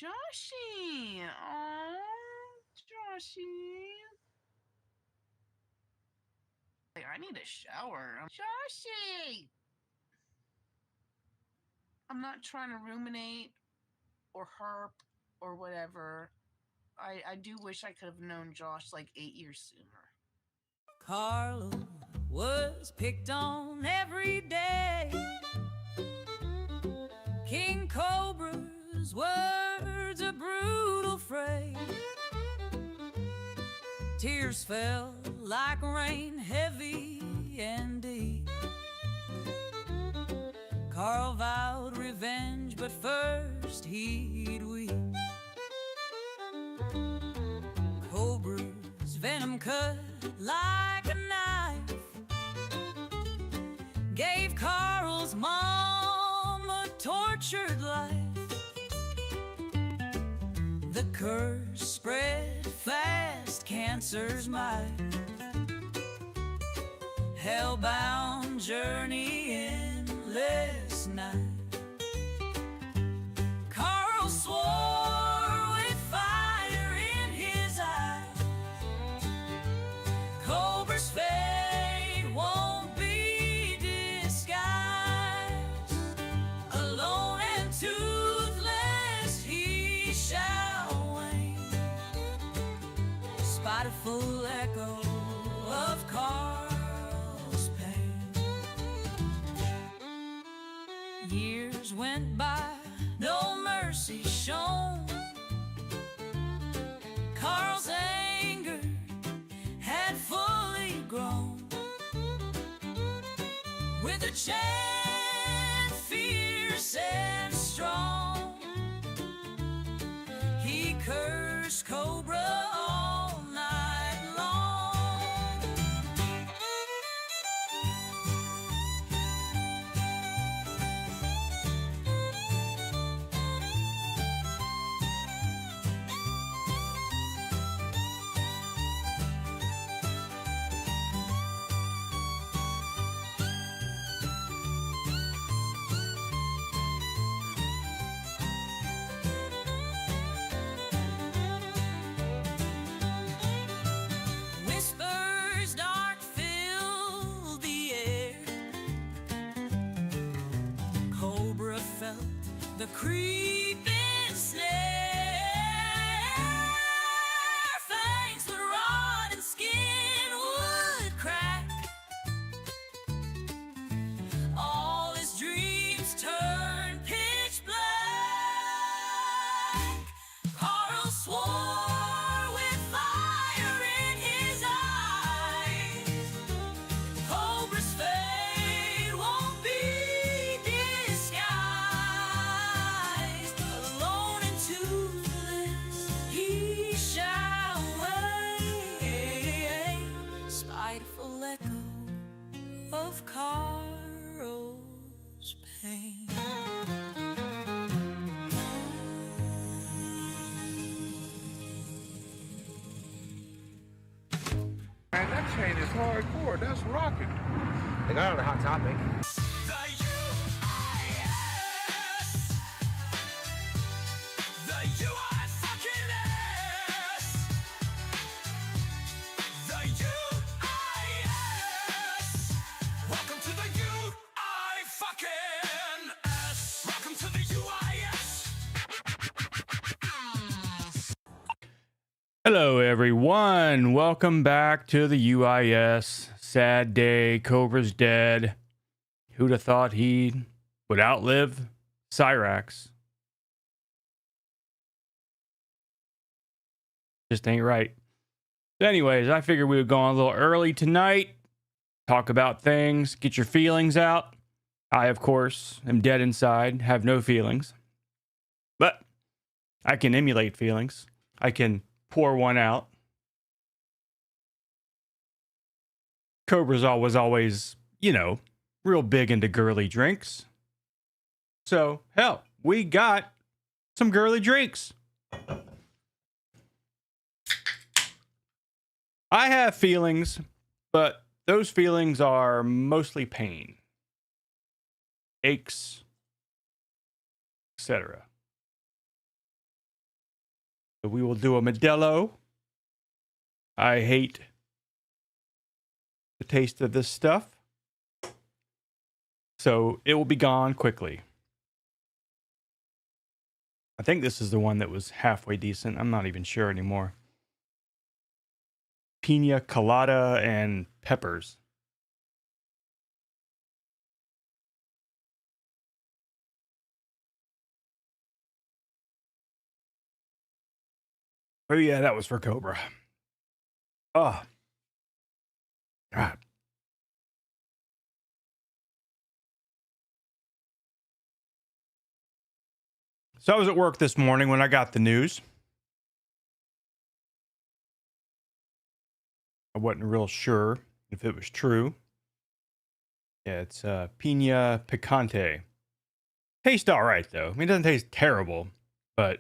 Joshy. Oh, Joshy. I need a shower. Joshy. I'm not trying to ruminate or herp or whatever. I do wish I could have known Josh like 8 years sooner. Carlo was picked on every day. King Cobra's words a brutal phrase. Tears fell like rain, heavy and deep. Carl vowed revenge, but first he'd weep. Cobra's venom cut like a knife, gave Carl's mom a tortured life. The curse spread fast, cancer's might. Hellbound journey, endless night. Carl swore with fire in his eyes, Cobra's fate won't be disguised. Alone and toothless he shall wane, spiteful echo of Carl's pain. Years went by, no mercy shown. Carl's anger had fully grown. With a chant fierce and strong, he cursed Cobra all night long. Whispers dark filled the air. Cobra felt the creeping snare. Fangs would rot and skin would crack. All his dreams turned pitch black. Carl swore with fire in his eyes, Cobra's fate won't be disguised. Alone and toothless he shall wait, spiteful echo of Carl's pain. Man, that chain is hardcore. That's rocking. They got on a hot topic. The UIS, the UIS fucking S, the UIS. Welcome to the UI fucking S. Welcome to the UIS. Hello, everyone. Welcome back to the UIS. Sad day. Cobra's dead. Who'd have thought he would outlive Cyrax? Just ain't right. Anyways, I figured we would go on a little early tonight. Talk about things. Get your feelings out. I, of course, am dead inside. Have no feelings. But I can emulate feelings. I can pour one out. Cobra's was always, real big into girly drinks. So, hell, we got some girly drinks. I have feelings, but those feelings are mostly pain, aches, etc. So we will do a Modelo. I hate the taste of this stuff. So it will be gone quickly. I think this is the one that was halfway decent. I'm not even sure anymore. Pina colada and peppers. Oh yeah, that was for Cobra. Oh. God. So I was at work this morning when I got the news. I wasn't real sure if it was true. Yeah, it's Pina Picante. Tastes all right, though. I mean, it doesn't taste terrible, but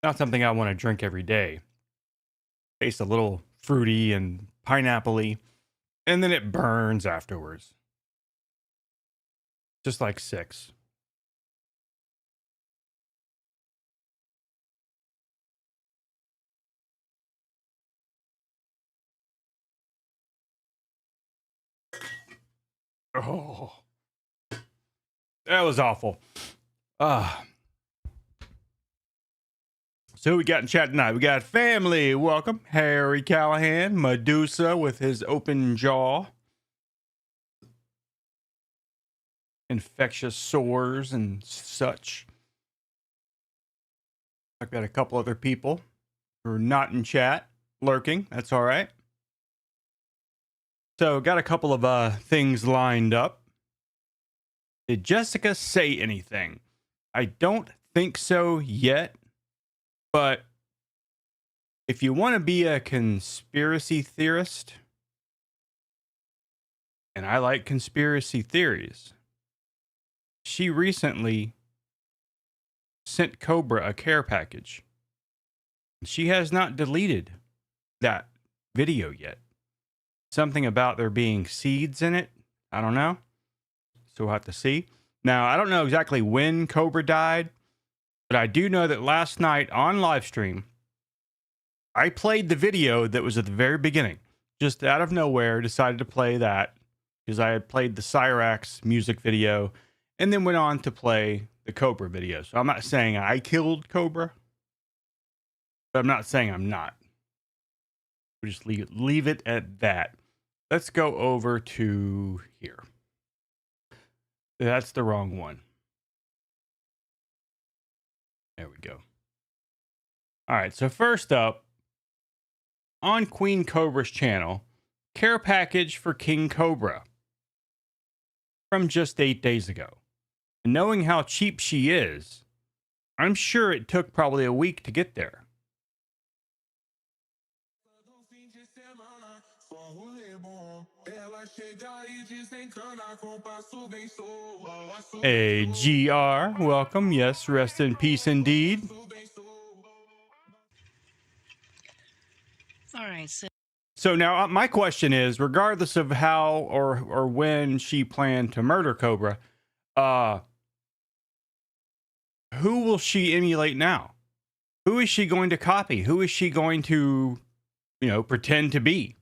not something I want to drink every day. Tastes a little fruity and pineapple-y, and then it burns afterwards. Just like 6. Oh, that was awful. So who we got in chat tonight? We got family. Welcome. Harry Callahan, Medusa with his open jaw. Infectious sores and such. I've got a couple other people who are not in chat lurking. That's all right. So got a couple of things lined up. Did Jessica say anything? I don't think so yet. But if you want to be a conspiracy theorist, and I like conspiracy theories, she recently sent Cobra a care package. She has not deleted that video yet. Something about there being seeds in it. I don't know. So we'll have to see. Now, I don't know exactly when Cobra died, but I do know that last night on live stream, I played the video that was at the very beginning. Just out of nowhere, decided to play that because I had played the Cyrax music video and then went on to play the Cobra video. So I'm not saying I killed Cobra, but I'm not saying I'm not. We'll just leave it at that. Let's go over to here. That's the wrong one. There we go. All right, so first up, on Queen Cobra's channel, care package for King Cobra from just 8 days ago. And knowing how cheap she is, I'm sure it took probably a week to get there. Hey, GR, welcome. Yes, rest in peace indeed. All right, So now my question is, regardless of how or when she planned to murder Cobra, who will she emulate now? Who is she going to copy? Who is she going to, pretend to be?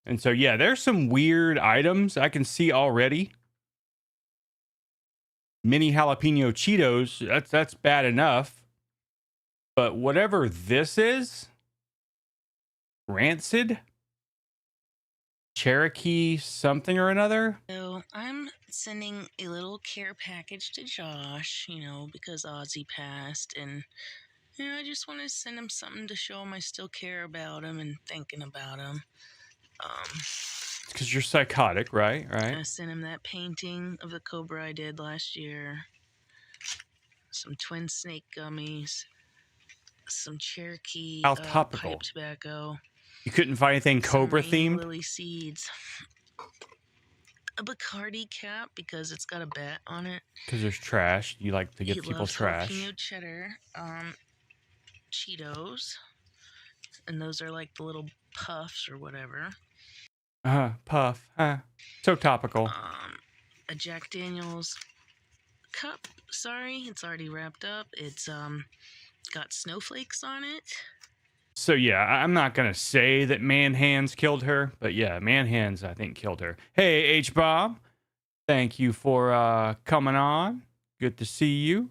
And so, yeah, there's some weird items I can see already. Mini jalapeno Cheetos, that's bad enough. But whatever this is, rancid, Cherokee something or another. so I'm sending a little care package to Josh, because Ozzy passed, and I just want to send him something to show him I still care about him and thinking about him. Because you're psychotic, right? I sent him that painting of the Cobra I did last year, some twin snake gummies, some Cherokee How topical. pipe tobacco. You couldn't find anything Cobra some themed? lily seeds, a Bacardi cap because it's got a bat on it. Because there's trash. You like to give He people loves trash. jalapeno cheddar, Cheetos, and those are like the little puffs or whatever. Puff. So topical. A Jack Daniels cup. Sorry, it's already wrapped up. It's got snowflakes on it. So yeah, I'm not gonna say that Man Hands killed her, but yeah, Man Hands I think killed her. Hey H Bob, thank you for coming on. Good to see you.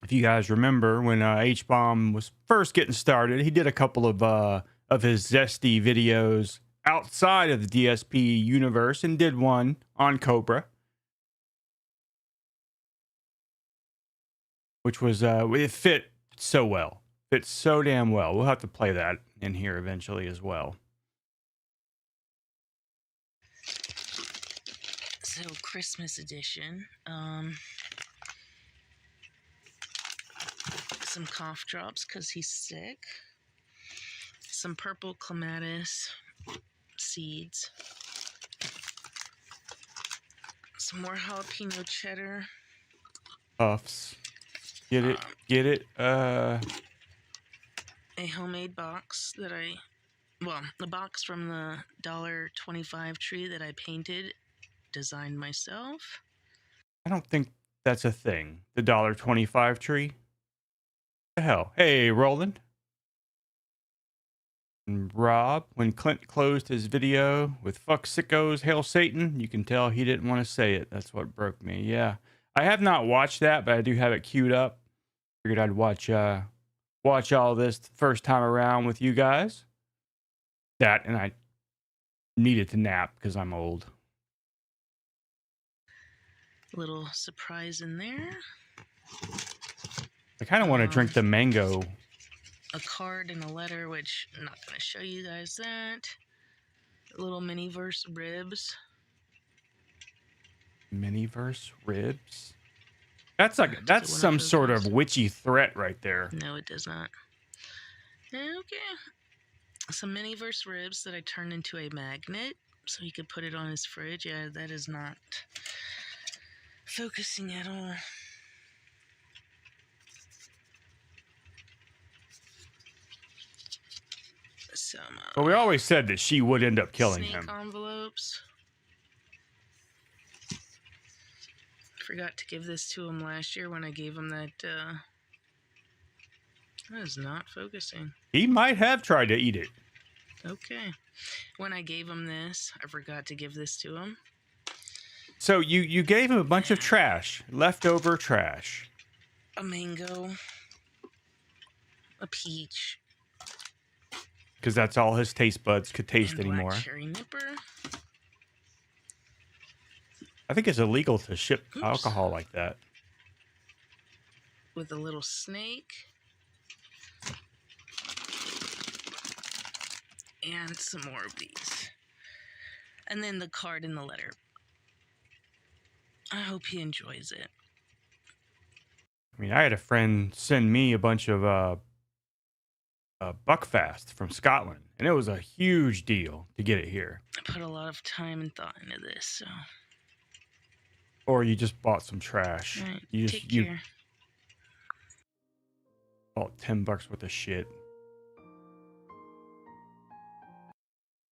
If you guys remember when H Bomb was first getting started, he did a couple of his zesty videos outside of the DSP universe and did one on Cobra, which was it fit so well. Fits so damn well. We'll have to play that in here eventually as well. So Christmas edition. Some cough drops because he's sick. Some purple clematis seeds. Some more jalapeno cheddar. Puffs. Get it? Get it? A homemade box that the box from the $1.25 tree that I painted, designed myself. I don't think that's a thing. The $1.25 tree. The hell? Hey, Roland. And Rob, when Clint closed his video with "Fuck sickos, hail Satan," you can tell he didn't want to say it. That's what broke me. Yeah, I have not watched that, but I do have it queued up. Figured I'd watch all this the first time around with you guys. That, and I needed to nap because I'm old. Little surprise in there. I kind of want to drink the mango. A card and a letter, which I'm not going to show you guys that. Little mini-verse ribs. Mini-verse ribs? That's some sort of witchy threat right there. No, it does not. Okay. Some mini-verse ribs that I turned into a magnet so he could put it on his fridge. Yeah, that is not focusing at all. Some But we always said that she would end up killing snake him. envelopes. Forgot to give this to him last year when I gave him that. That is not focusing. He might have tried to eat it. Okay. When I gave him this, I forgot to give this to him. So you gave him a bunch of trash, leftover trash. A mango. A peach. Because that's all his taste buds could taste and anymore. Black cherry nipper. I think it's illegal to ship alcohol like that. With a little snake. And some more of these. And then the card and the letter. I hope he enjoys it. I mean, I had a friend send me a bunch of Buckfast from Scotland, and it was a huge deal to get it here. I put a lot of time and thought into this, so. Or you just bought some trash. Right, You take just you care. bought $10 worth of shit.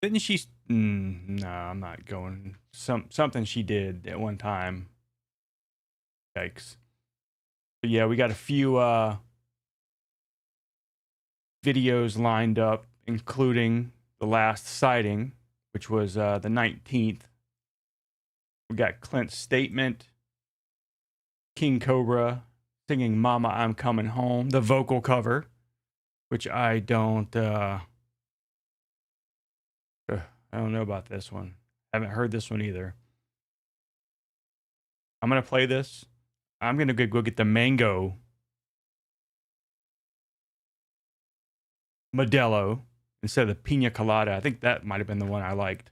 Didn't she? No, I'm not going. Something she did at one time. Yikes. But yeah, we got a few videos lined up, including the last sighting, which was the 19th. We got Clint's statement, King Cobra singing "Mama, I'm Coming Home," the vocal cover, which I don't know about this one. Haven't heard this one either. I'm gonna play this. I'm gonna go get the mango Modelo instead of the pina colada. I think that might have been the one I liked.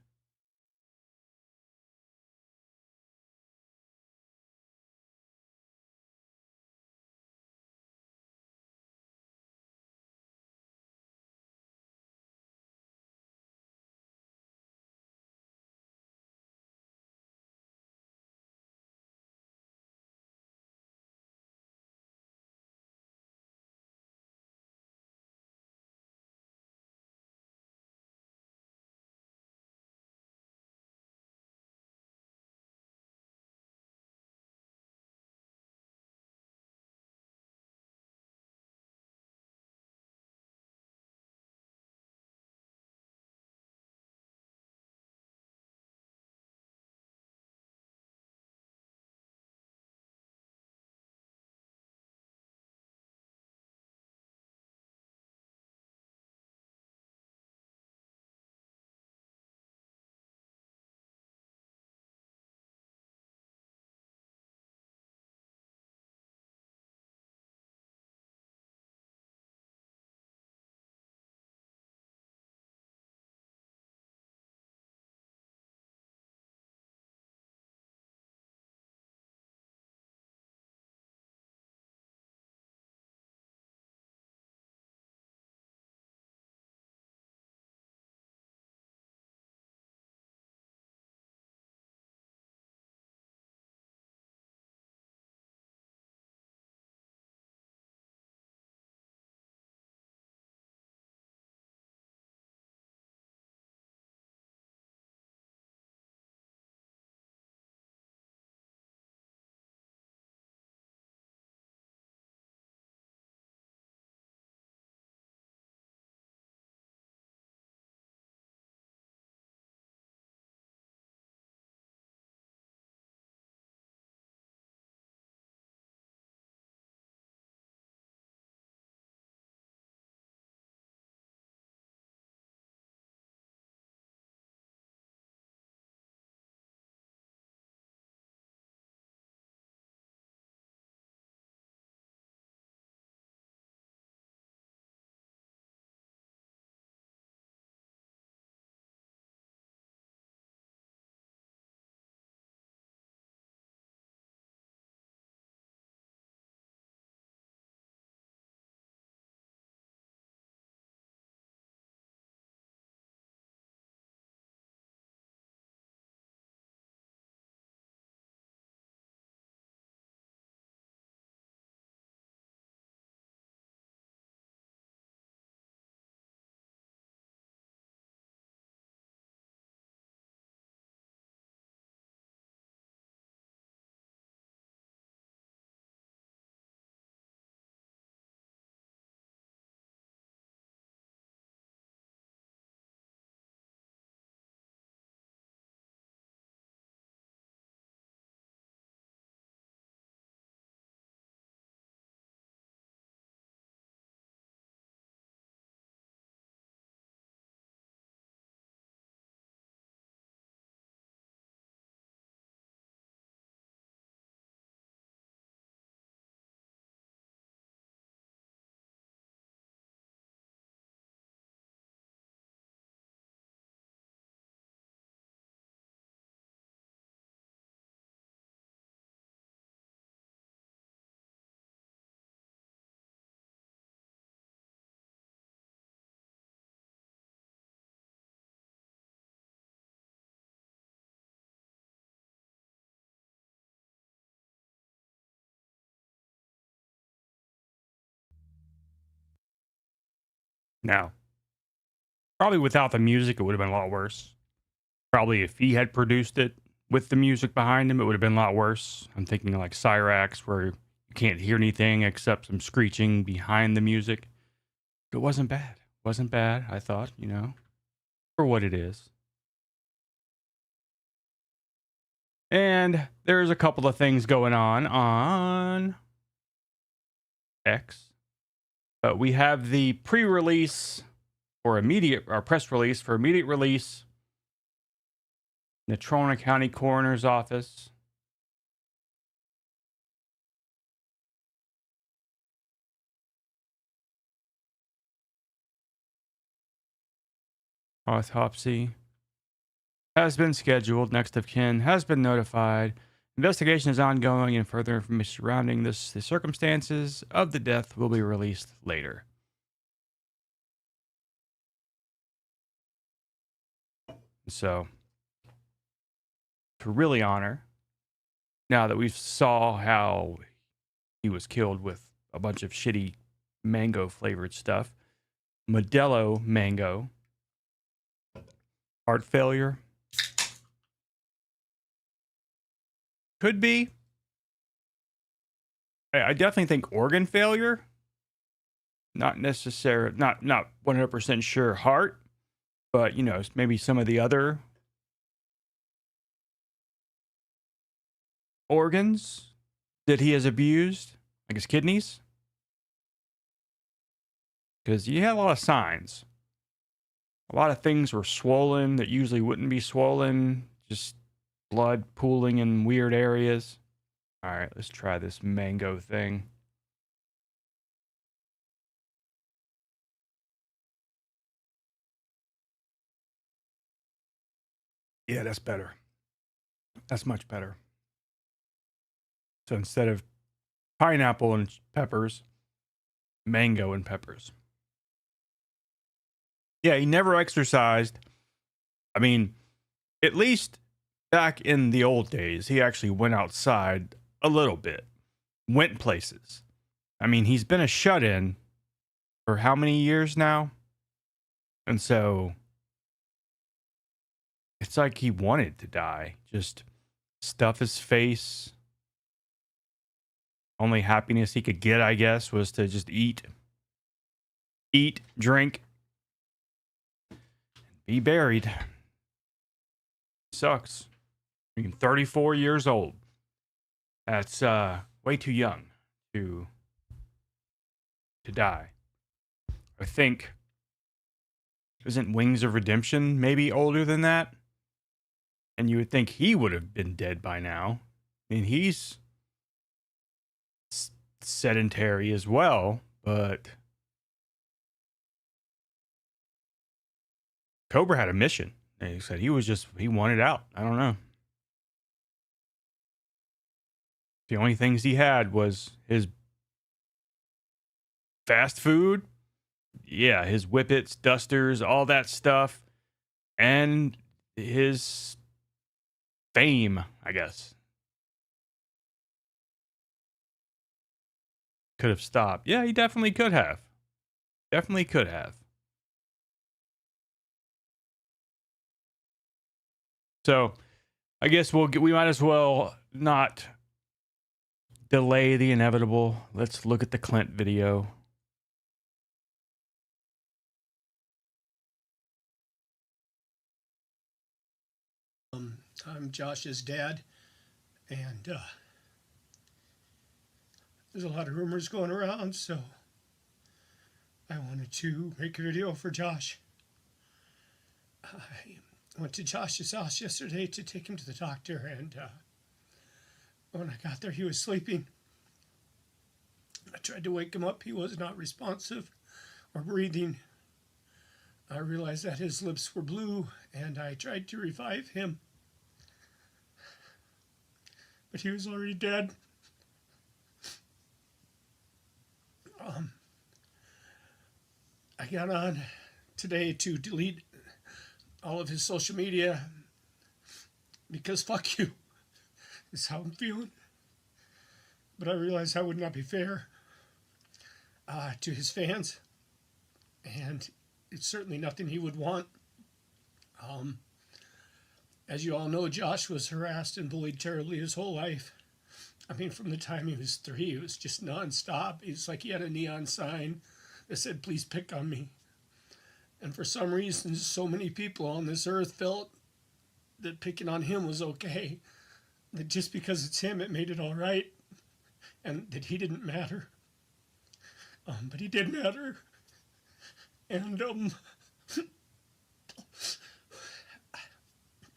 Now, probably without the music, it would have been a lot worse. Probably if he had produced it with the music behind him, it would have been a lot worse. I'm thinking like Cyrax, where you can't hear anything except some screeching behind the music. It wasn't bad. Wasn't bad, I thought, you know, for what it is. And there's a couple of things going on X. But we have the pre-release or press release for immediate release. Natrona County Coroner's Office. Autopsy has been scheduled. Next of kin has been notified. Investigation is ongoing, and further information surrounding the circumstances of the death will be released later. So, to really honor, now that we saw how he was killed with a bunch of shitty mango flavored stuff, Modelo mango, heart failure. Could be. I definitely think organ failure. Not necessarily, not 100% sure heart, but you know, maybe some of the other organs that he has abused, like his kidneys. Because he had a lot of signs. A lot of things were swollen that usually wouldn't be swollen. Just blood pooling in weird areas. All right, let's try this mango thing. Yeah, that's better. That's much better. So instead of pineapple and peppers, mango and peppers. Yeah, he never exercised. I mean, at least back in the old days, he actually went outside a little bit, went places. I mean, he's been a shut-in for how many years now? And so it's like he wanted to die. Just stuff his face. Only happiness he could get, I guess, was to just eat, drink, be buried. Sucks. I mean, 34 years old. That's way too young to die. I think, isn't Wings of Redemption maybe older than that? And you would think he would have been dead by now. I mean, he's sedentary as well, but Cobra had a mission. And he said he wanted out. I don't know. The only things he had was his fast food. Yeah, his whippets, dusters, all that stuff. And his fame, I guess. Could have stopped. Yeah, he definitely could have. Definitely could have. So, I guess we might as well not delay the inevitable. Let's look at the Clint video. I'm Josh's dad, and there's a lot of rumors going around, so I wanted to make a video for Josh. I went to Josh's house yesterday to take him to the doctor, and when I got there, he was sleeping. I tried to wake him up. He was not responsive or breathing. I realized that his lips were blue, and I tried to revive him, but he was already dead. I got on today to delete all of his social media because fuck you is how I'm feeling. But I realized that would not be fair to his fans. and it's certainly nothing he would want. As you all know, Josh was harassed and bullied terribly his whole life. I mean, from the time he was 3, it was just nonstop. It's like he had a neon sign that said, "Please pick on me." And for some reason, so many people on this earth felt that picking on him was okay. That just because it's him, it made it all right. And that he didn't matter. But he did matter. And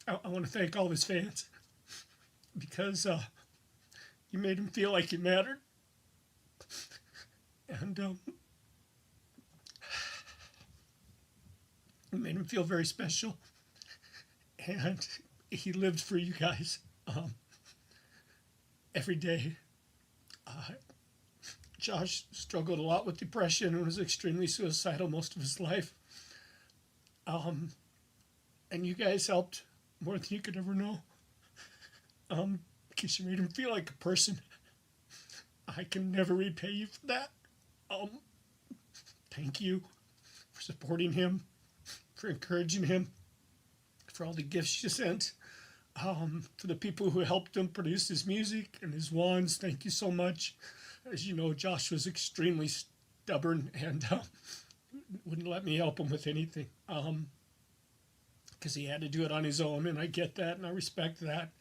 I want to thank all his fans. Because you made him feel like he mattered. And it made him feel very special. And he lived for you guys every day. Josh struggled a lot with depression and was extremely suicidal most of his life. And you guys helped more than you could ever know. Because you made him feel like a person. I can never repay you for that. Thank you for supporting him, for encouraging him, for all the gifts you sent, for the people who helped him produce his music and his wands. Thank you so much. As you know, Josh was extremely stubborn and wouldn't let me help him with anything because he had to do it on his own, and I get that and I respect that.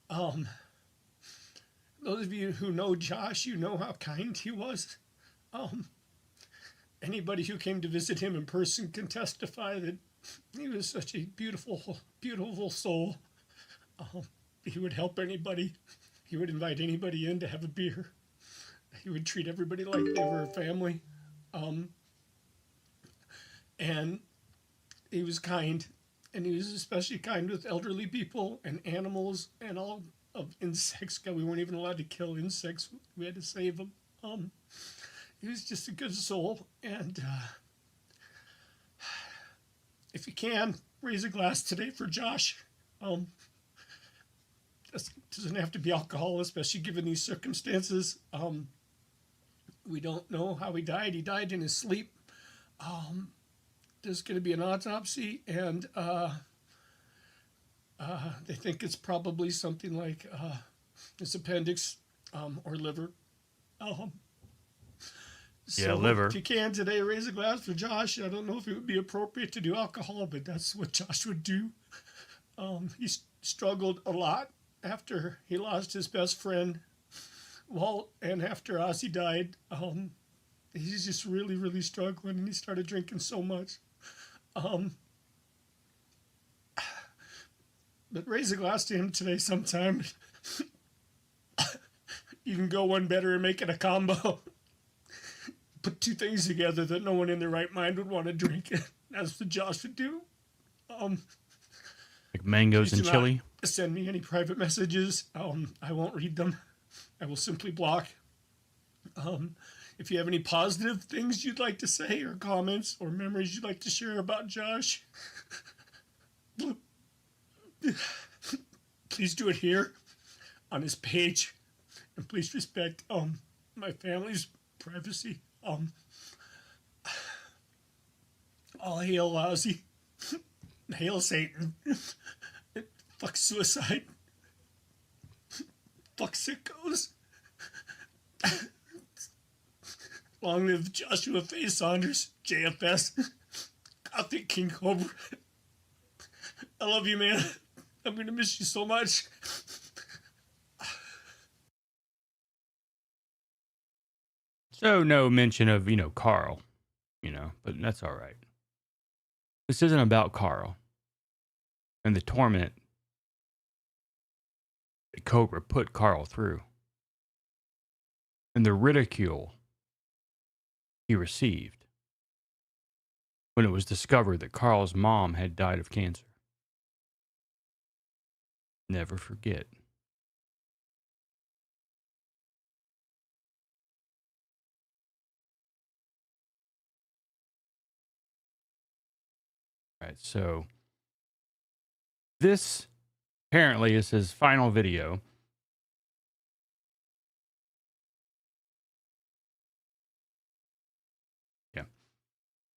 Those of you who know Josh, you know how kind he was. Anybody who came to visit him in person can testify that he was such a beautiful, beautiful soul. He would help anybody. He would invite anybody in to have a beer. He would treat everybody like they were a family. And he was kind. And he was especially kind with elderly people and animals and all of insects. God, we weren't even allowed to kill insects. We had to save them. He was just a good soul. And if you can, raise a glass today for Josh. This doesn't have to be alcohol, especially given these circumstances. We don't know how he died. He died in his sleep. There's going to be an autopsy, and they think it's probably something like his appendix or liver. So liver. If you can today, raise a glass for Josh. I don't know if it would be appropriate to do alcohol, but that's what Josh would do. He struggled a lot after he lost his best friend, Walt, and after Ozzy died. He's just really, really struggling, and he started drinking so much. But raise a glass to him today sometime. You can go one better and make it a combo. Put two things together that no one in their right mind would want to drink. That's what Josh would do. Like mangoes and chili? Send me any private messages. I won't read them. I will simply block. If you have any positive things you'd like to say or comments or memories you'd like to share about Josh, please do it here on his page. And please respect my family's privacy. All hail Ozzy. Hail Satan. Fuck suicide. Fuck sickos. Long live Joshua Faye Saunders, JFS. Gothic King Cobra. I love you, man. I'm gonna miss you so much. So no mention of, Carl, but that's all right. This isn't about Carl and the torment that Cobra put Carl through and the ridicule he received when it was discovered that Carl's mom had died of cancer. Never forget. All right, so this apparently is his final video. Yeah.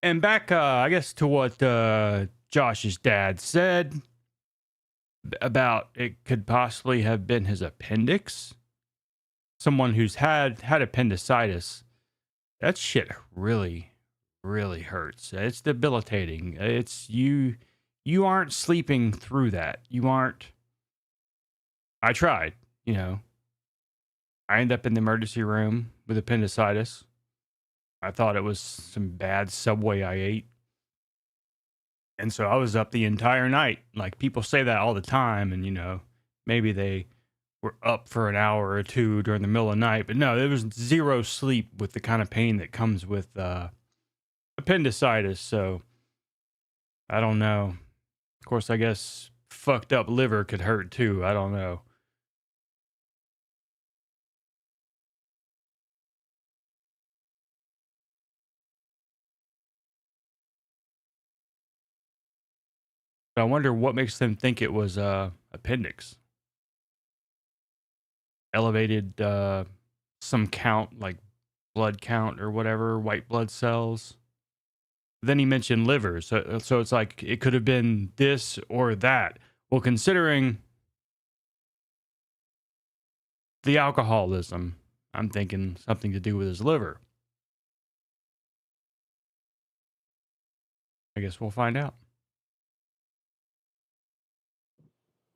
And back, I guess, to what Josh's dad said about it could possibly have been his appendix. Someone who's had appendicitis, that shit really, really hurts. It's debilitating. It's you aren't sleeping through that. You aren't. I tried, I ended up in the emergency room with appendicitis. I thought it was some bad Subway I ate. And so I was up the entire night. Like, people say that all the time, and maybe they were up for an hour or two during the middle of the night, but no, there was zero sleep with the kind of pain that comes with appendicitis. So I don't know. Of course, I guess fucked up liver could hurt too. I don't know. I wonder what makes them think it was appendix. Elevated some count, like blood count or whatever, white blood cells. Then he mentioned liver, so it's like it could have been this or that. Well, considering the alcoholism, I'm thinking something to do with his liver. I guess we'll find out.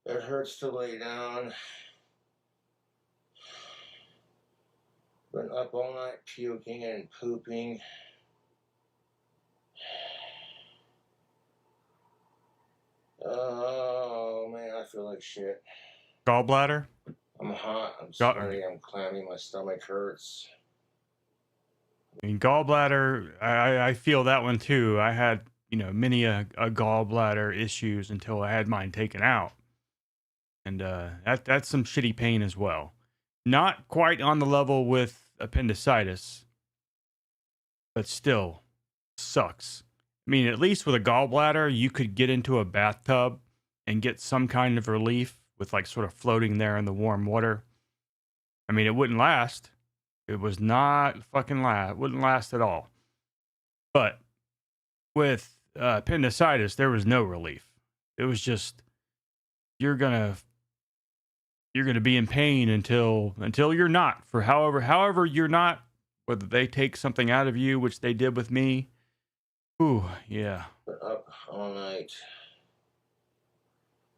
It hurts to lay down. Been up all night puking and pooping. Oh man, I feel like shit. Gallbladder? I'm hot, I'm sweaty, I'm clammy, my stomach hurts. I mean, gallbladder, I feel that one too. I had, many a gallbladder issues until I had mine taken out. And that's some shitty pain as well. Not quite on the level with appendicitis, but still sucks. I mean, at least with a gallbladder, you could get into a bathtub and get some kind of relief with like sort of floating there in the warm water. I mean, it wouldn't last. It was not fucking last. It wouldn't last at all. But with appendicitis, there was no relief. It was just, you're gonna be in pain until you're not. For however you're not, whether they take something out of you, which they did with me. Ooh, yeah. Been up all night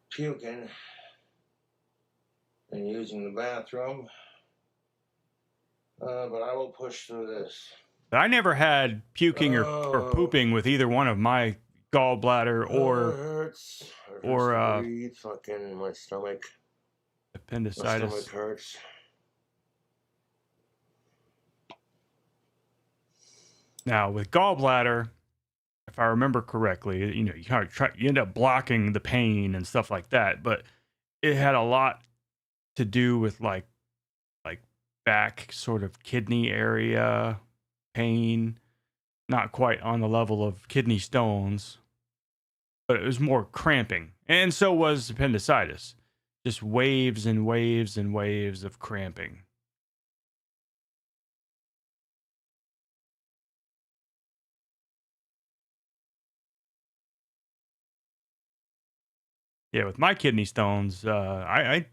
puking and using the bathroom. But I will push through this. I never had puking or pooping with either one of my gallbladder or it hurts to breathe. Fucking my stomach. Appendicitis. My stomach hurts. Now with gallbladder, if I remember correctly, you kind of you end up blocking the pain and stuff like that, but it had a lot to do with like back sort of kidney area pain, not quite on the level of kidney stones, but it was more cramping. And so was appendicitis. Just waves and waves and waves of cramping. Yeah, with my kidney stones, I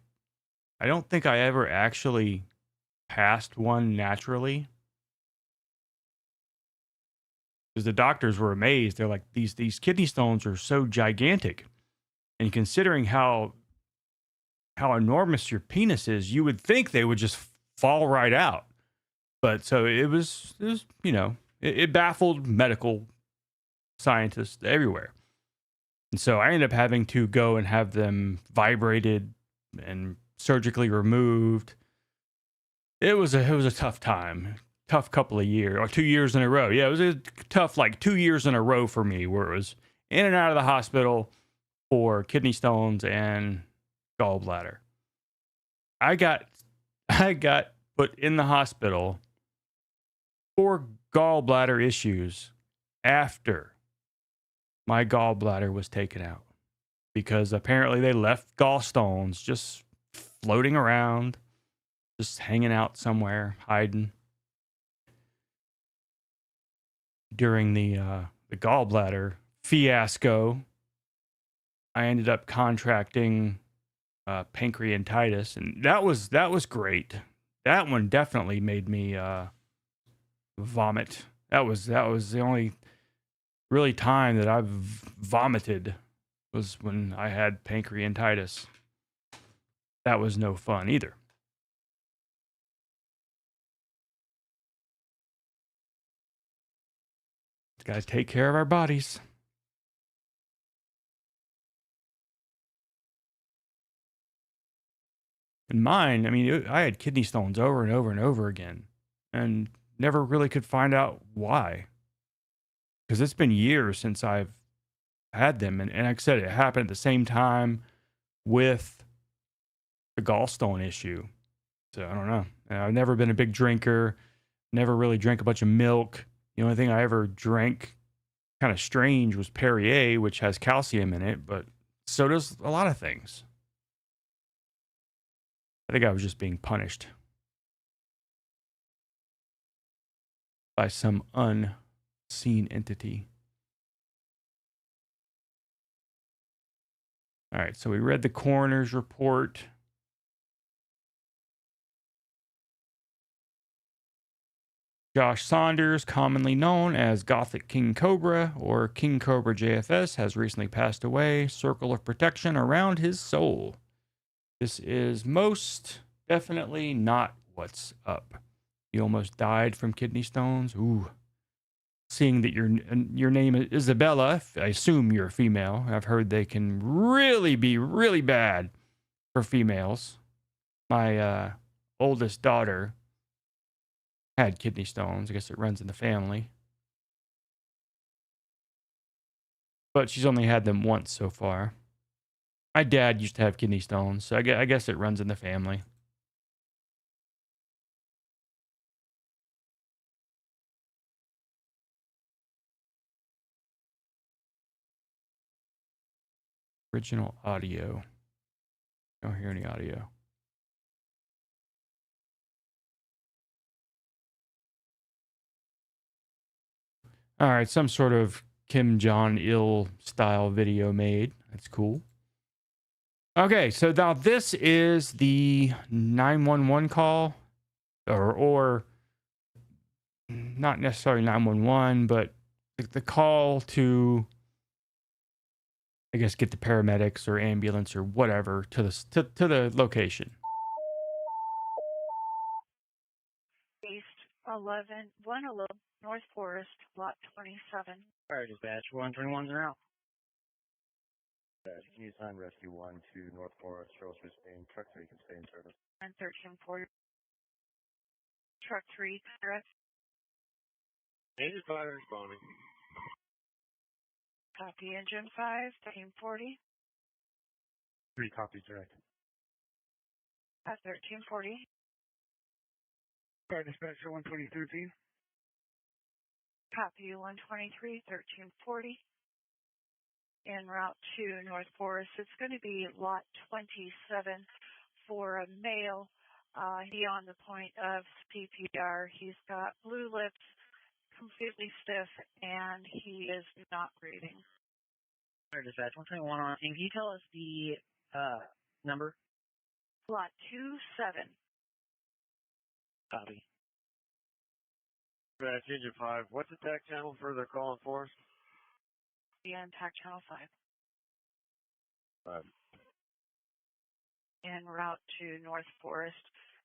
don't think I ever actually passed one naturally. Because the doctors were amazed. They're like, these kidney stones are so gigantic. And considering how enormous your penis is, you would think they would just fall right out. But so it was it baffled medical scientists everywhere. And so I ended up having to go and have them vibrated and surgically removed. It was a tough time, tough couple of years, or 2 years in a row. Yeah, it was a tough 2 years in a row for me, where it was in and out of the hospital for kidney stones and gallbladder. I got put in the hospital for gallbladder issues after my gallbladder was taken out, because apparently they left gallstones just floating around, just hanging out somewhere, hiding during the the gallbladder fiasco, I ended up contracting pancreatitis, and that was great. That one definitely made me vomit. That was the only really time that I've vomited, was when I had pancreatitis. That was no fun either. Got to take care of our bodies. And mine, I mean, I had kidney stones over and over and over again, and never really could find out why. Because it's been years since I've had them. And like I said, it happened at the same time with the gallstone issue. So I don't know. I've never been a big drinker, never really drank a bunch of milk. The only thing I ever drank kind of strange was Perrier, which has calcium in it, but so does a lot of things. I think I was just being punished by some unseen entity. All right, so we read the coroner's report. Josh Saunders, commonly known as Gothic King Cobra or KingCobraJFS, has recently passed away. Circle of protection around his soul. This is most definitely not what's up. You almost died from kidney stones. Ooh. Seeing that your name is Isabella, I assume you're a female. I've heard they can really be really bad for females. My oldest daughter had kidney stones. I guess it runs in the family. But she's only had them once so far. My dad used to have kidney stones, so I guess it runs in the family. Original audio. Don't hear any audio. All right, some sort of Kim Jong-il style video made. That's cool. Okay, so now this is the 911 call, or not necessarily 911, but the call to, I guess, get the paramedics or ambulance or whatever to the location. East 111 North Forest, Lot 27. All right, dispatch 121's are out. Can you assign rescue 1 to North Forest, Charles Spain, truck 3 can stay in service. And 1340. Truck 3, Cyrax. Engine 5 responding. Copy engine 5, 1340. 3 copies direct. At 1340. All right, dispatcher 123, Copy 123, 1340. En route to North Forest. It's going to be lot 27 for a male. He on the point of CPR. He's got blue lips, completely stiff, and he is not breathing. All right, dispatch 121 on. And can you tell us the number? Lot 27. Copy. Dispatch engine 5. What's the TAC channel for their calling for us? And TAC channel 5. 5. En route to North Forest.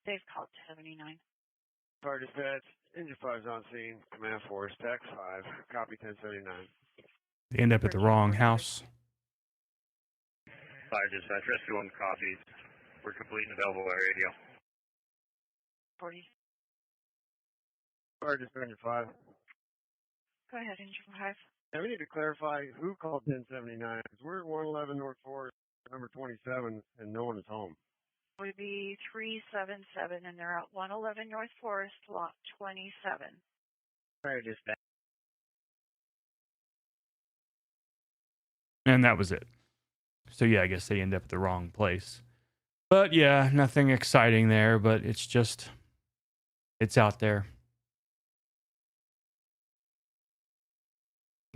They've called 79. All right, dispatch engine 5's on scene. Command Force, TAC 5. Copy 1079. They end up at the wrong house. 5 dispatch, rescue 1 copies. We're completing available by radio. 40. All right, dispatch engine 5. Go ahead, engine 5. Now we need to clarify who called 1079, because we're at 111 North Forest, number 27, and no one is home. Would be 377, and they're at 111 North Forest, lot 27. All right, dispatch. And that was it. So yeah, I guess they end up at the wrong place. But yeah, nothing exciting there, but it's just, it's out there.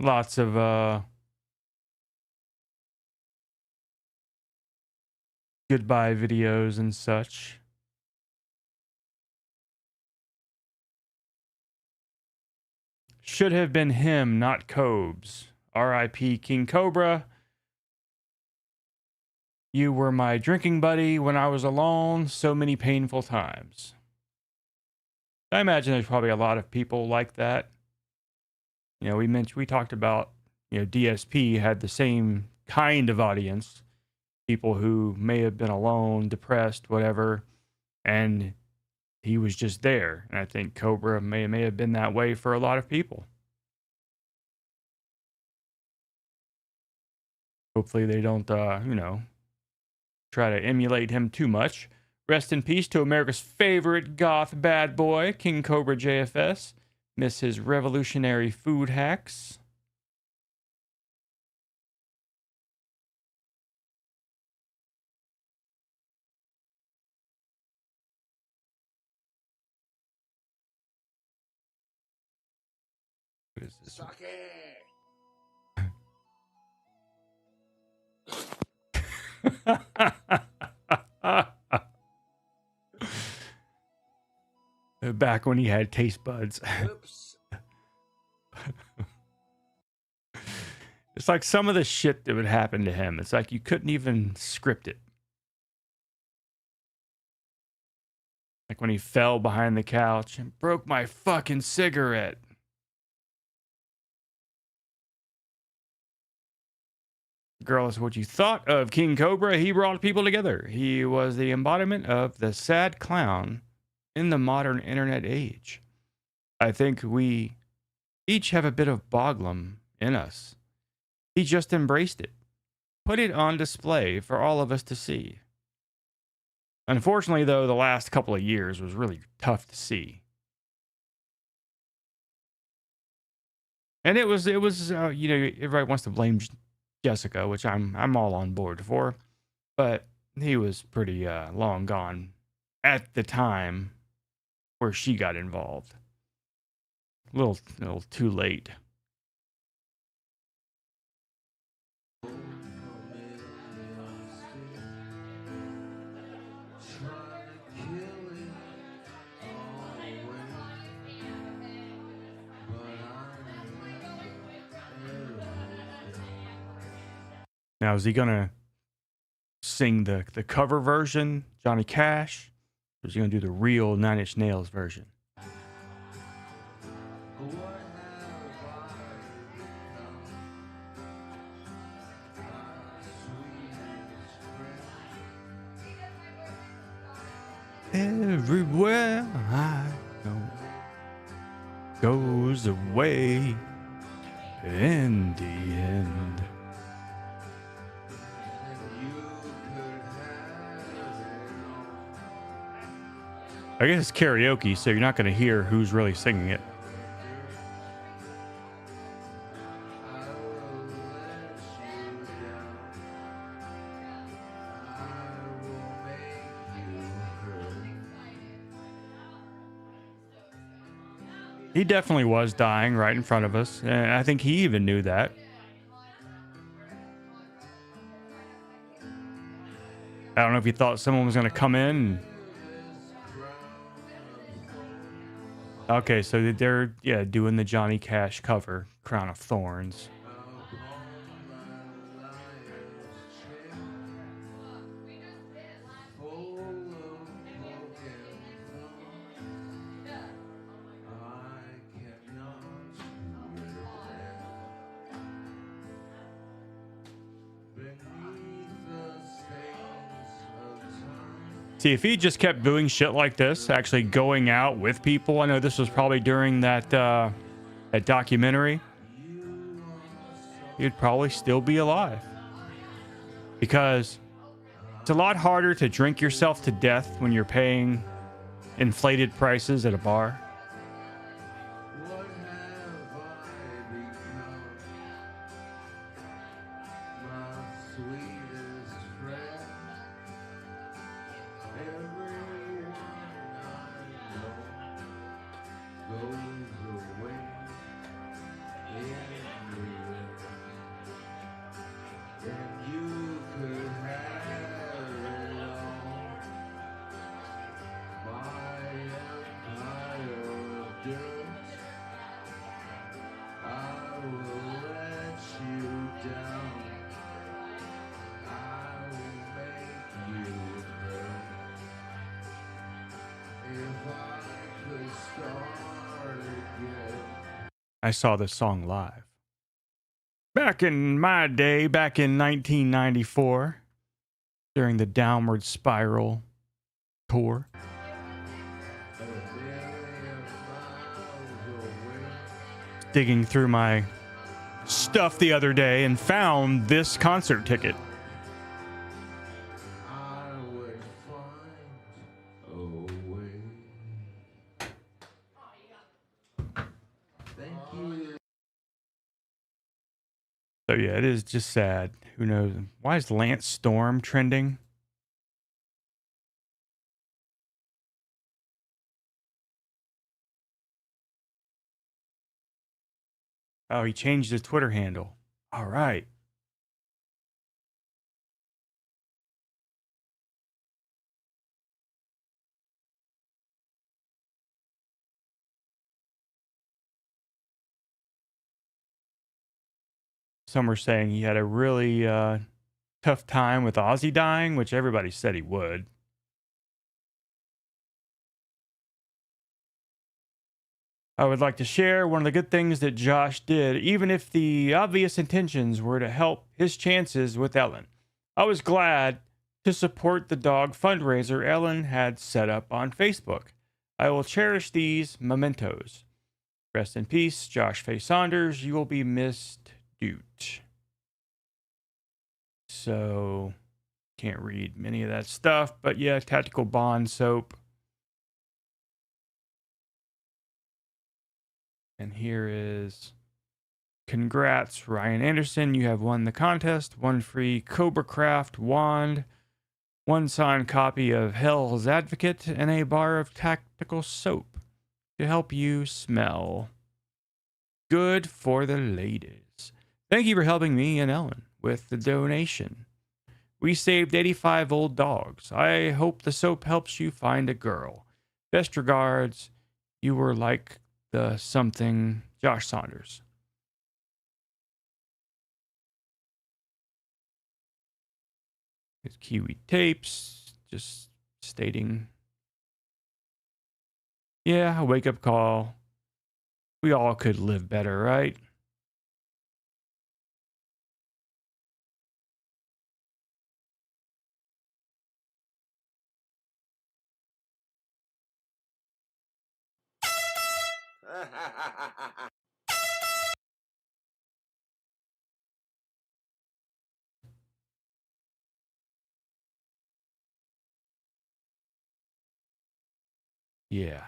Lots of goodbye videos and such. Should have been him, not Cobes. R.I.P. King Cobra. You were my drinking buddy when I was alone so many painful times. I imagine there's probably a lot of people like that. You know, we talked about, you know, DSP had the same kind of audience. People who may have been alone, depressed, whatever, and he was just there. And I think Cobra may have been that way for a lot of people. Hopefully they don't, you know, try to emulate him too much. Rest in peace to America's favorite goth bad boy, KingCobraJFS. Miss his revolutionary food hacks. What is this? Suck it. Back when he had taste buds. Oops. It's like some of the shit that would happen to him. It's like you couldn't even script it. Like when he fell behind the couch and broke my fucking cigarette. Regardless of what you thought of King Cobra, he brought people together. He was the embodiment of the sad clown in the modern internet age. I think we each have a bit of Boglum in us. He just embraced it, put it on display for all of us to see. Unfortunately, though, the last couple of years was really tough to see. And it was you know, everybody wants to blame Jessica, which I'm all on board for, but he was pretty long gone at the time where she got involved. A little too late. Now, is he gonna sing the cover version, Johnny Cash, or is he gonna do the real Nine Inch Nails version? Everywhere I go goes away in the end. I guess it's karaoke, so you're not going to hear who's really singing it. He definitely was dying right in front of us, and I think he even knew that. I don't know if he thought someone was going to come in and... Okay, so they're doing the Johnny Cash cover, Crown of Thorns. See, if he just kept doing shit like this, actually going out with people, I know this was probably during that that documentary, he'd probably still be alive. Because it's a lot harder to drink yourself to death when you're paying inflated prices at a bar. I saw this song live. Back in my day, back in 1994, during the Downward Spiral tour. Digging through my stuff the other day and found this concert ticket. So yeah, it is just sad. Who knows? Why is Lance Storm trending? Oh, he changed his Twitter handle. All right. Some were saying he had a really tough time with Ozzy dying, which everybody said he would. I would like to share one of the good things that Josh did, even if the obvious intentions were to help his chances with Ellen. I was glad to support the dog fundraiser Ellen had set up on Facebook. I will cherish these mementos. Rest in peace, Josh Faye Saunders. You will be missed, dude. So, can't read many of that stuff, but yeah, Tactical Bond soap. And here is, congrats, Ryan Anderson. You have won the contest. One free Cobra Craft wand, one signed copy of Hell's Advocate, and a bar of tactical soap to help you smell good for the ladies. Thank you for helping me and Ellen with the donation. We saved 85 old dogs. I hope the soap helps you find a girl. Best regards, you were like the something Josh Saunders. His Kiwi tapes, just stating, yeah, a wake-up call. We all could live better, right? Yeah.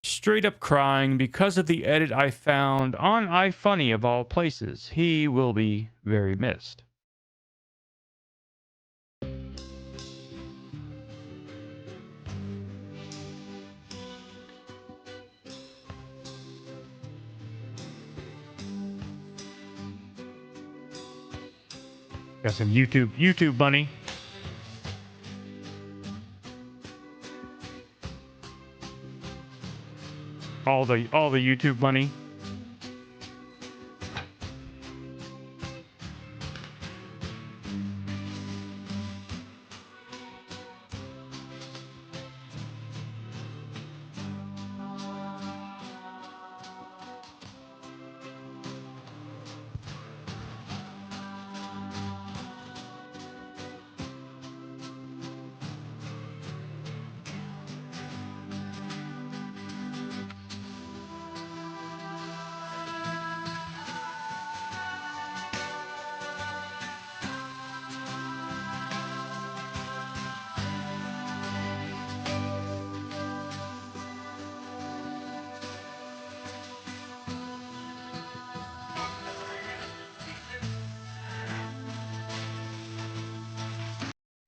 Straight up crying because of the edit I found on iFunny of all places. He will be very missed. Got some YouTube money. All the YouTube money.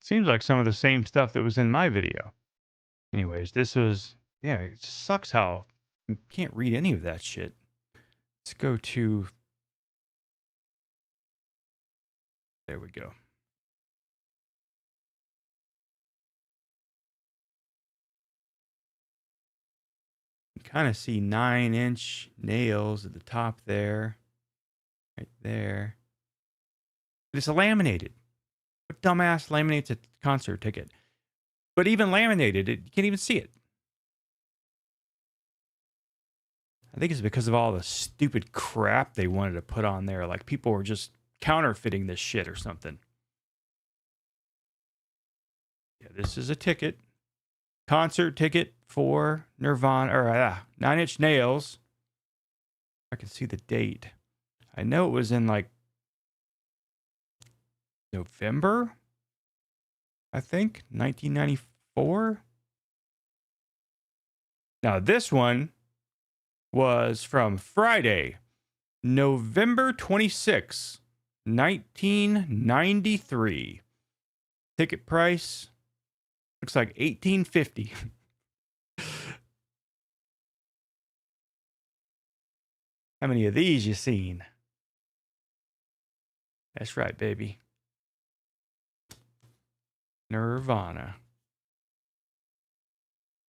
Seems like some of the same stuff that was in my video. Anyways, this was, yeah, it sucks how you can't read any of that shit. Let's go to, there we go. You kind of see 9-inch nails at the top there, right there. But it's laminated. What dumbass laminates a concert ticket? But even laminated, you can't even see it. I think it's because of all the stupid crap they wanted to put on there. Like people were just counterfeiting this shit or something. Yeah, this is a ticket. Concert ticket for Nirvana, or Nine Inch Nails. I can see the date. I know it was in like November, I think, 1994. Now this one was from Friday, November 26, 1993. Ticket price looks like $18.50. How many of these you seen? That's right, baby. Nirvana.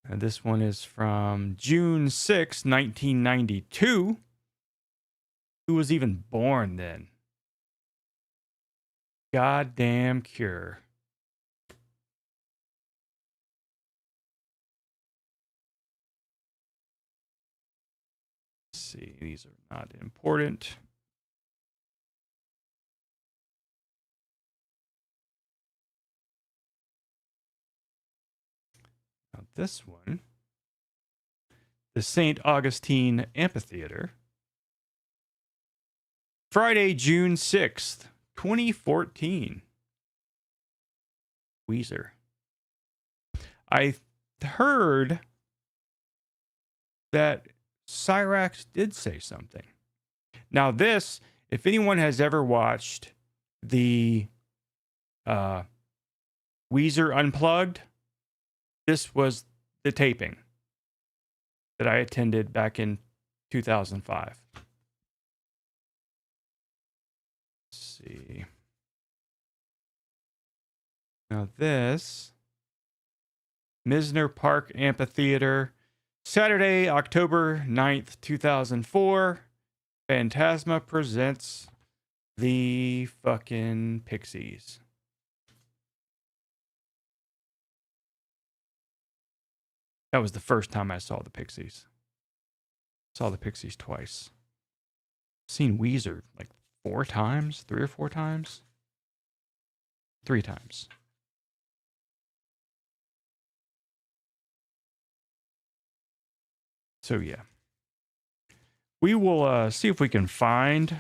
And this one is from June 6, 1992. Who was even born then? Goddamn Cure. Let's see, these are not important. Now this one, the St. Augustine Amphitheater, Friday, June 6th, 2014. Weezer. I heard that Cyrax did say something. Now this, if anyone has ever watched the Weezer Unplugged, this was the taping that I attended back in 2005. Let's see. Now this, Misner Park Amphitheater, Saturday, October 9th, 2004. Phantasma presents the fucking Pixies. That was the first time I saw the Pixies. Saw the Pixies twice. Seen Weezer like 4 times, 3 or 4 times. 3 times. So yeah. We will see if we can find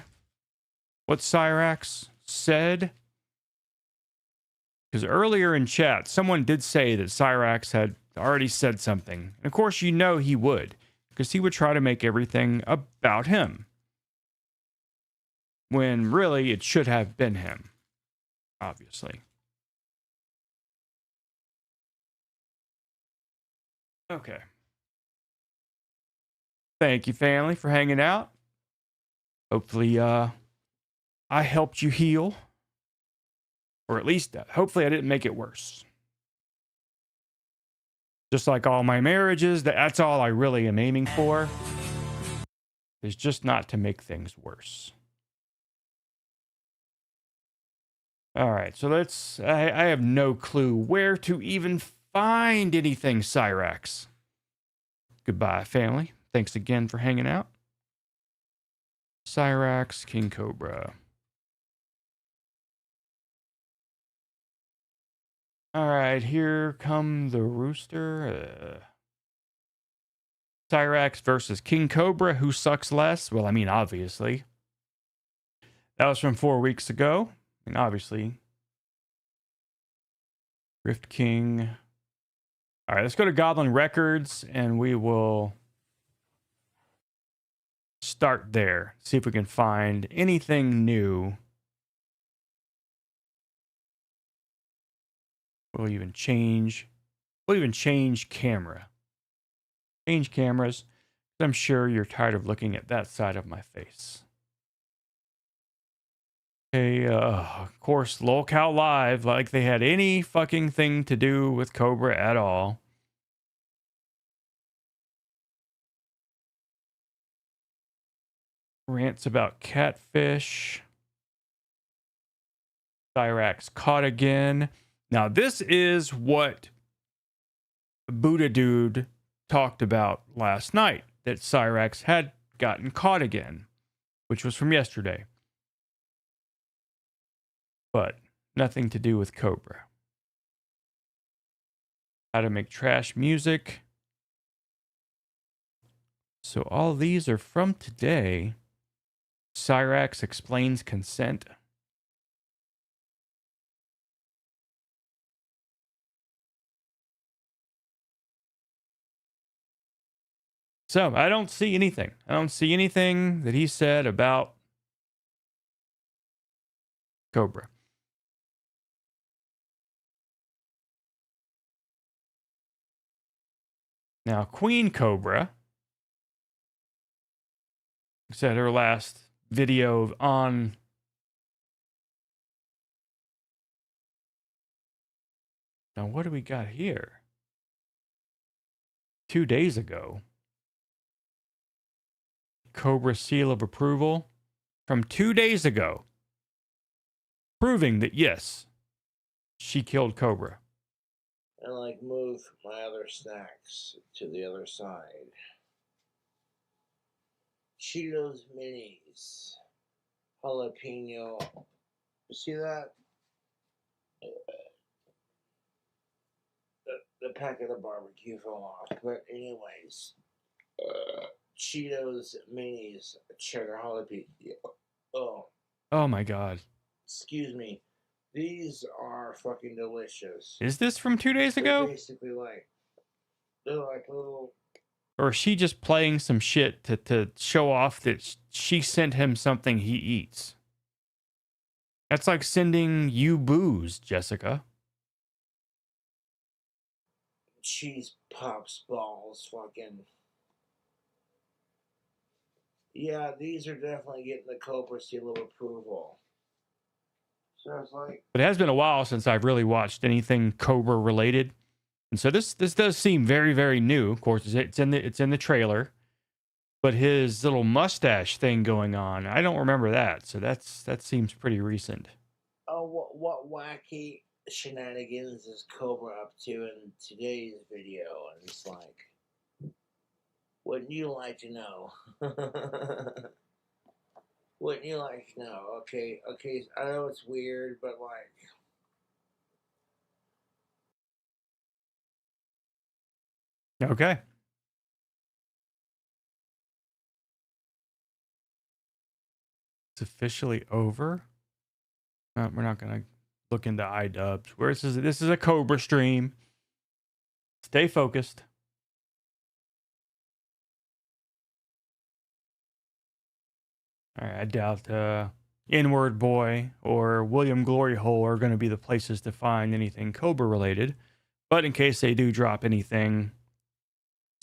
what Cyrax said. Because earlier in chat, someone did say that Cyrax had already said something. And of course, you know he would. Because he would try to make everything about him. When really, it should have been him. Obviously. Okay. Thank you, family, for hanging out. Hopefully, I helped you heal. Or at least, hopefully I didn't make it worse. Just like all my marriages, that's all I really am aiming for. Is just not to make things worse. All right, so let's... I have no clue where to even find anything Cyrax. Goodbye, family. Thanks again for hanging out. Cyrax, King Cobra. All right, here come the rooster. Cyrax versus King Cobra. Who sucks less? Well, I mean, obviously. That was from 4 weeks ago. I mean, obviously. Rift King. All right, let's go to Goblin Records, and we will start there. See if we can find anything new. We'll even change camera. Change cameras. I'm sure you're tired of looking at that side of my face. Okay, of course, lolcow live, like they had any fucking thing to do with Cobra at all. Rants about catfish. Cyrax caught again. Now, this is what Buddha Dude talked about last night. that Cyrax had gotten caught again, which was from yesterday. But nothing to do with Cobra. How to make trash music. So all these are from today. Cyrax explains consent. So I don't see anything. I don't see anything that he said about Cobra. Now, Queen Cobra said her last video on now what do we got here? 2 days ago. Cobra seal of approval from 2 days ago, proving that yes, she killed Cobra. And like move my other snacks to the other side. Cheetos minis, jalapeno. You see that? The packet of barbecue fell off. But anyways, Cheetos minis, cheddar jalapeno. Oh my god. Excuse me. These are fucking delicious. Is this from 2 days They're ago? basically like, they're like little. Or is she just playing some shit to show off that she sent him something he eats? That's like sending you booze, Jessica. Cheese pops balls, fucking. Yeah, these are definitely getting the Cobra seal of approval. So it's like. But it has been a while since I've really watched anything Cobra related. And so this does seem very, very new. Of course, it's in the trailer. But his little mustache thing going on, I don't remember that. So that seems pretty recent. Oh, what wacky shenanigans is Cobra up to in today's video? And it's like, wouldn't you like to know? Wouldn't you like to know? Okay, I know it's weird, but like. Okay. It's officially over. No, we're not going to look into iDubbbz. This is a Cobra stream. Stay focused. All right, I doubt Inward Boy or William Glory Hole are going to be the places to find anything Cobra related. But in case they do drop anything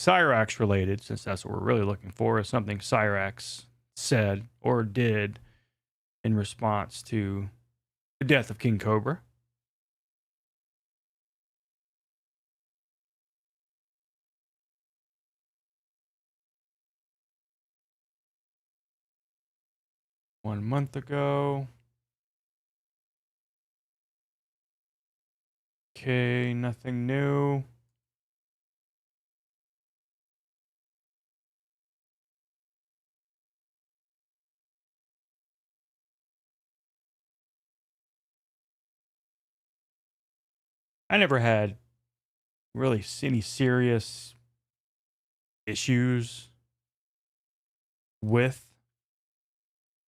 Cyrax related, since that's what we're really looking for, is something Cyrax said or did in response to the death of King Cobra. One month ago. Okay, nothing new. I never had really any serious issues with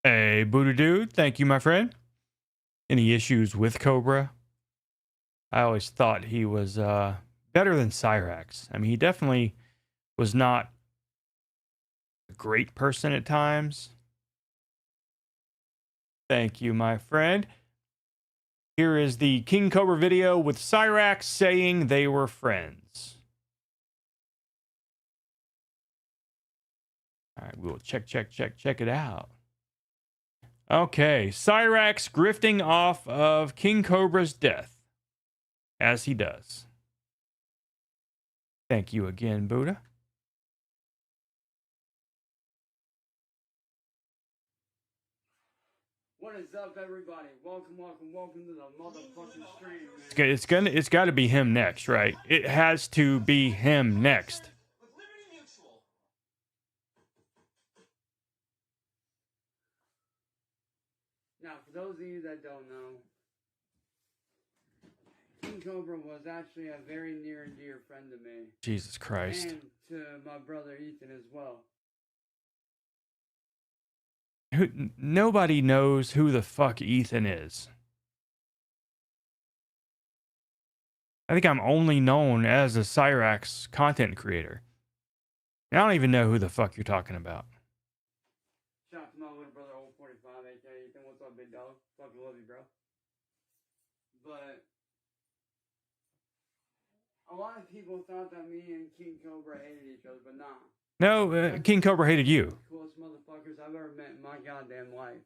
a Buddha Dude. Thank you, my friend. Any issues with Cobra? I always thought he was better than Cyrax. I mean, he definitely was not a great person at times. Thank you, my friend. Here is the King Cobra video with Cyrax saying they were friends. All right, we'll check it out. Okay, Cyrax grifting off of King Cobra's death, as he does. Thank you again, Buddha. What is up, everybody? Welcome to the motherfucking stream. It's got to be him next, right? It has to be him next. that don't know, King Cobra was actually a very near and dear friend to me. Jesus Christ. And to my brother Ethan as well. Nobody knows who the fuck Ethan is. I think I'm only known as a Cyrax content creator. I don't even know who the fuck you're talking about. Shout out to my little brother, old 45, aka Ethan. What's up, big dog? Fucking love you, bro. But a lot of people thought that me and King Cobra hated each other, but nah. No, King Cobra hated you. Coolest motherfuckers I've ever met in my goddamn life.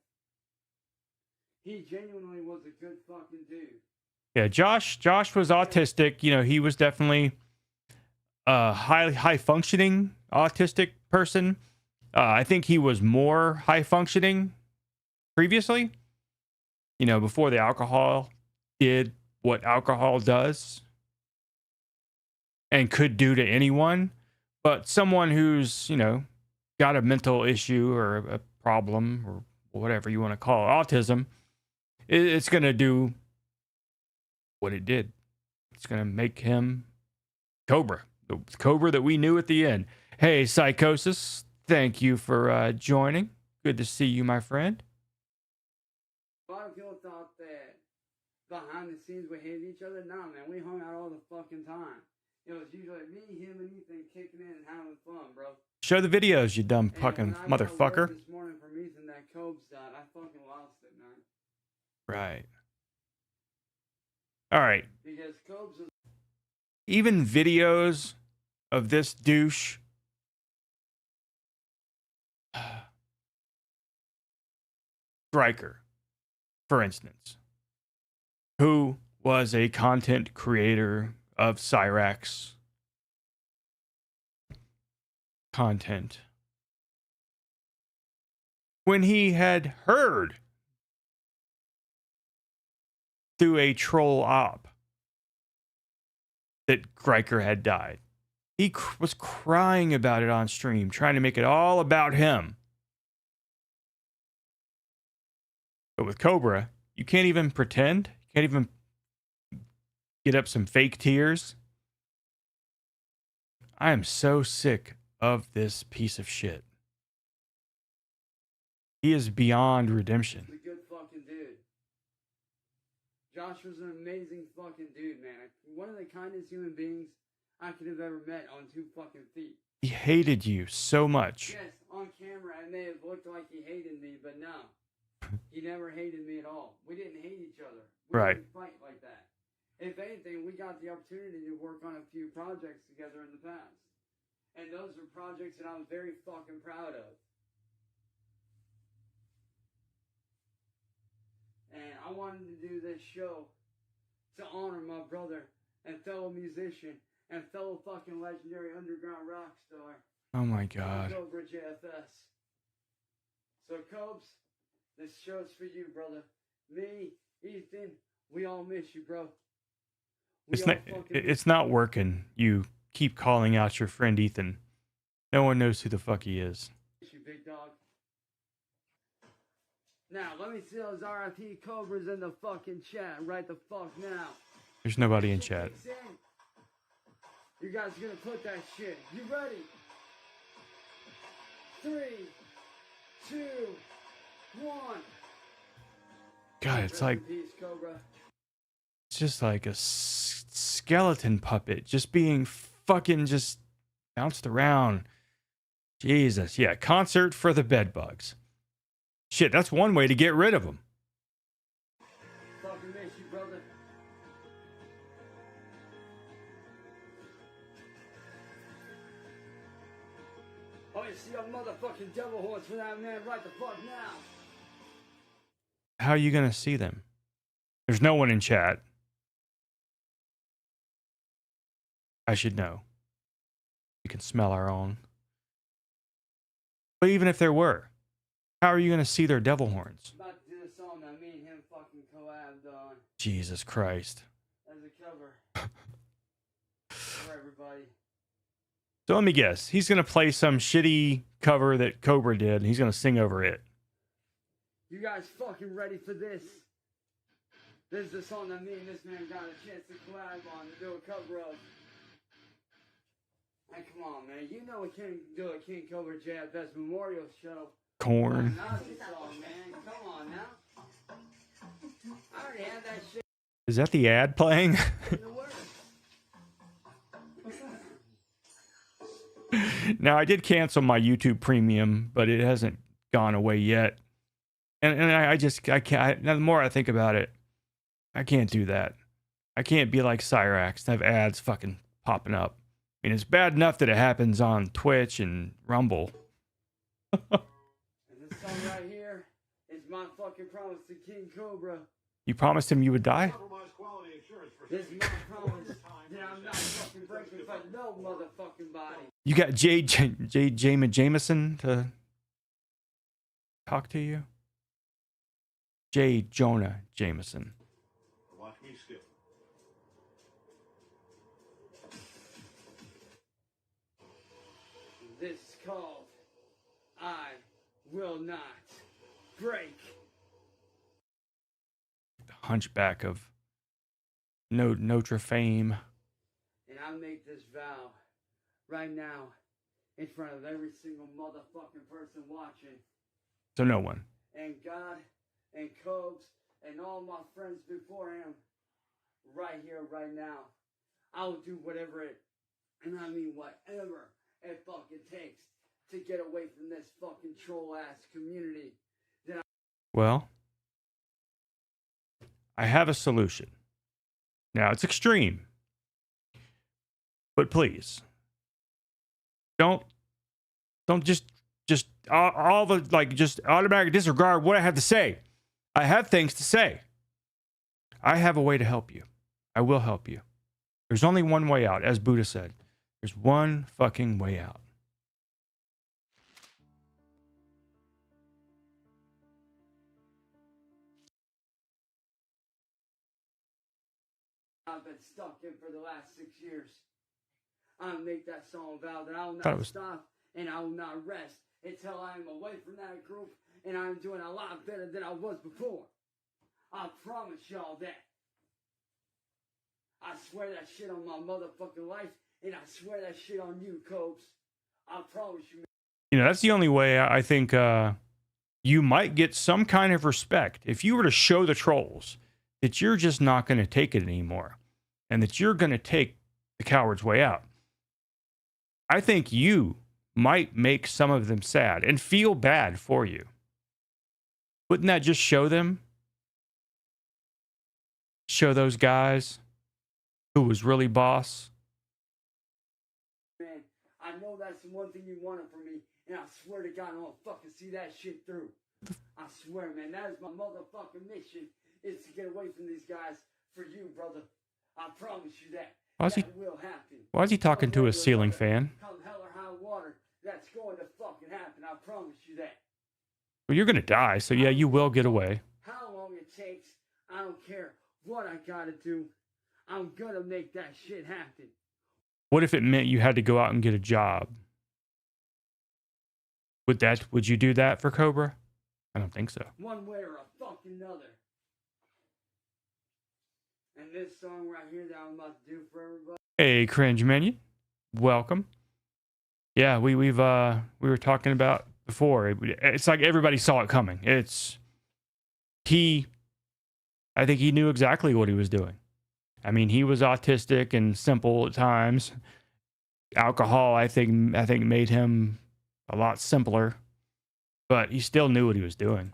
He genuinely was a good fucking dude. Yeah, Josh was autistic. You know, he was definitely a high functioning autistic person. I think he was more high functioning previously. You know, before the alcohol did what alcohol does and could do to anyone. But someone who's, you know, got a mental issue or a problem or whatever you want to call it, autism, it's going to do what it did. It's going to make him Cobra, the Cobra that we knew at the end. Hey, Psychosis, thank you for joining. Good to see you, my friend. A lot of people thought that behind the scenes we hated each other. Nah, man, we hung out all the fucking time. It was usually me, him, and Ethan kicking in and having fun, bro. Show the videos, you dumb fucking motherfucker. This morning from Ethan that Cobes died, I fucking lost it, man. Right. All right. Because Cobes was... Even videos of this douche. Striker, for instance, who was a content creator of Cyrax content. When he had heard through a troll op that Riker had died, he was crying about it on stream, trying to make it all about him. But with Cobra, you can't even pretend. You can't even get up some fake tears. I am so sick of this piece of shit. He is beyond redemption. He's a good fucking dude. Josh was an amazing fucking dude, man. One of the kindest human beings I could have ever met on 2 fucking feet. He hated you so much. Yes, on camera it may have looked like he hated me, but no. He never hated me at all. We didn't hate each other. We didn't fight like that. If anything, we got the opportunity to work on a few projects together in the past. And those are projects that I'm very fucking proud of. And I wanted to do this show to honor my brother and fellow musician and fellow fucking legendary underground rock star. Oh my God. KingCobraJFS. So, Cobes, this show's for you, brother. Me, Ethan, we all miss you, bro. It's not working. You keep calling out your friend Ethan. No one knows who the fuck he is. Miss you, big dog. Now, let me see those RIP Cobras in the fucking chat right the fuck now. There's nobody in chat. You guys are gonna put that shit. You ready? 3, 2, 1. God, it's like... Peace, Cobra. It's just like a skeleton puppet just being fucking just bounced around. Jesus. Yeah, concert for the bedbugs. Shit, that's one way to get rid of them. Fucking miss you, brother. Oh, you see a motherfucking devil horns for that man right the fuck now. How are you going to see them? There's no one in chat. I should know. We can smell our own. But even if there were, how are you going to see their devil horns? I'm about to do a song that me and him fucking collabed on. Jesus Christ. As a cover. For everybody. So let me guess. He's going to play some shitty cover that Cobra did, and he's going to sing over it. You guys fucking ready for this? This is the song that me and this man got a chance to collab on to do a cover of. And come on, man. You know we can't do a KingCobraJFS memorial show. Corn. Nazi song, man. Come on now. I already had that shit. Is that the ad playing? In the works. Now, I did cancel my YouTube Premium, but it hasn't gone away yet. And I can't. The more I think about it, I can't do that. I can't be like Cyrax and have ads fucking popping up. I mean, it's bad enough that it happens on Twitch and Rumble. And this song right here is my fucking promise to King Cobra. You promised him you would die? This is my promise that I'm not fucking breaking for no motherfucking body. You got J. Jameson to talk to you? J. Jonah Jameson. Watch me skip. This is called I Will Not Break. The Hunchback of Notre Dame. And I make this vow right now in front of every single motherfucking person watching. So no one. And God and Cobes and all my friends before him, right here, right now. I'll do whatever it, and I mean whatever it fucking takes to get away from this fucking troll-ass community. Well, I have a solution. Now, it's extreme. But please, don't just all the, like, just automatically disregard what I have to say. I have things to say. I have a way to help you. I will help you. There's only one way out, as Buddha said. There's one fucking way out. I've been stuck in for the last 6 years. I'll make that song vow that I will not stop and I will not rest until I am away from that group and I'm doing a lot better than I was before. I promise y'all that. I swear that shit on my motherfucking life, and I swear that shit on you, Cobes. I promise you. You know, that's the only way I think you might get some kind of respect. If you were to show the trolls that you're just not going to take it anymore and that you're going to take the coward's way out, I think you might make some of them sad and feel bad for you. Wouldn't that just show them? Show those guys who was really boss? Man, I know that's the one thing you wanted from me, and I swear to God, I'm gonna fucking see that shit through. I swear, man, that is my motherfucking mission, is to get away from these guys for you, brother. I promise you that. That will happen. Why is he talking to a ceiling fan? Come hell or high water, that's going to fucking happen. I promise you that. Well, you're going to die, so yeah, you will get away. How long it takes, I don't care what I gotta do. I'm gonna make that shit happen. What if it meant you had to go out and get a job? Would you do that for Cobra? I don't think so. One way or a fucking another. And this song right here that I'm about to do for everybody. Hey, Cringe Minion, welcome. Yeah, we were talking about before. It's like everybody saw it coming. I think he knew exactly what he was doing. I mean, he was autistic and simple at times. Alcohol, I think made him a lot simpler, but he still knew what he was doing.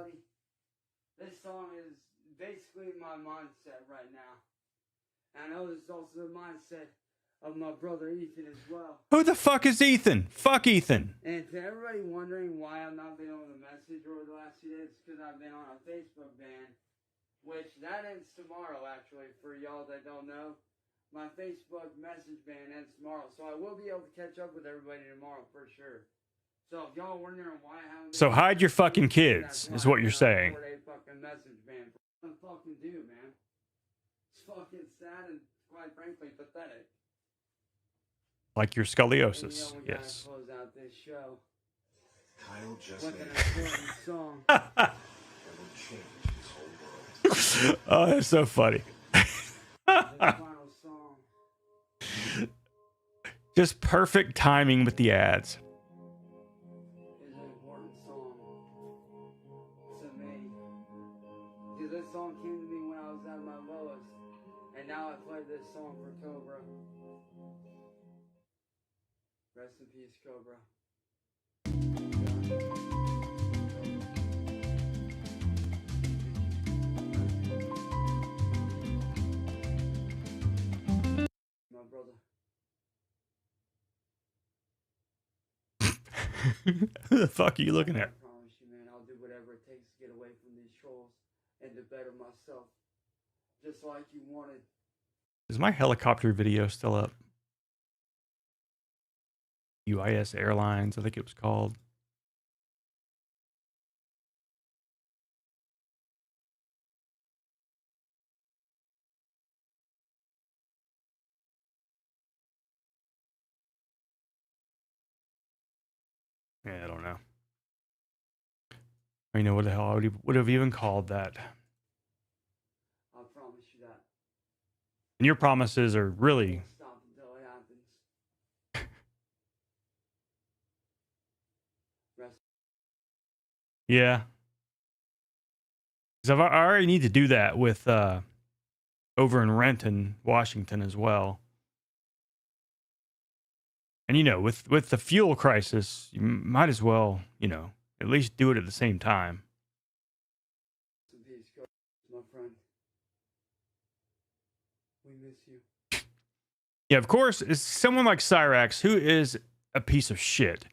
This song is basically my mindset right now. And I know this is also the mindset of my brother Ethan as well. Who the fuck is Ethan? Fuck Ethan. And to everybody wondering why I've not been able to message over the last few days, it's because I've been on a Facebook ban, which that ends tomorrow, actually, for y'all that don't know. My Facebook message ban ends tomorrow, so I will be able to catch up with everybody tomorrow for sure. So if y'all wondering why I haven't... So hide your fucking kids, is what you're saying. Fucking message ban. What I fucking do, man? It's fucking sad and, quite frankly, pathetic. Like your scoliosis, and, yes. Close out this show. Kyle just With made an important song. that will change his whole world. Oh, that's so funny. Final song. Just perfect timing with the ads. Is an important song to me. Because this song came to me when I was at my lowest. And now I play this song for Cobra. Rest in peace, Cobra. My brother. Who the fuck are you looking at? I promise you, man, I'll do whatever it takes to get away from these trolls and to better myself. Just like you wanted. Is my helicopter video still up? UIS Airlines, I think it was called. Yeah, I don't know. I know what the hell I would have even called that. I promise you that. And your promises are really... Stop until it happens. Rest. Yeah. Because I already need to do that with over in Renton, Washington as well. And, you know, with the fuel crisis, you might as well, you know, at least do it at the same time. Peace, my friend. We miss you. Yeah, of course, it's someone like Cyrax, who is a piece of shit,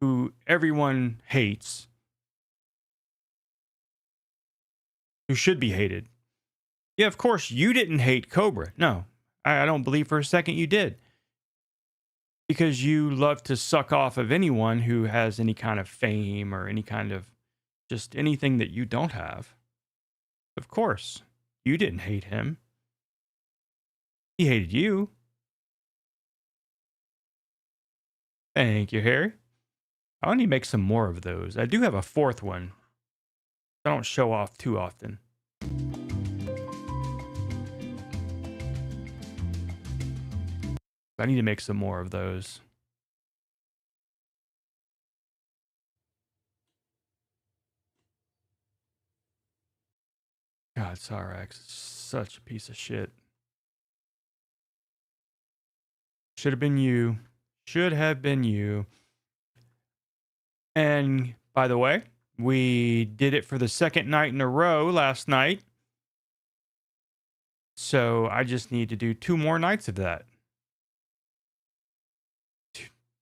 who everyone hates, who should be hated. Yeah, of course, you didn't hate Cobra. No, I don't believe for a second you did. Because you love to suck off of anyone who has any kind of fame or any kind of just anything that you don't have. Of course, you didn't hate him. He hated you. Thank you, Harry. I want to make some more of those. I do have a fourth one. I don't show off too often. I need to make some more of those. God, Cyrax is such a piece of shit. Should have been you. Should have been you. And by the way, we did it for the second night in a row last night. So I just need to do 2 more nights of that.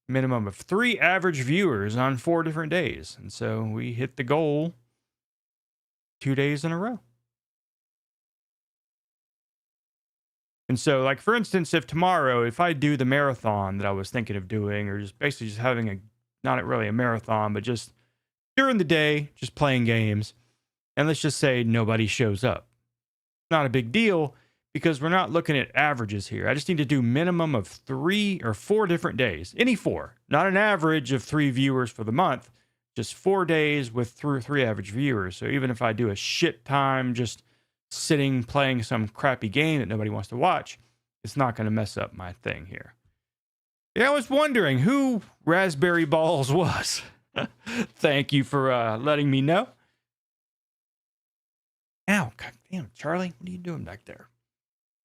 Minimum of 3 average viewers on 4 different days. And so we hit the goal 2 days in a row. And so, like, for instance, if tomorrow, if I do the marathon that I was thinking of doing, or just basically just having a, not really a marathon, but just during the day, just playing games, and let's just say nobody shows up. Not a big deal, because we're not looking at averages here. I just need to do minimum of 3 or 4 different days. Any 4. Not an average of 3 viewers for the month. Just 4 days with 3 average viewers. So even if I do a shit time just sitting playing some crappy game that nobody wants to watch, it's not going to mess up my thing here. Yeah, I was wondering who Raspberry Balls was. Thank you for letting me know. Ow, God damn, Charlie, what are you doing back there?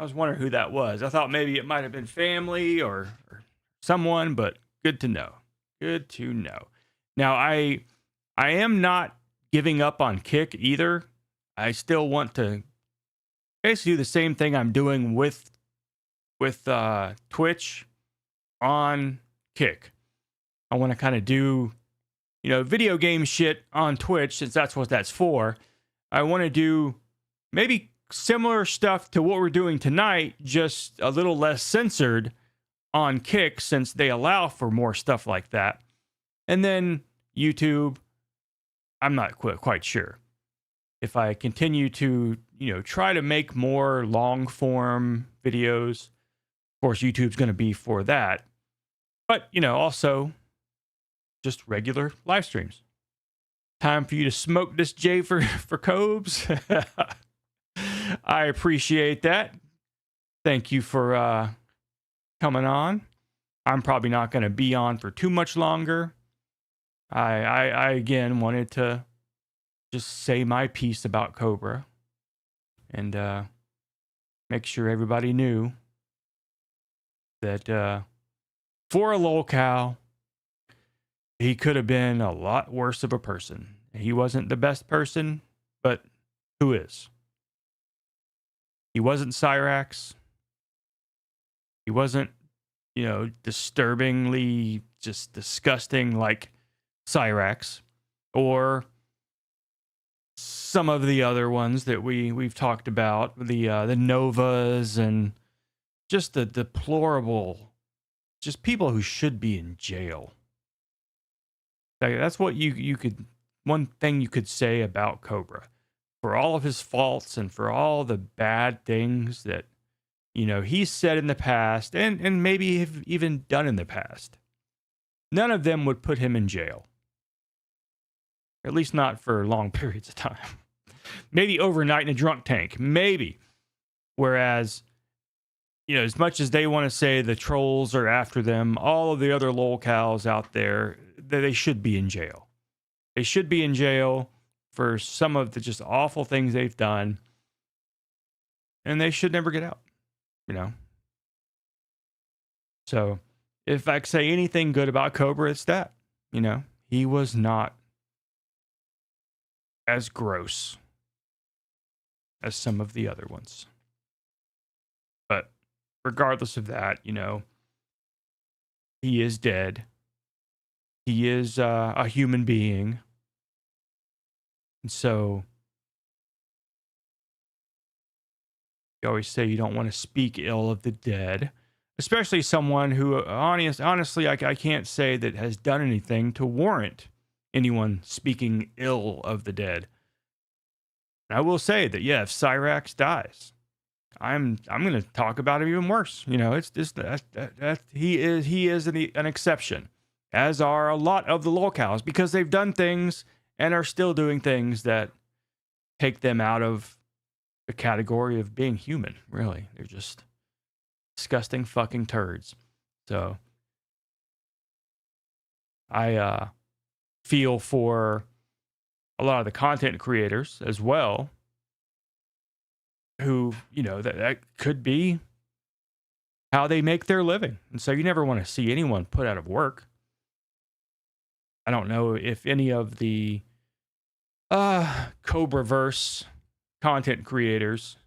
I was wondering who that was. I thought maybe it might have been family or someone, but good to know. Good to know. Now, I am not giving up on Kick either. I still want to basically do the same thing I'm doing with Twitch on Kick. I want to kind of do, you know, video game shit on Twitch, since that's what that's for. I want to do maybe similar stuff to what we're doing tonight, just a little less censored on Kick, since they allow for more stuff like that. And then YouTube, I'm not quite sure. If I continue to, you know, try to make more long form videos, of course, YouTube's going to be for that. But, you know, also just regular live streams. Time for you to smoke this J for Cobes. I appreciate that. Thank you for coming on. I'm probably not going to be on for too much longer. I again wanted to just say my piece about Cobra and make sure everybody knew that for a lolcow, he could have been a lot worse of a person. He wasn't the best person, but who is? He wasn't Cyrax. He wasn't, disturbingly just disgusting like Cyrax or some of the other ones that we've talked about, the Novas and just the deplorable, just people who should be in jail. Like, that's what you could, one thing you could say about Cobra. For all of his faults and for all the bad things that, he's said in the past and maybe have even done in the past, none of them would put him in jail. At least not for long periods of time. Maybe overnight in a drunk tank. Maybe. Whereas, as much as they want to say the trolls are after them, all of the other lolcows out there, they should be in jail. They should be in jail for some of the just awful things they've done. And they should never get out. So, if I could say anything good about Cobra, it's that. He was not as gross as some of the other ones. But regardless of that, he is dead. He is a human being. And so you always say you don't want to speak ill of the dead, especially someone who honestly, I can't say that has done anything to warrant anyone speaking ill of the dead. And I will say that, yeah, if Cyrax dies, I'm going to talk about him even worse. It's just that he is an exception, as are a lot of the lolcows, because they've done things and are still doing things that take them out of the category of being human. Really, they're just disgusting fucking turds. So I feel for a lot of the content creators as well, who, that could be how they make their living. And so you never want to see anyone put out of work. I don't know if any of the Cobraverse content creators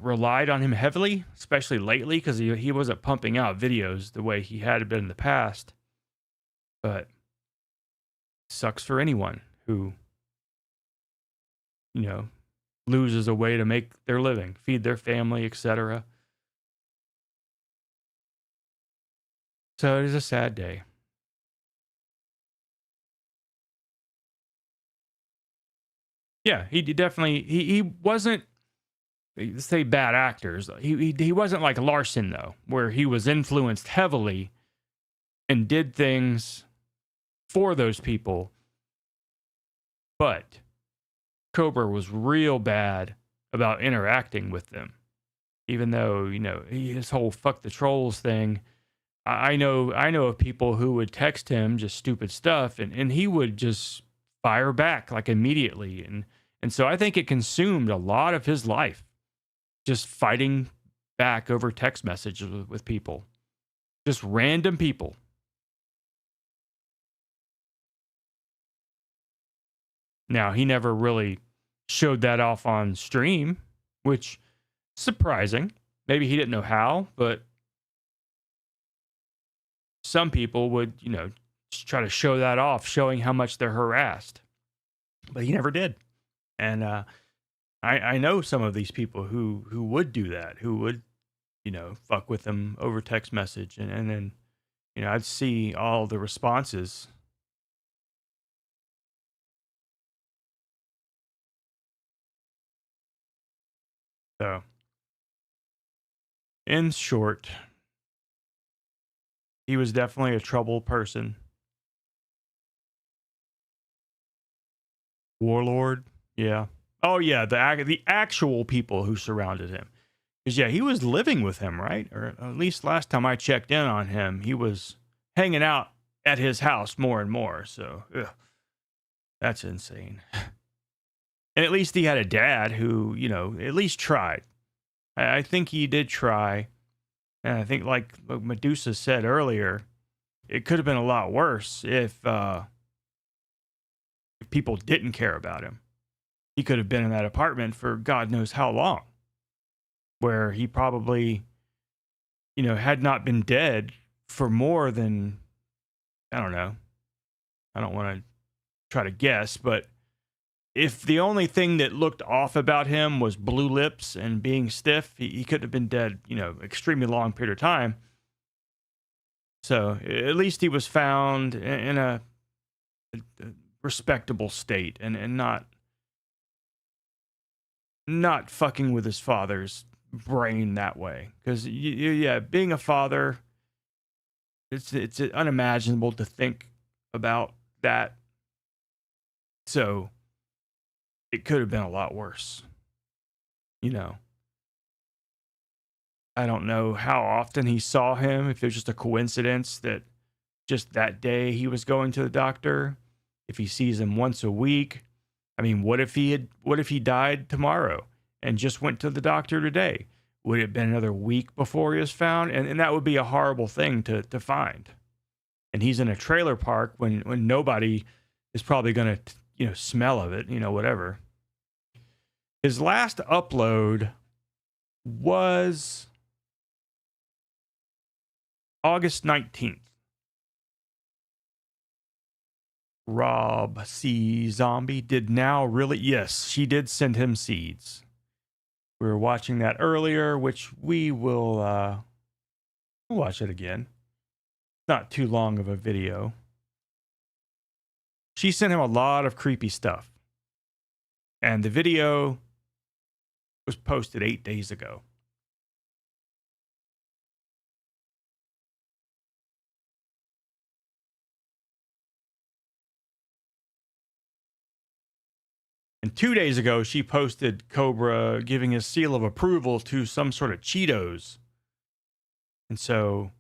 relied on him heavily, especially lately, because he wasn't pumping out videos the way he had been in the past. But sucks for anyone who, loses a way to make their living, feed their family, etc. So it is a sad day. Yeah, he definitely, he wasn't, let's say bad actors. He wasn't like Larson, though, where he was influenced heavily and did things for those people. But Cobra was real bad about interacting with them. Even though, his whole fuck the trolls thing, I know of people who would text him just stupid stuff and he would just fire back like immediately. And so I think it consumed a lot of his life, just fighting back over text messages with people, just random people. Now, he never really showed that off on stream, which is surprising. Maybe he didn't know how, but some people would, just try to show that off, showing how much they're harassed. But he never did. And I know some of these people who would do that, who would, fuck with them over text message. And then, I'd see all the responses. So, in short, he was definitely a troubled person. Warlord, yeah, Oh yeah, the actual people who surrounded him. Because yeah, he was living with him, right? Or at least last time I checked in on him, he was hanging out at his house more and more. So that's insane. And at least he had a dad who, you know, at least tried. I think he did try. And I think, like Medusa said earlier, it could have been a lot worse if people didn't care about him. He could have been in that apartment for God knows how long, where he probably, you know, had not been dead for more than, I don't know. I don't want to try to guess, but if the only thing that looked off about him was blue lips and being stiff, he could have been dead, you know, extremely long period of time. So at least he was found in a respectable state and not fucking with his father's brain that way. Because yeah, being a father, it's unimaginable to think about that. So it could have been a lot worse. You know, I don't know how often he saw him, if it was just a coincidence that just that day he was going to the doctor, if he sees him once a week. I mean, what if he died tomorrow and just went to the doctor today? Would it have been another week before he was found? And that would be a horrible thing to find. And he's in a trailer park when nobody is probably going to, you know, smell of it, you know, whatever. His last upload was August 19th. Rob C. Zombie did now really... Yes, she did send him seeds. We were watching that earlier, which we will watch it again. Not too long of a video. She sent him a lot of creepy stuff. And the video was posted 8 days ago. And 2 days ago, she posted Cobra giving his seal of approval to some sort of Cheetos. And so,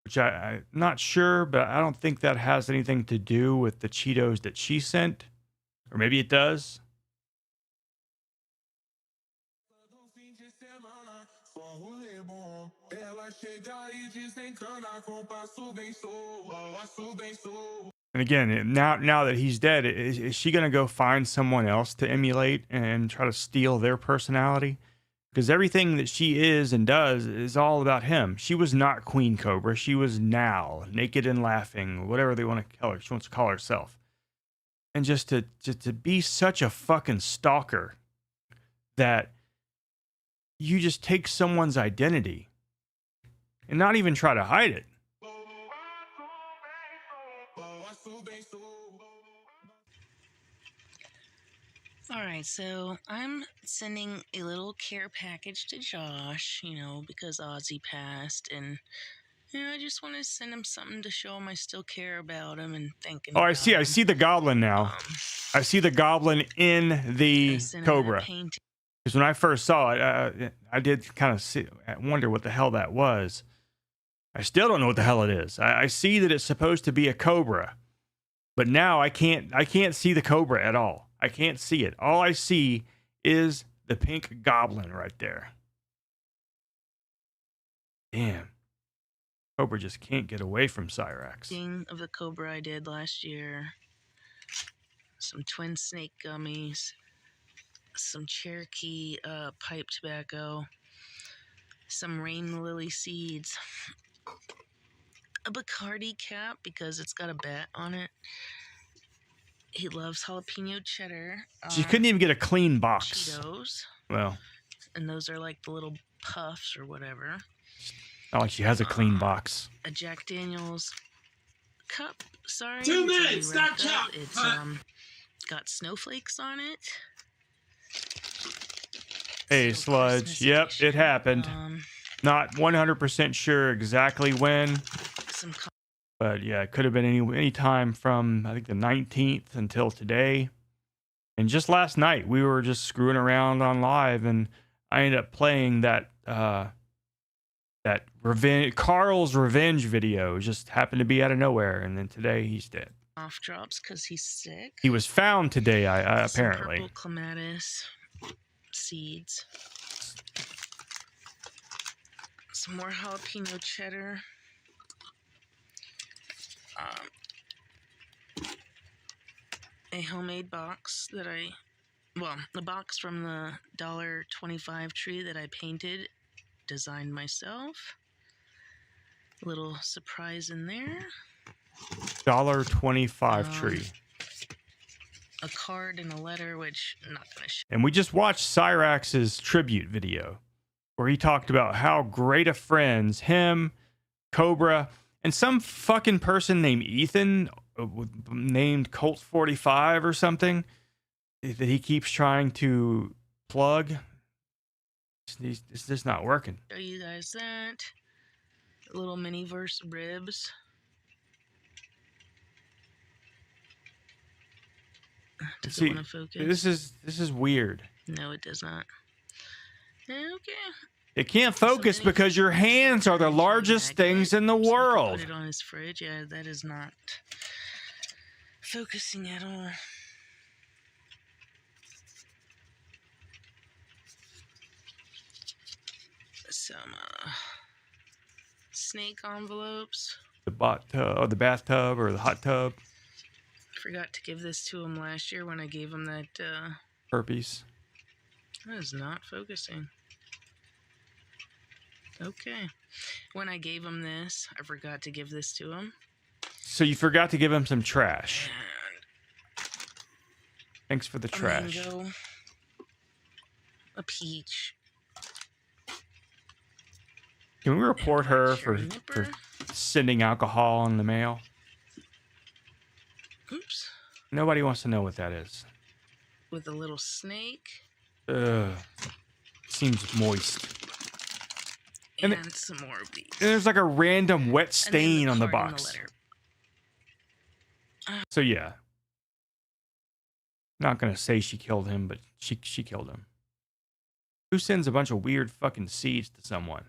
which I'm not sure, but I don't think that has anything to do with the Cheetos that she sent. Or maybe it does. And again, now that he's dead, is she going to go find someone else to emulate and try to steal their personality? Because everything that she is and does is all about him. She was not Queen Cobra. She was NAL, naked and laughing, whatever they want to call her. She wants to call herself. And just to be such a fucking stalker that you just take someone's identity and not even try to hide it. All right, so I'm sending a little care package to Josh, you know, because Ozzy passed, and you know, I just want to send him something to show him I still care about him and thinking. Oh, I see the goblin now. I see the goblin in the Cobra. Because when I first saw it, I did kind of wonder what the hell that was. I still don't know what the hell it is. I see that it's supposed to be a Cobra, but now I can't see the Cobra at all. I can't see it. All I see is the pink goblin right there. Damn. Cobra just can't get away from Cyrax. Of the Cobra I did last year. Some twin snake gummies. Some Cherokee pipe tobacco. Some rain lily seeds. A Bacardi cap because it's got a bat on it. He loves jalapeno cheddar. She couldn't even get a clean box. Cheetos. Well. And those are like the little puffs or whatever. Not like she has a clean box. A Jack Daniels cup. Sorry. 2 minutes. Stop chop. It's got snowflakes on it. Hey, Sludge. Yep, it happened. Not 100% sure exactly when. But yeah, it could have been any time from, I think, the 19th until today. And just last night, we were just screwing around on live, and I ended up playing that Carl's revenge video. It just happened to be out of nowhere, and then today he's dead. Off drops because he's sick. He was found today, Some apparently. purple clematis seeds. Some more jalapeno cheddar. A homemade box that the box from the $1.25 tree that I painted, designed myself. A little surprise in there. $1.25 tree. A card and a letter, which I'm not going to show. And we just watched Cyrax's tribute video where he talked about how great of friends him, Cobra, and some fucking person named Ethan, named Colt 45 or something, that he keeps trying to plug. It's just not working. Show you guys that. A little mini verse ribs. Does it want to focus? This is weird. No, it does not. Okay. It can't focus because your hands are the largest things in the world. Put it on his fridge. Yeah, that is not focusing at all. Some snake envelopes. The bathtub or the hot tub. Forgot to give this to him last year when I gave him that herpes. That is not focusing. Okay. When I gave him this, I forgot to give this to him. So you forgot to give him some trash. Thanks for the trash. A mango, a peach. Can we report her for sending alcohol in the mail? Oops. Nobody wants to know what that is. With a little snake. Seems moist. And some more of these. And there's like a random wet stain on the box. So yeah. Not gonna say she killed him, but she killed him. Who sends a bunch of weird fucking seeds to someone?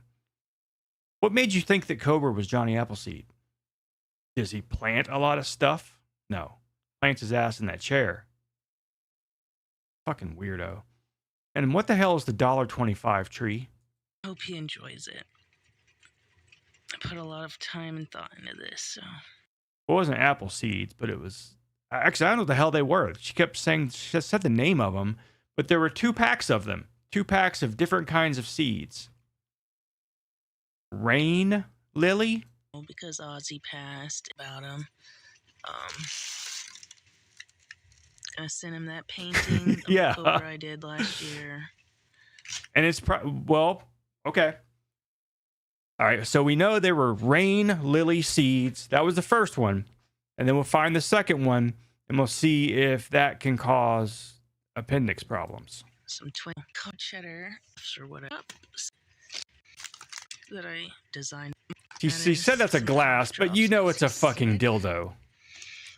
What made you think that Cobra was Johnny Appleseed? Does he plant a lot of stuff? No. Plants his ass in that chair. Fucking weirdo. And what the hell is the $1.25 tree? Hope he enjoys it. I put a lot of time and thought into this, so. It wasn't apple seeds, but it was... Actually, I don't know what the hell they were. She kept saying... She said the name of them, but there were 2 packs of them. 2 packs of different kinds of seeds. Rain lily? Because Ozzy passed about him. I sent him that painting of yeah. Cobra I did last year. And it's well, okay. All right, so we know there were rain lily seeds. That was the first one. And then we'll find the second one, and we'll see if that can cause appendix problems. Some twin cheddar or whatever that I designed. She said that's a glass, but you know it's a fucking dildo.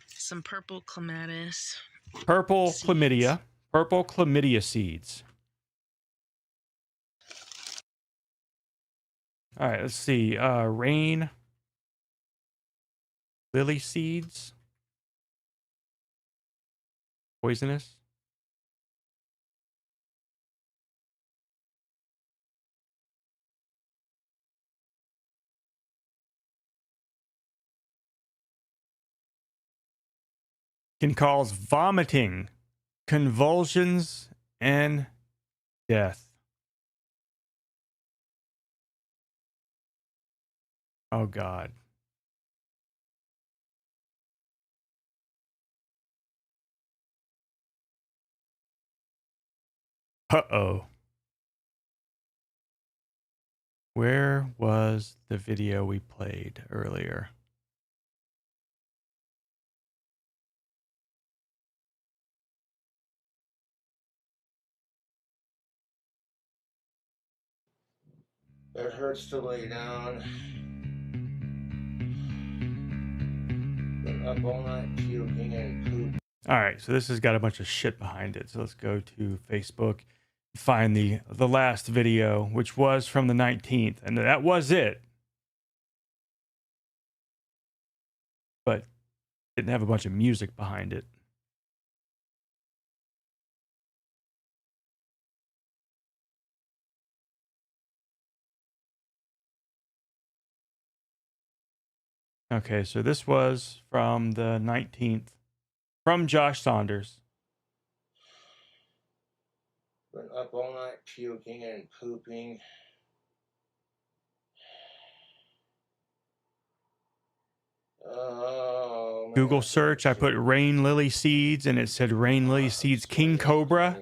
Some purple clematis. Purple seeds. chlamydia. Purple chlamydia seeds. All right, let's see. Rain. Lily seeds. Poisonous. Can cause vomiting, convulsions, and death. Oh, God. Uh-oh. Where was the video we played earlier? It hurts to lay down. Been up all night puking and poop. All right, so this has got a bunch of shit behind it. So let's go to Facebook, find the last video, which was from the 19th, and that was it. But didn't have a bunch of music behind it. Okay, so this was from the 19th, from Josh Saunders. Been up all night puking and pooping. Oh, man. Google search, I put rain lily seeds, and it said rain lily seeds king cobra.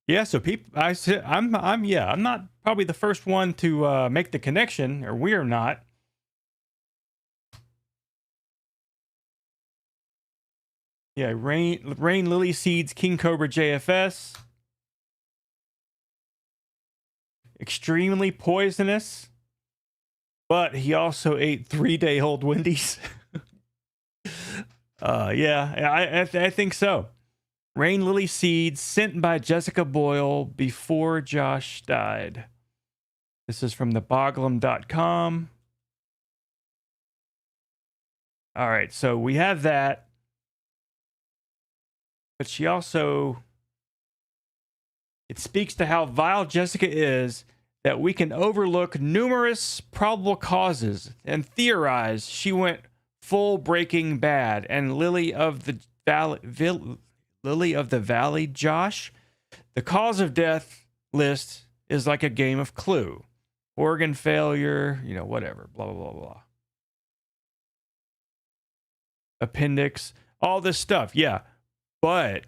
Yeah, so people, I said, I'm not probably the first one to make the connection, or we are not. Yeah, rain lily seeds KingCobraJFS. Extremely poisonous, but he also ate 3-day-old Wendy's. Yeah, I think so. Rain lily seeds sent by Jessica Boyle before Josh died. This is from theboglum.com. All right, so we have that. But she also, it speaks to how vile Jessica is that we can overlook numerous probable causes and theorize she went full Breaking Bad and Lily of the Valley, Josh. The cause of death list is like a game of Clue. Organ failure, whatever, blah, blah, blah, blah. Appendix, all this stuff, yeah. But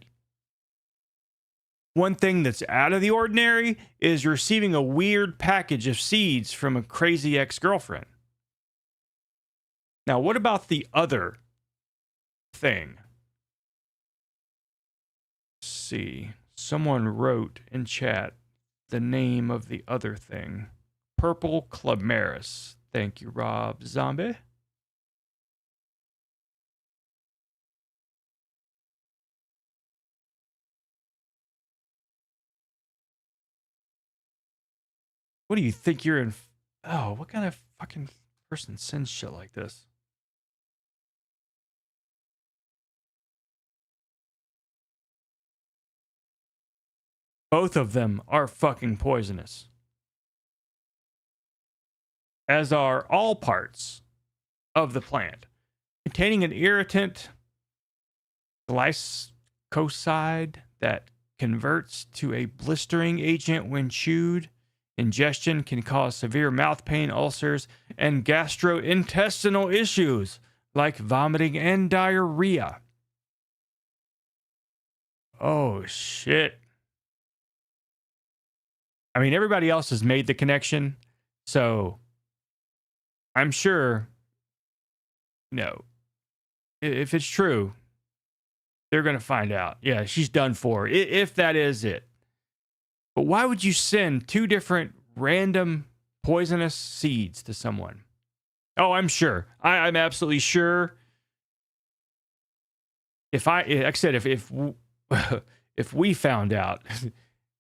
one thing that's out of the ordinary is receiving a weird package of seeds from a crazy ex-girlfriend. Now, what about the other thing? Let's see. Someone wrote in chat the name of the other thing. Purple Clubmaris. Thank you, Rob Zombie. What do you think you're in? Oh, what kind of fucking person sends shit like this? Both of them are fucking poisonous. As are all parts of the plant. Containing an irritant glycoside that converts to a blistering agent when chewed. Ingestion can cause severe mouth pain, ulcers, and gastrointestinal issues like vomiting and diarrhea. Oh, shit. I mean, everybody else has made the connection, so I'm sure, if it's true, they're going to find out. Yeah, she's done for, if that is it. But why would you send 2 different random poisonous seeds to someone? Oh, I'm sure. I'm absolutely sure. Like I said, if we found out,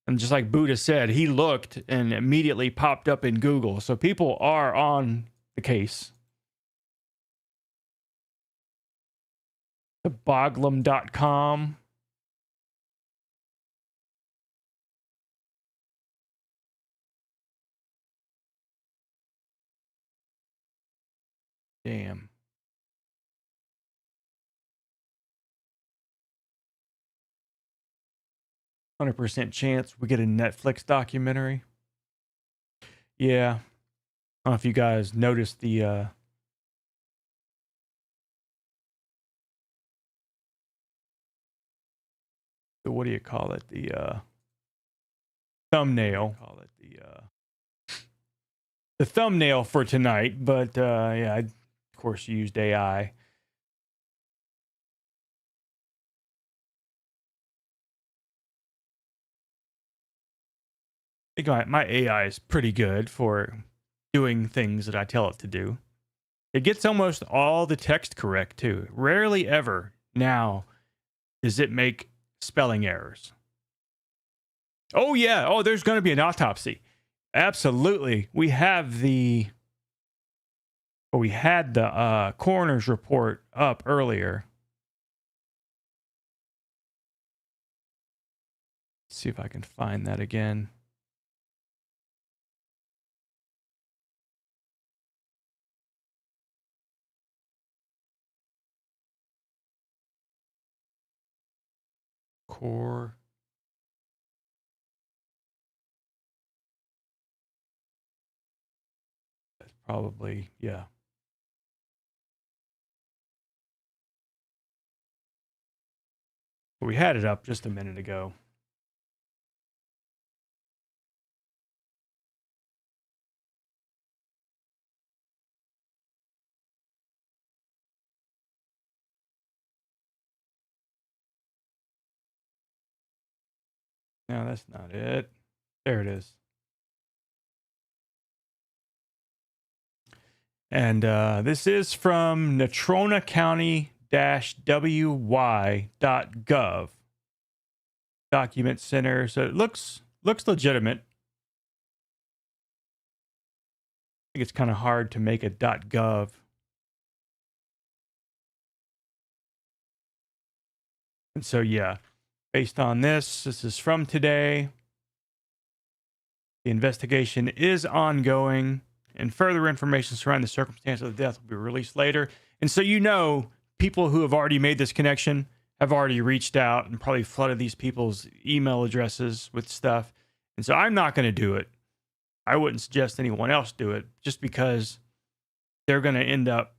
and just like Buddha said, he looked and immediately popped up in Google. So people are on the case. Theboglum.com. Damn. %, chance we get a Netflix documentary. Yeah. I don't know if you guys noticed the what do you call it? The thumbnail. Call it the thumbnail for tonight, but yeah, I, of course, used AI. I think my AI is pretty good for doing things that I tell it to do. It gets almost all the text correct, too. Rarely ever now is it make spelling errors. Oh, yeah. Oh, there's going to be an autopsy. Absolutely. We had the coroner's report up earlier. Let's see if I can find that again. Core. That's probably, yeah. We had it up just a minute ago. No, that's not it. There it is. And this is from Natrona County-wy.gov document center. So it looks legitimate. I think it's kind of hard to make a .gov. And so, yeah, based on this is from today. The investigation is ongoing, and further information surrounding the circumstance of the death will be released later. And so, you know, people who have already made this connection have already reached out and probably flooded these people's email addresses with stuff. And so I'm not going to do it. I wouldn't suggest anyone else do it, just because they're going to end up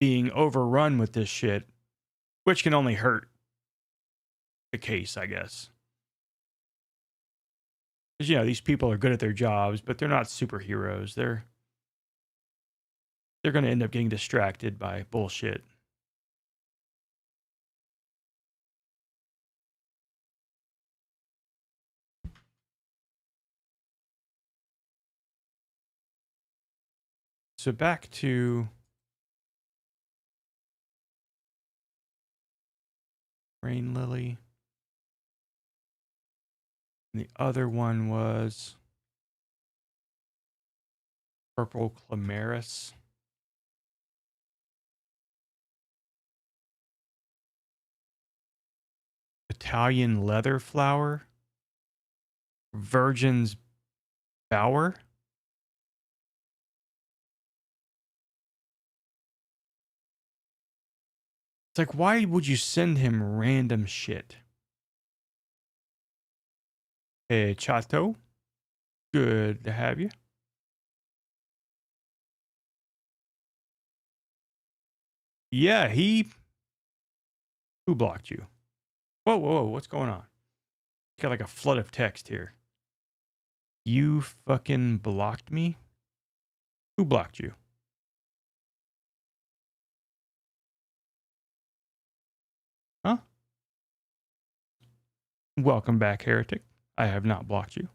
being overrun with this shit, which can only hurt the case, I guess. Because, you know, these people are good at their jobs, but they're not superheroes. They're going to end up getting distracted by bullshit. So back to Rain Lily. And the other one was Purple Clamaris. Italian Leather Flower. Virgin's Bower. It's like, why would you send him random shit? Hey, Chato. Good to have you. Yeah, who blocked you? Whoa, what's going on? Got like a flood of text here. You fucking blocked me? Who blocked you? Huh? Welcome back, heretic. I have not blocked you.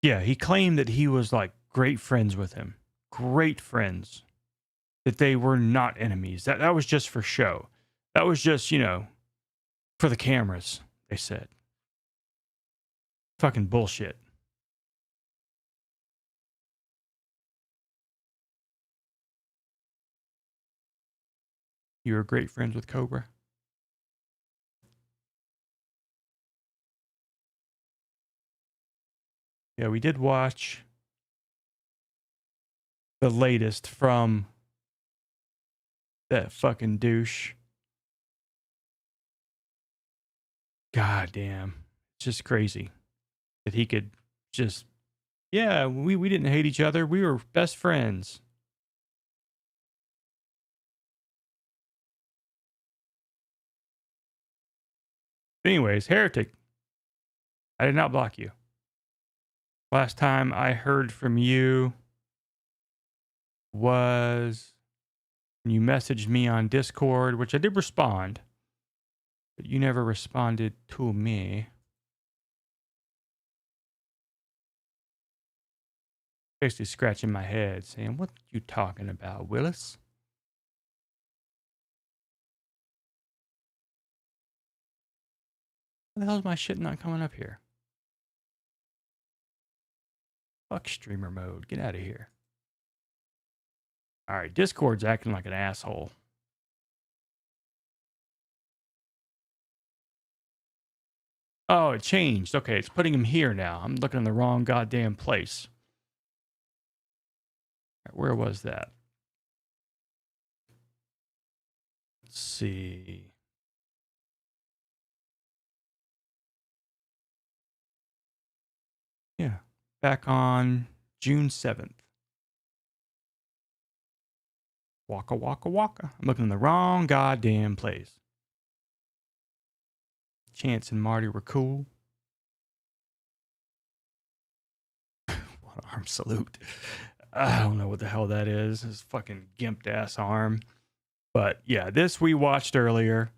Yeah, he claimed that he was like great friends with him. Great friends. That they were not enemies. That was just for show. That was just, you know, for the cameras, they said. Fucking bullshit. You were great friends with Cobra? Yeah, we did watch the latest from that fucking douche. God damn. It's just crazy that he could just, yeah, we didn't hate each other. We were best friends. Anyways, heretic. I did not block you. Last time I heard from you was when you messaged me on Discord, which I did respond, but you never responded to me. Basically scratching my head, saying, "What you talking about, Willis?" Why the hell is my shit not coming up here? Fuck streamer mode. Get out of here. All right, Discord's acting like an asshole. Oh, it changed. Okay, it's putting him here now. I'm looking in the wrong goddamn place. All right, where was that? Let's see. Yeah, back on June 7th. Waka, waka, waka. I'm looking in the wrong goddamn place. Chance and Marty were cool. What arm salute? I don't know what the hell that is. This fucking gimped ass arm. But yeah, this we watched earlier.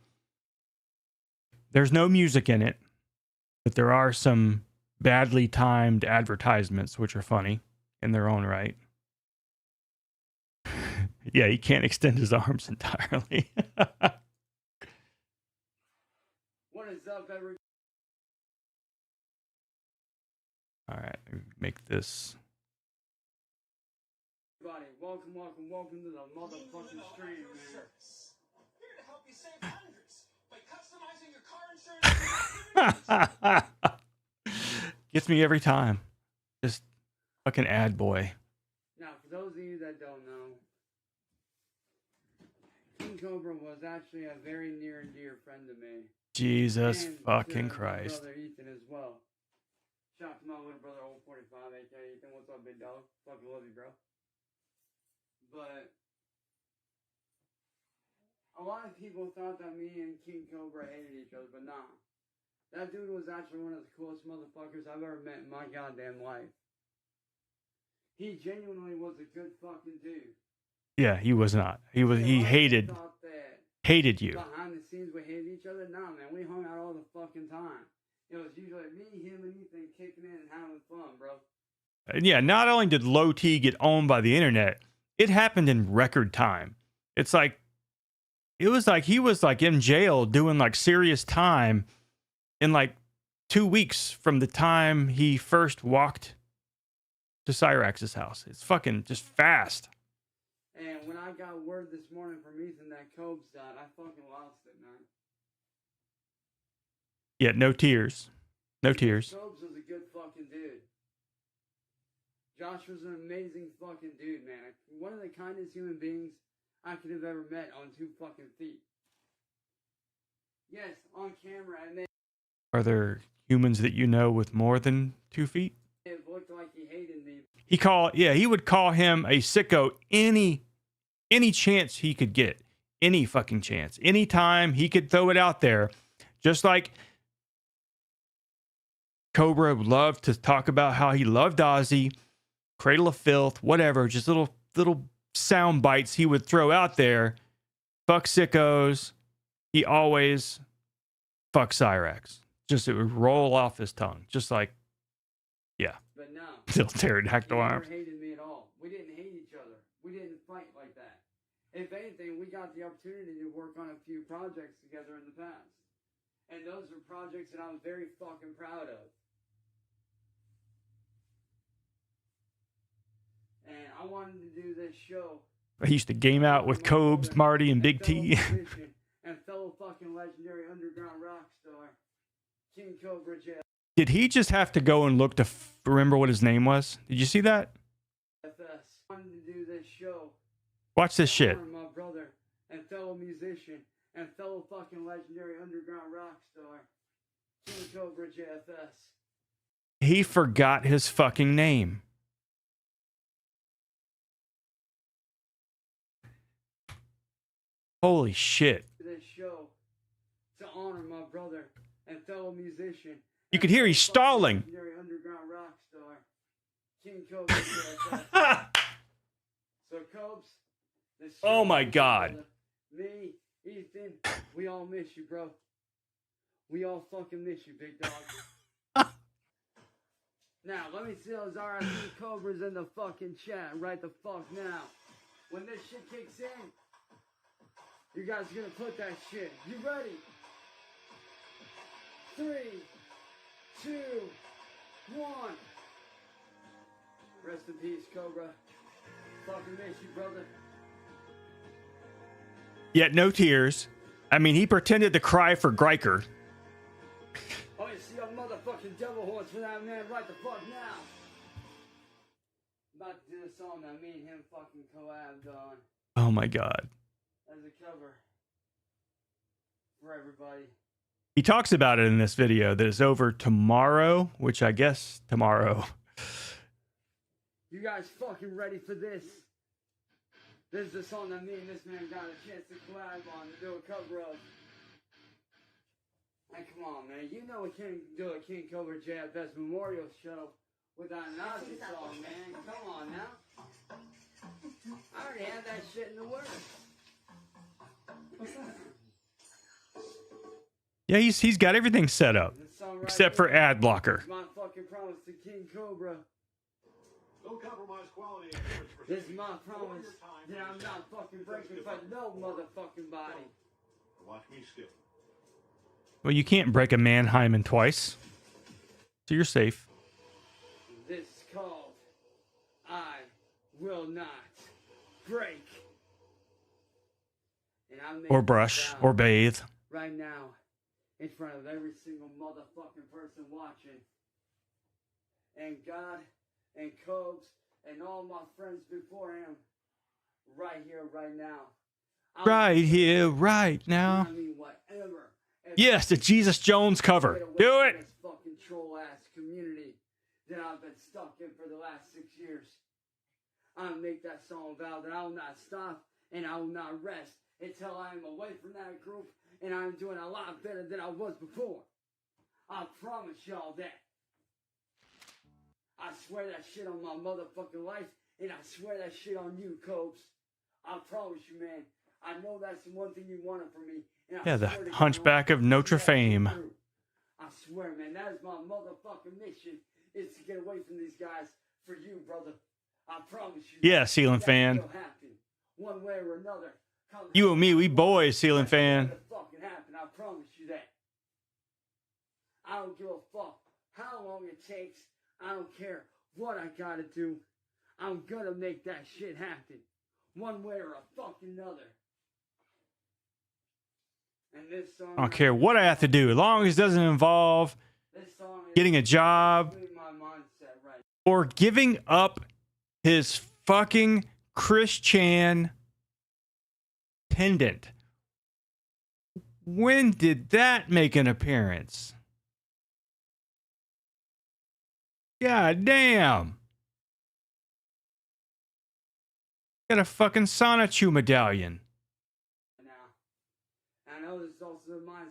There's no music in it, but there are some badly timed advertisements, which are funny in their own right. Yeah, he can't extend his arms entirely. What is up, everybody? All right, make this. Welcome, welcome, welcome to the motherfucking stream, man. Here to help you save hundreds by customizing your car insurance. Gets me every time. Just fucking ad boy. Now, for those of you that don't know, King Cobra was actually a very near and dear friend of me. Jesus and fucking to Christ. My brother Ethan as well. Shout out to my little brother, old 45, aka Ethan. What's up, big dog? Fucking love you, bro. But a lot of people thought that me and King Cobra hated each other, but nah. That dude was actually one of the coolest motherfuckers I've ever met in my goddamn life. He genuinely was a good fucking dude. Yeah, he was not. He hated you. Behind the scenes we hated each other. Nah, man, we hung out all the fucking time. It was usually me, him, and Ethan kicking in and having fun, bro. And yeah, not only did Low T get owned by the internet, it happened in record time. It's like, it was like he was like in jail doing like serious time in like 2 weeks from the time he first walked to Cyrax's house. It's fucking just fast. And when I got word this morning from Ethan that Cobes died, I fucking lost it, man. Yeah, no tears. No tears. Cobes was a good fucking dude. Josh was an amazing fucking dude, man. One of the kindest human beings I could have ever met on 2 fucking feet. Yes, on camera, and they... Are there humans that you know with more than 2 feet? It looked like he hated me. He would call him a sicko any chance he could get. Any fucking chance. Anytime he could throw it out there. Just like Cobra would love to talk about how he loved Ozzy, Cradle of Filth, whatever, just little sound bites he would throw out there. Fuck sickos. He always fuck Cyrax. Just it would roll off his tongue. Just like, yeah. But no. Still pterodactyl He arms. never hated me at all. We didn't hate each other. We didn't fight like that. If anything, we got the opportunity to work on a few projects together in the past. And those are projects that I'm very fucking proud of. And I wanted to do this show. I used to game out with Cobes, Marty, and Big T. And fellow fucking legendary underground rock star, KingCobraJFS. Did he just have to go and look to remember what his name was? Did you see that? Wanted to do this show. Watch this shit. My brother and fellow musician and fellow fucking legendary underground rock star, KingCobraJFS. He forgot his fucking name. Holy shit. This show to honor my brother and fellow musician. You could hear he's stalling. Underground rock star, KingCobraJFS. So Cobes, this show, Oh my God. me, Ethan, we all miss you, bro. We all fucking miss you, big dog. Now, let me see those RIP Cobras in the fucking chat right the fuck now. When this shit kicks in, you guys are gonna put that shit. You ready? 3, 2, 1. Rest in peace, Cobra. Fucking miss you, brother. Yet no tears. I mean, he pretended to cry for Greiker. Oh, you see a motherfucking devil horse for that man right the fuck now. About to do a song that me and him fucking collabed on Oh my God. as a cover for everybody. He talks about it in this video that it's over tomorrow, which I guess tomorrow. You guys fucking ready for this? This is the song that me and this man got a chance to collab on to do a cover of. And come on, man. You know we can't do a KingCobraJFS memorial show without an Ozzy song, man. Come on now. I already had that shit in the works. What's that? Yeah, he's got everything set up. Right except for ad blocker. It's my fucking promise to King Cobra. Don't compromise quality. This is my promise that I'm not fucking breaking for no motherfucking body. Watch me skip. Well, you can't break a man hymen twice. So you're safe. This is called I Will Not Break. And I'm Or brush. Or bathe. right now in front of every single motherfucking person watching. And God and Cobes and all my friends before him. Right here, right now. Right here, right now. I mean, whatever. Yes, the Jesus Jones cover. Do it. This fucking troll ass community that I've been stuck in for the last 6 years. I'll make that song vow that I will not stop and I will not rest until I am away from that group and I'm doing a lot better than I was before. I promise y'all that. I swear that shit on my motherfucking life and I swear that shit on you, Cobes. I promise you, man. I know that's the one thing you wanted from me. Yeah, the Hunchback of Notre Dame. I swear, man, that is my motherfucking mission, is to get away from these guys for you, brother. I promise you. Yeah, Ceiling Fan. One way or another. You and me, we boys, Ceiling Fan. Fucking happen. I promise you that. I don't give a fuck how long it takes. I don't care what I gotta do. I'm gonna make that shit happen. One way or a fucking another. And this song, I don't care what I have to do, as long as it doesn't involve getting a job or giving up his fucking Christian pendant. When did that make an appearance? God damn. Got a fucking Sonichu medallion. I know this is also mine.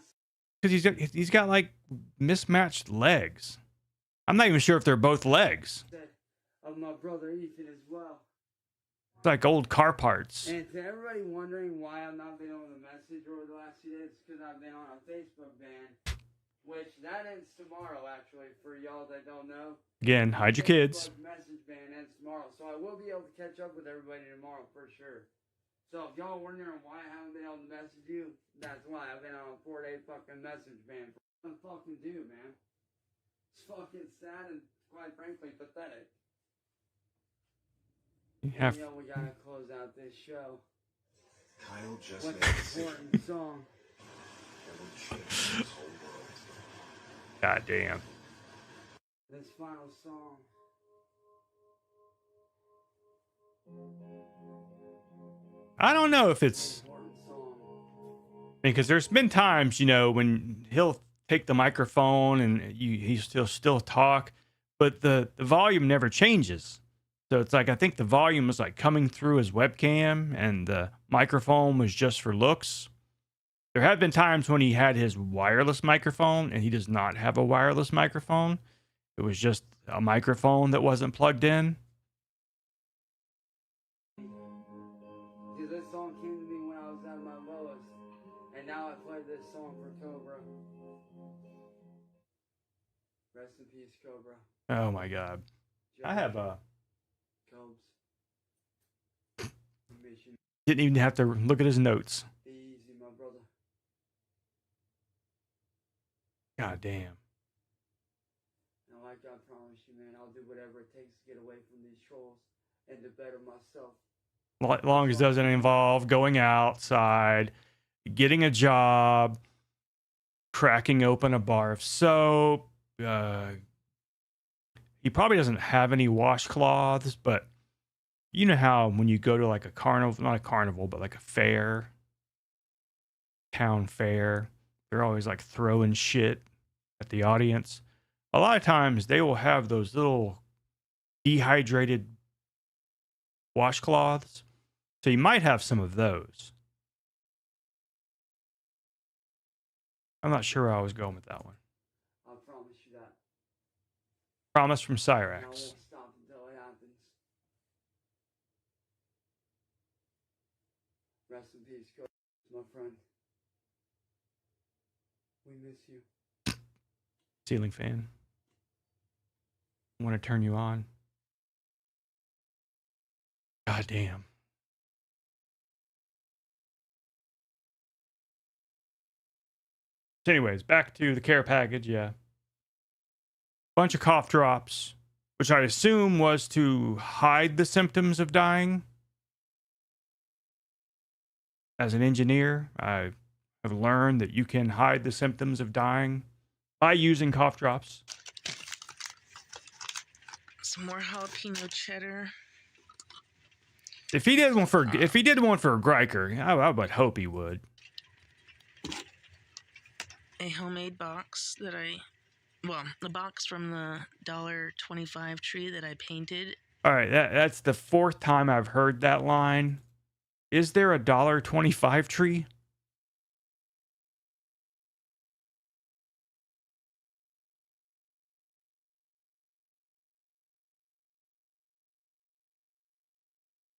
Because he's got like mismatched legs. I'm not even sure if they're both legs. Of my brother Ethan as well. It's like old car parts. And to everybody wondering why I've not been on the message over the last few days, it's because I've been on a Facebook ban, which that ends tomorrow actually. For y'all that don't know. Again, hide your kids. Message ban ends tomorrow, so I will be able to catch up with everybody tomorrow for sure. So if y'all wondering why I haven't been able to message you, that's why I've been on a 4-day fucking message ban. What I fucking do, man? It's fucking sad and quite frankly pathetic. You have. You know we gotta close out this show. Kyle just What's made a the important song? God damn. This final song. I don't know if it's. Because there's been times, you know, when he'll take the microphone and he still talk, but the volume never changes. So it's like I think the volume was like coming through his webcam and the microphone was just for looks. There have been times when he had his wireless microphone and he does not have a wireless microphone. It was just a microphone that wasn't plugged in. Dude, this song came to me when I was at my lowest, and now I play this song for Cobra. Rest Rest in peace, Cobra. Oh my God. I have a. Cobes. Mission. Didn't even have to look at his notes. Easy, my brother. God damn. And like I promised you, man, I'll do whatever it takes to get away from these trolls and to better myself. As long as it doesn't involve going outside, getting a job, cracking open a bar of soap. He probably doesn't have any washcloths, but you know how when you go to like a carnival, not a carnival, but like a fair, town fair, they're always like throwing shit at the audience. A lot of times they will have those little dehydrated washcloths. So you might have some of those. I'm not sure where I was going with that one. I promise you that. Promise from And I Cyrax. won't stop until it happens. Rest in peace, Cobra, my friend. We miss you. Ceiling fan. I want to turn you on. God damn. So anyways, back to the care package, yeah. Bunch of cough drops, which I assume was to hide the symptoms of dying. As an engineer, I have learned that you can hide the symptoms of dying by using cough drops. Some more jalapeno cheddar. If he did one for Greiker, I would hope he would. A homemade box that the box from the $1.25 tree that I painted. All right, that's the fourth time I've heard that line. Is there a $1.25 tree?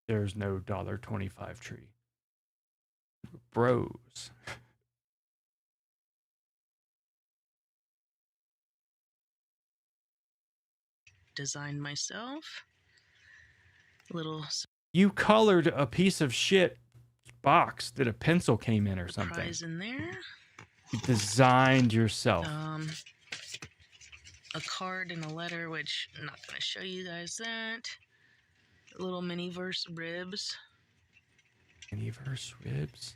There's no $1.25 tree. Bros. Designed myself. You colored a piece of shit box that a pencil came in or something. Surprise in there. You designed yourself. A card and a letter, which I'm not going to show you guys that. Little mini verse ribs. Mini verse ribs.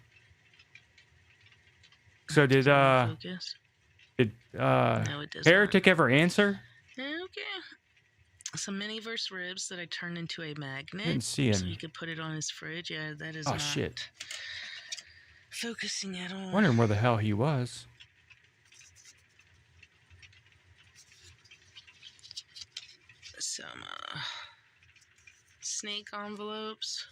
So did No, it does Heretic not. ever answer? Okay. Some mini verse ribs that I turned into a magnet. Didn't see so any. you could put it on his fridge. Yeah, that is Oh not shit. focusing at all. Wondering where the hell he was. Some snake envelopes.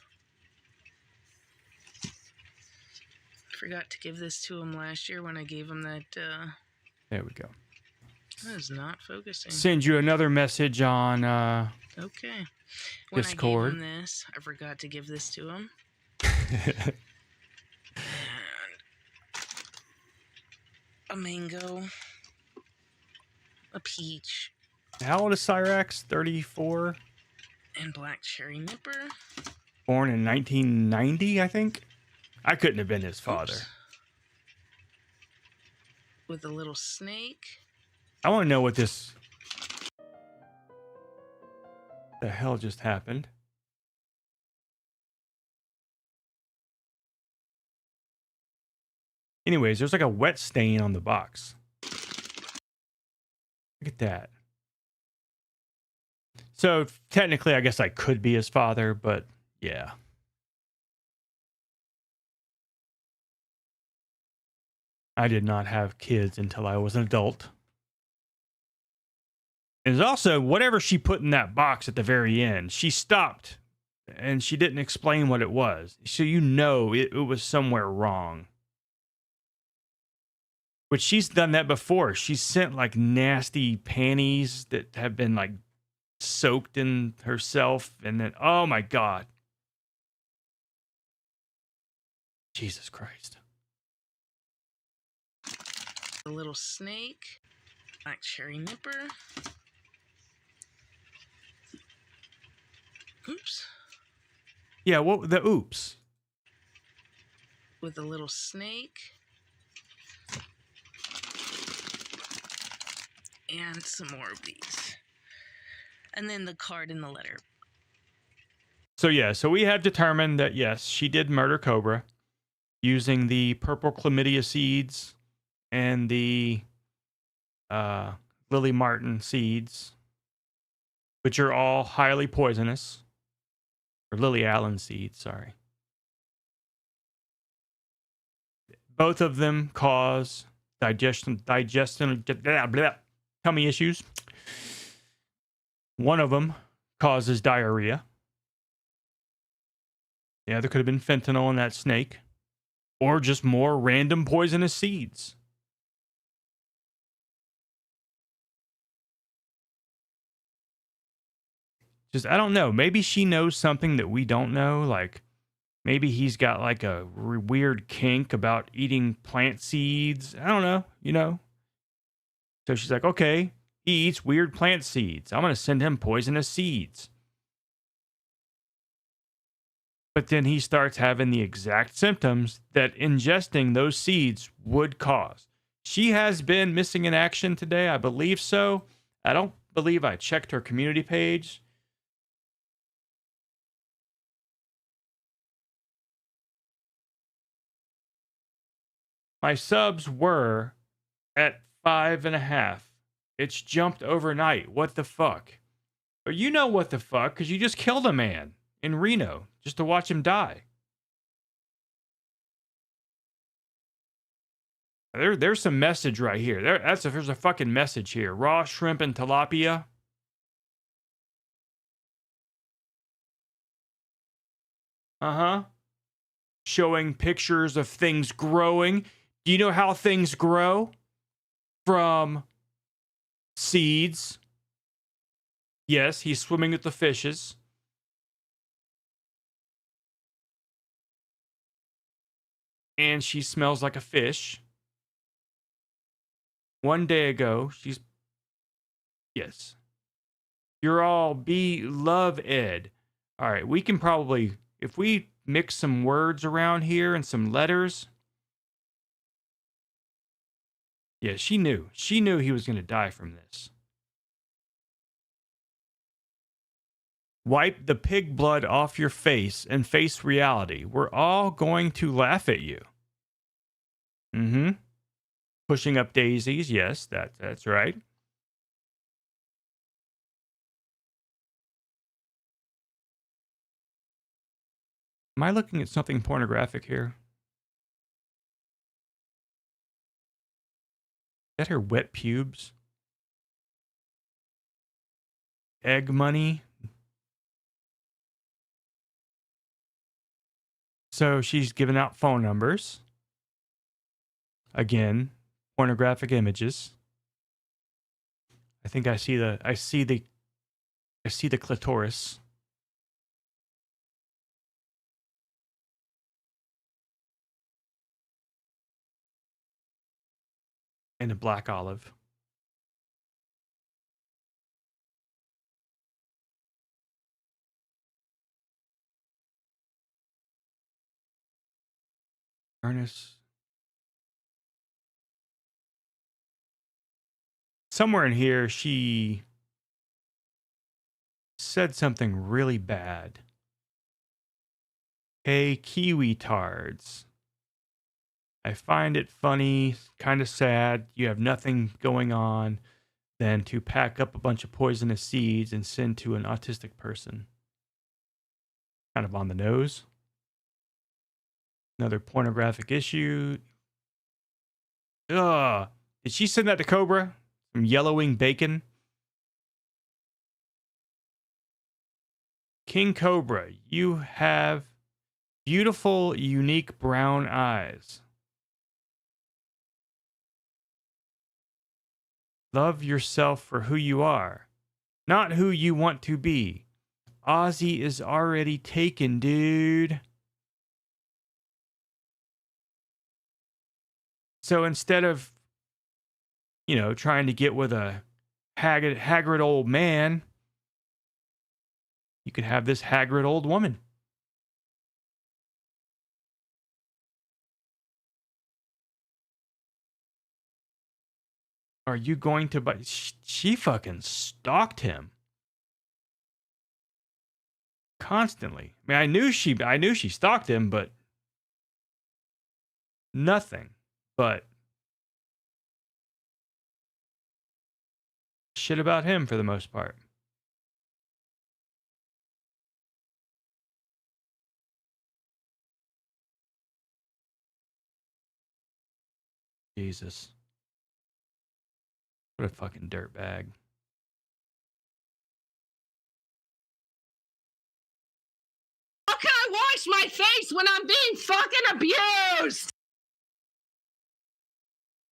Forgot to give this to him last year when I gave him that. There we go. That is not focusing. Send you another message on Okay. When Discord. I gave him this, I forgot to give this to him. And a mango. A peach. How old is Cyrax? 34? And black cherry nipper. Born in 1990, I think. I couldn't have been his father. Oops. With a little snake. I want to know what the hell just happened. Anyways, there's like a wet stain on the box. Look at that. So technically, I guess I could be his father, but yeah. I did not have kids until I was an adult. And also, whatever she put in that box at the very end, she stopped and she didn't explain what it was. So you know it was somewhere wrong. Which she's done that before. She's sent like nasty panties that have been like soaked in herself. And then, oh my God. Jesus Christ. A little snake. Black cherry nipper. Oops. Yeah, what the oops? With a little snake. And some more of these. And then the card in the letter. So yeah, so we have determined that yes, she did murder Cobra using the purple chlamydia seeds and the Lily Martin seeds, which are all highly poisonous. Or Lily Allen seeds, sorry. Both of them cause digestion, tummy issues. One of them causes diarrhea. Yeah, there could have been fentanyl in that snake. Or just more random poisonous seeds. Just, I don't know. Maybe she knows something that we don't know. Like, maybe he's got like a weird kink about eating plant seeds. I don't know, you know. So she's like, okay, he eats weird plant seeds. I'm going to send him poisonous seeds. But then he starts having the exact symptoms that ingesting those seeds would cause. She has been missing in action today. I believe so. I don't believe I checked her community page. My subs were at 5.5. It's jumped overnight. What the fuck? Or you know what the fuck, because you just killed a man in Reno just to watch him die. There's some message right here. There's a fucking message here. Raw shrimp and tilapia. Uh-huh. Showing pictures of things growing. Do you know how things grow? From seeds. Yes, he's swimming with the fishes. And she smells like a fish. One day ago, yes. You're all love Ed. All right, we can probably, if we mix some words around here and some letters. Yeah, she knew. She knew he was going to die from this. Wipe the pig blood off your face and face reality. We're all going to laugh at you. Mm-hmm. Pushing up daisies. Yes, that's right. Am I looking at something pornographic here? Is that her wet pubes? Egg money? So she's giving out phone numbers. Again, pornographic images. I think I see the clitoris. And a black olive. Ernest. Somewhere in here, she said something really bad. Hey, Kiwi tards. I find it funny, kind of sad. You have nothing going on than to pack up a bunch of poisonous seeds and send to an autistic person. Kind of on the nose. Another pornographic issue. Ugh. Did she send that to Cobra? Some yellowing bacon? King Cobra, you have beautiful, unique brown eyes. Love yourself for who you are, not who you want to be. Ozzy is already taken, dude. So instead of you know, trying to get with a haggard old man, you could have this haggard old woman. Are you going to buy? She fucking stalked him constantly. I mean, I knew she stalked him, but nothing but shit about him for the most part. Jesus. What a fucking dirtbag. How can I wash my face when I'm being fucking abused?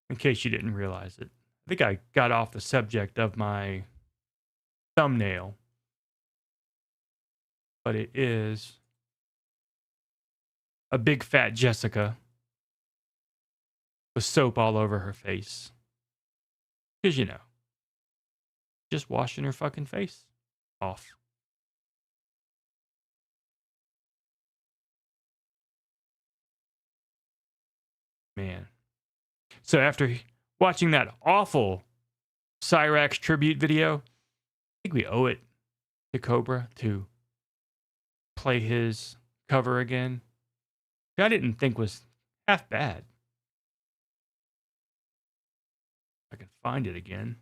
In case you didn't realize it. I think I got off the subject of my thumbnail. But it is a big fat Jessica with soap all over her face. Because, you know, just washing her fucking face off. Man. So after watching that awful Cyrax tribute video, I think we owe it to Cobra to play his cover again. I didn't think was half bad. I can find it again.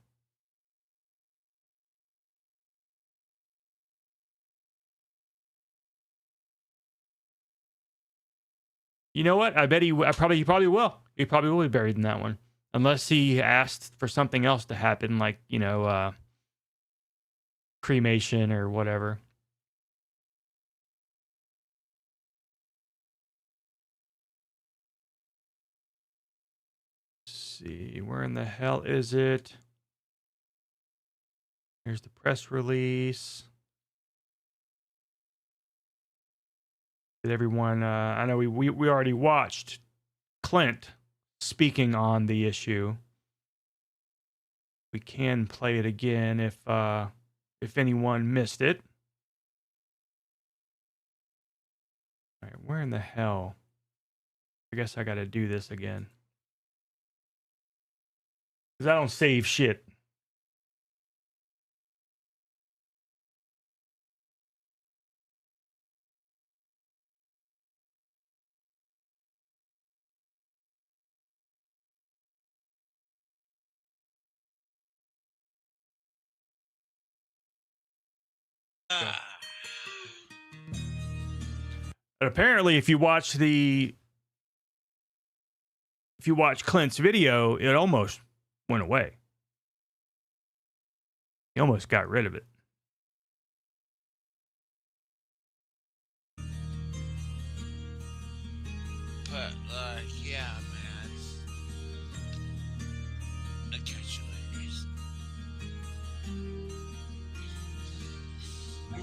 You know what? I bet he probably will. He probably will be buried in that one. Unless he asked for something else to happen, like, you know, cremation or whatever. Let's see, where in the hell is it? Here's the press release. Did everyone, I know we already watched Clint speaking on the issue. We can play it again if anyone missed it. All right, where in the hell? I guess I got to do this again. Because I don't save shit. But apparently, if you watch Clint's video, it almost went away. He almost got rid of it. But, yeah, man. I'll catch you later.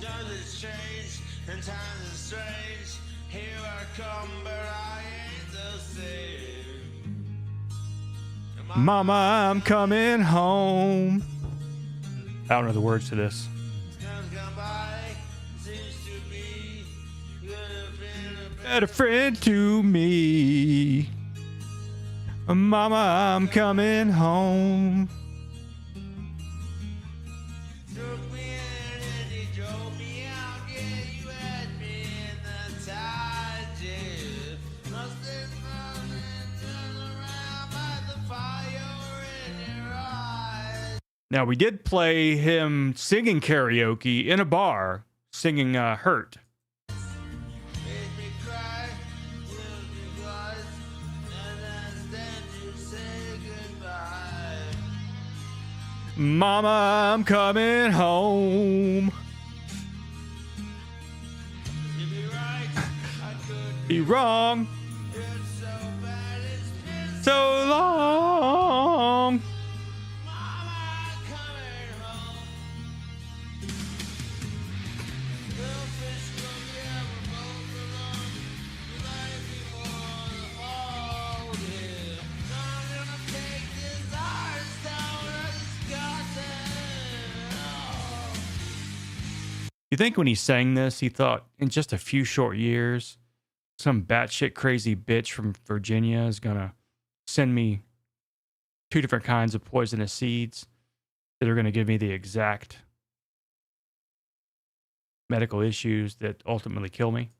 Times is changed and times is strange. Here I come, but I ain't the same. Mama, I'm coming home. I don't know the words to this. Better friend to me. Mama, I'm coming home. Now, we did play him singing karaoke in a bar, singing Hurt. Mama, I'm coming home. Be wrong. So long. You think when he sang this, he thought in just a few short years, some batshit crazy bitch from Virginia is gonna send me 2 different kinds of poisonous seeds that are gonna give me the exact medical issues that ultimately kill me?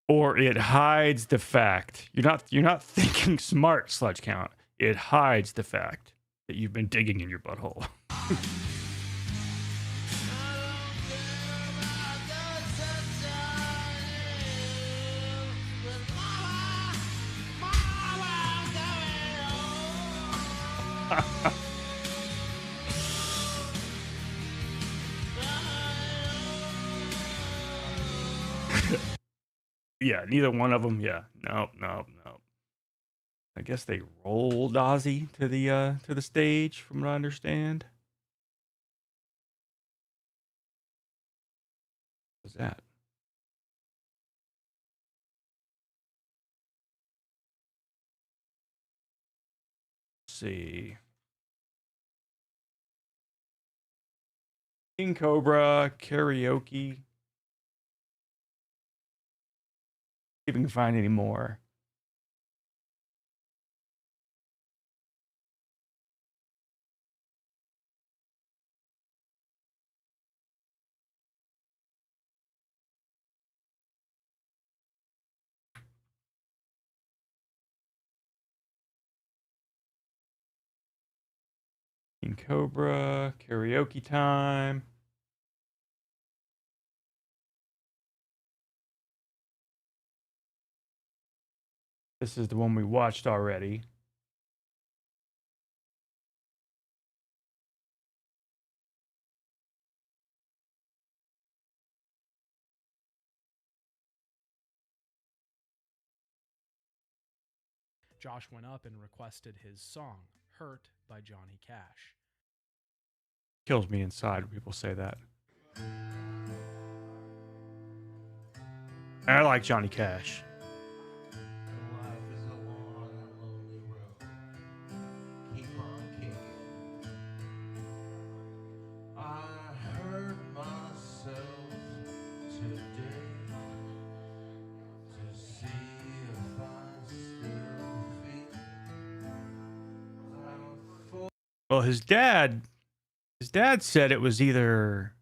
Or it hides the fact. You're not thinking smart, Sludge Count. It hides the fact that you've been digging in your butthole. Yeah, neither one of them. Yeah, no. I guess they rolled Ozzy to the stage, from what I understand. What was that? Let's see. King Cobra karaoke. See if we can find any more. King Cobra karaoke time. This is the one we watched already. Josh went up and requested his song, Hurt by Johnny Cash. Kills me inside when people say that. I like Johnny Cash. Well, his dad said it was either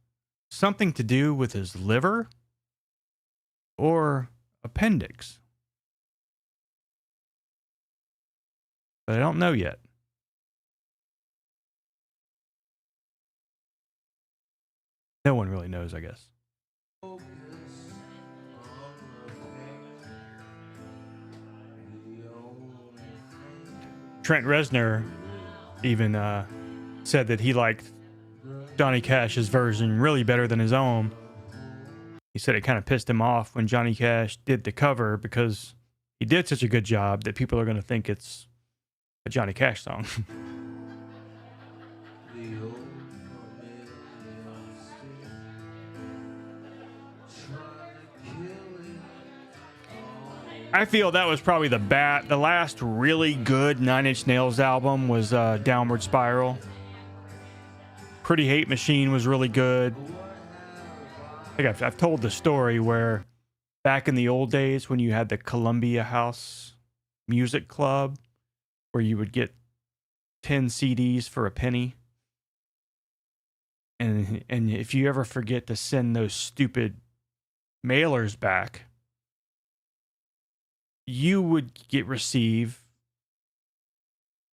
something to do with his liver or appendix. But I don't know yet. No one really knows, I guess. Trent Reznor even said that he liked Johnny Cash's version really better than his own. He said it kind of pissed him off when Johnny Cash did the cover because he did such a good job that people are going to think it's a Johnny Cash song. I feel that was probably the last really good Nine Inch Nails album was Downward Spiral. Pretty Hate Machine was really good. I think I've told the story where back in the old days when you had the Columbia House Music Club, where you would get 10 CDs for a penny. And if you ever forget to send those stupid mailers back, you would receive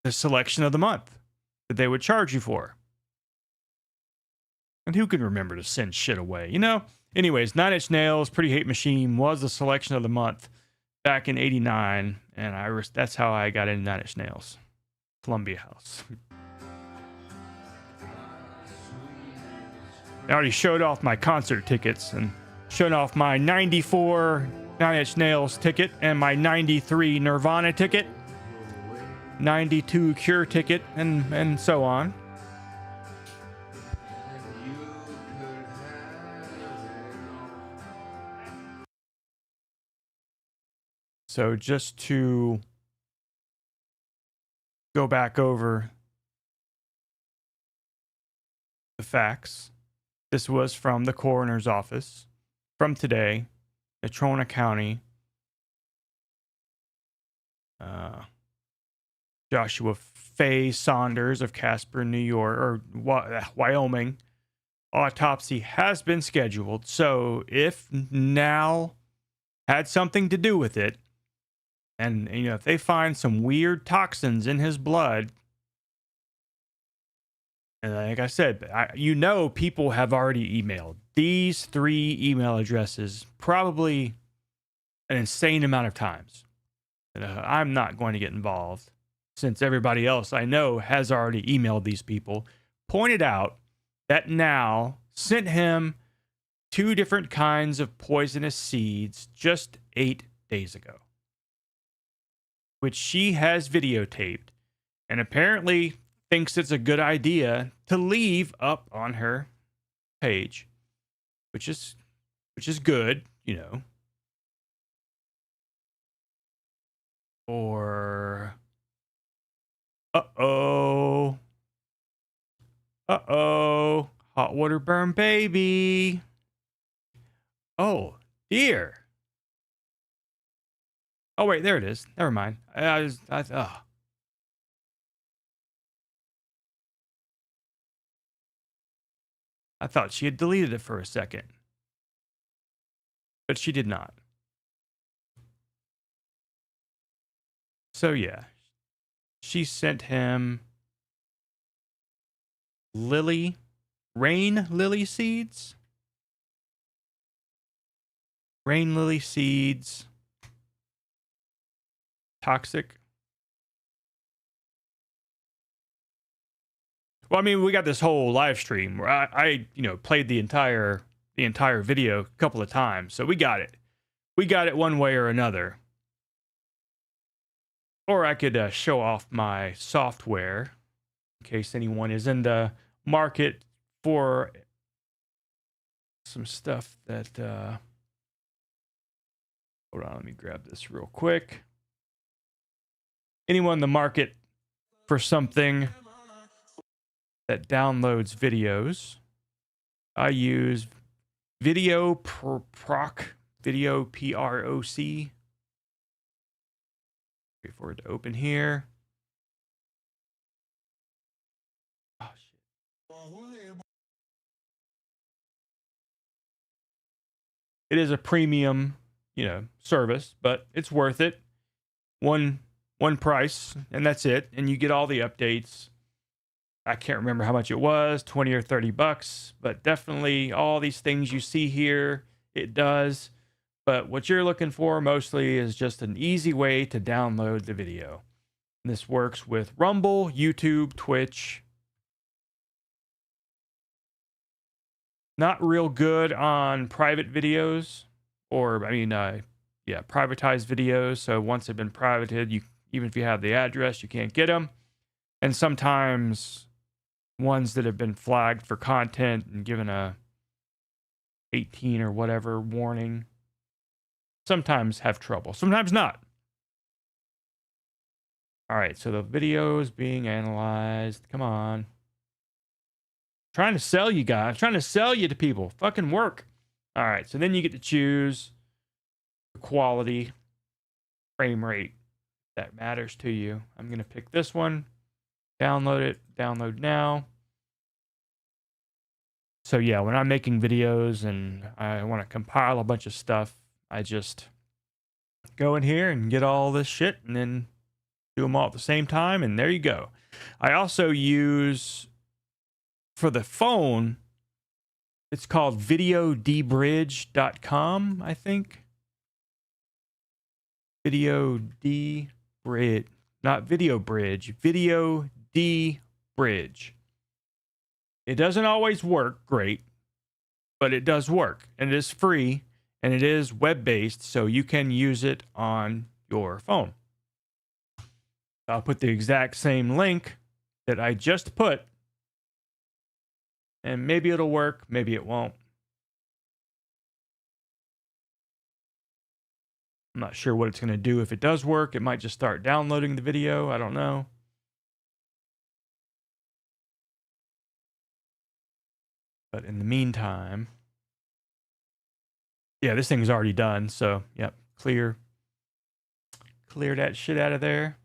the selection of the month that they would charge you for. And who can remember to send shit away, you know? Anyways, Nine Inch Nails, Pretty Hate Machine was the selection of the month back in '89, and that's how I got into Nine Inch Nails. Columbia House. I already showed off my concert tickets and showed off my 94 Nine Inch Nails ticket and my 93 Nirvana ticket, 92 Cure ticket, and so on. So just to go back over the facts, this was from the coroner's office from today, Natrona County. Joshua Faye Saunders of Casper, New York, or Wyoming. Autopsy has been scheduled. So if NAL had something to do with it, and if they find some weird toxins in his blood, and like I said, people have already emailed these 3 email addresses probably an insane amount of times. I'm not going to get involved, since everybody else I know has already emailed these people, pointed out that NAL sent him 2 different kinds of poisonous seeds just 8 days ago, which she has videotaped and apparently thinks it's a good idea to leave up on her page, which is good, Or hot water burn baby. Oh dear. Oh wait, there it is. Never mind. I thought she had deleted it for a second, but she did not. So yeah, she sent him rain lily seeds. Rain lily seeds. Toxic. Well, I mean, we got this whole live stream where I played the entire video a couple of times, so we got it. We got it one way or another. Or I could show off my software in case anyone is in the market for some stuff that. Hold on, let me grab this real quick. Anyone in the market for something that downloads videos, I use VideoProc, Video PROC. Wait for it to open here. Oh, shit. It is a premium, service, but it's worth it. One price, and that's it. And you get all the updates. I can't remember how much it was, 20 or 30 bucks, but definitely all these things you see here, it does. But what you're looking for mostly is just an easy way to download the video. And this works with Rumble, YouTube, Twitch. Not real good on private videos, or privatized videos. So once they've been privated, even if you have the address, you can't get them. And sometimes ones that have been flagged for content and given a 18 or whatever warning sometimes have trouble, sometimes not. All right, so the video is being analyzed. Come on. Trying to sell you guys, trying to sell you to people. Fucking work. All right, so then you get to choose the quality, frame rate that matters to you. I'm going to pick this one, download it, download now. So yeah, when I'm making videos and I want to compile a bunch of stuff, I just go in here and get all this shit and then do them all at the same time, and there you go. I also use, for the phone, it's called videodbridge.com, I think. Videodbridge, not Video Bridge, Videodbridge. It doesn't always work great, but it does work, and it is free, and it is web-based, so you can use it on your phone. I'll put the exact same link that I just put, and maybe it'll work, maybe it won't. I'm not sure what it's going to do. If it does work, it might just start downloading the video. I don't know. But in the meantime, yeah, this thing's already done. So, yep, clear that shit out of there.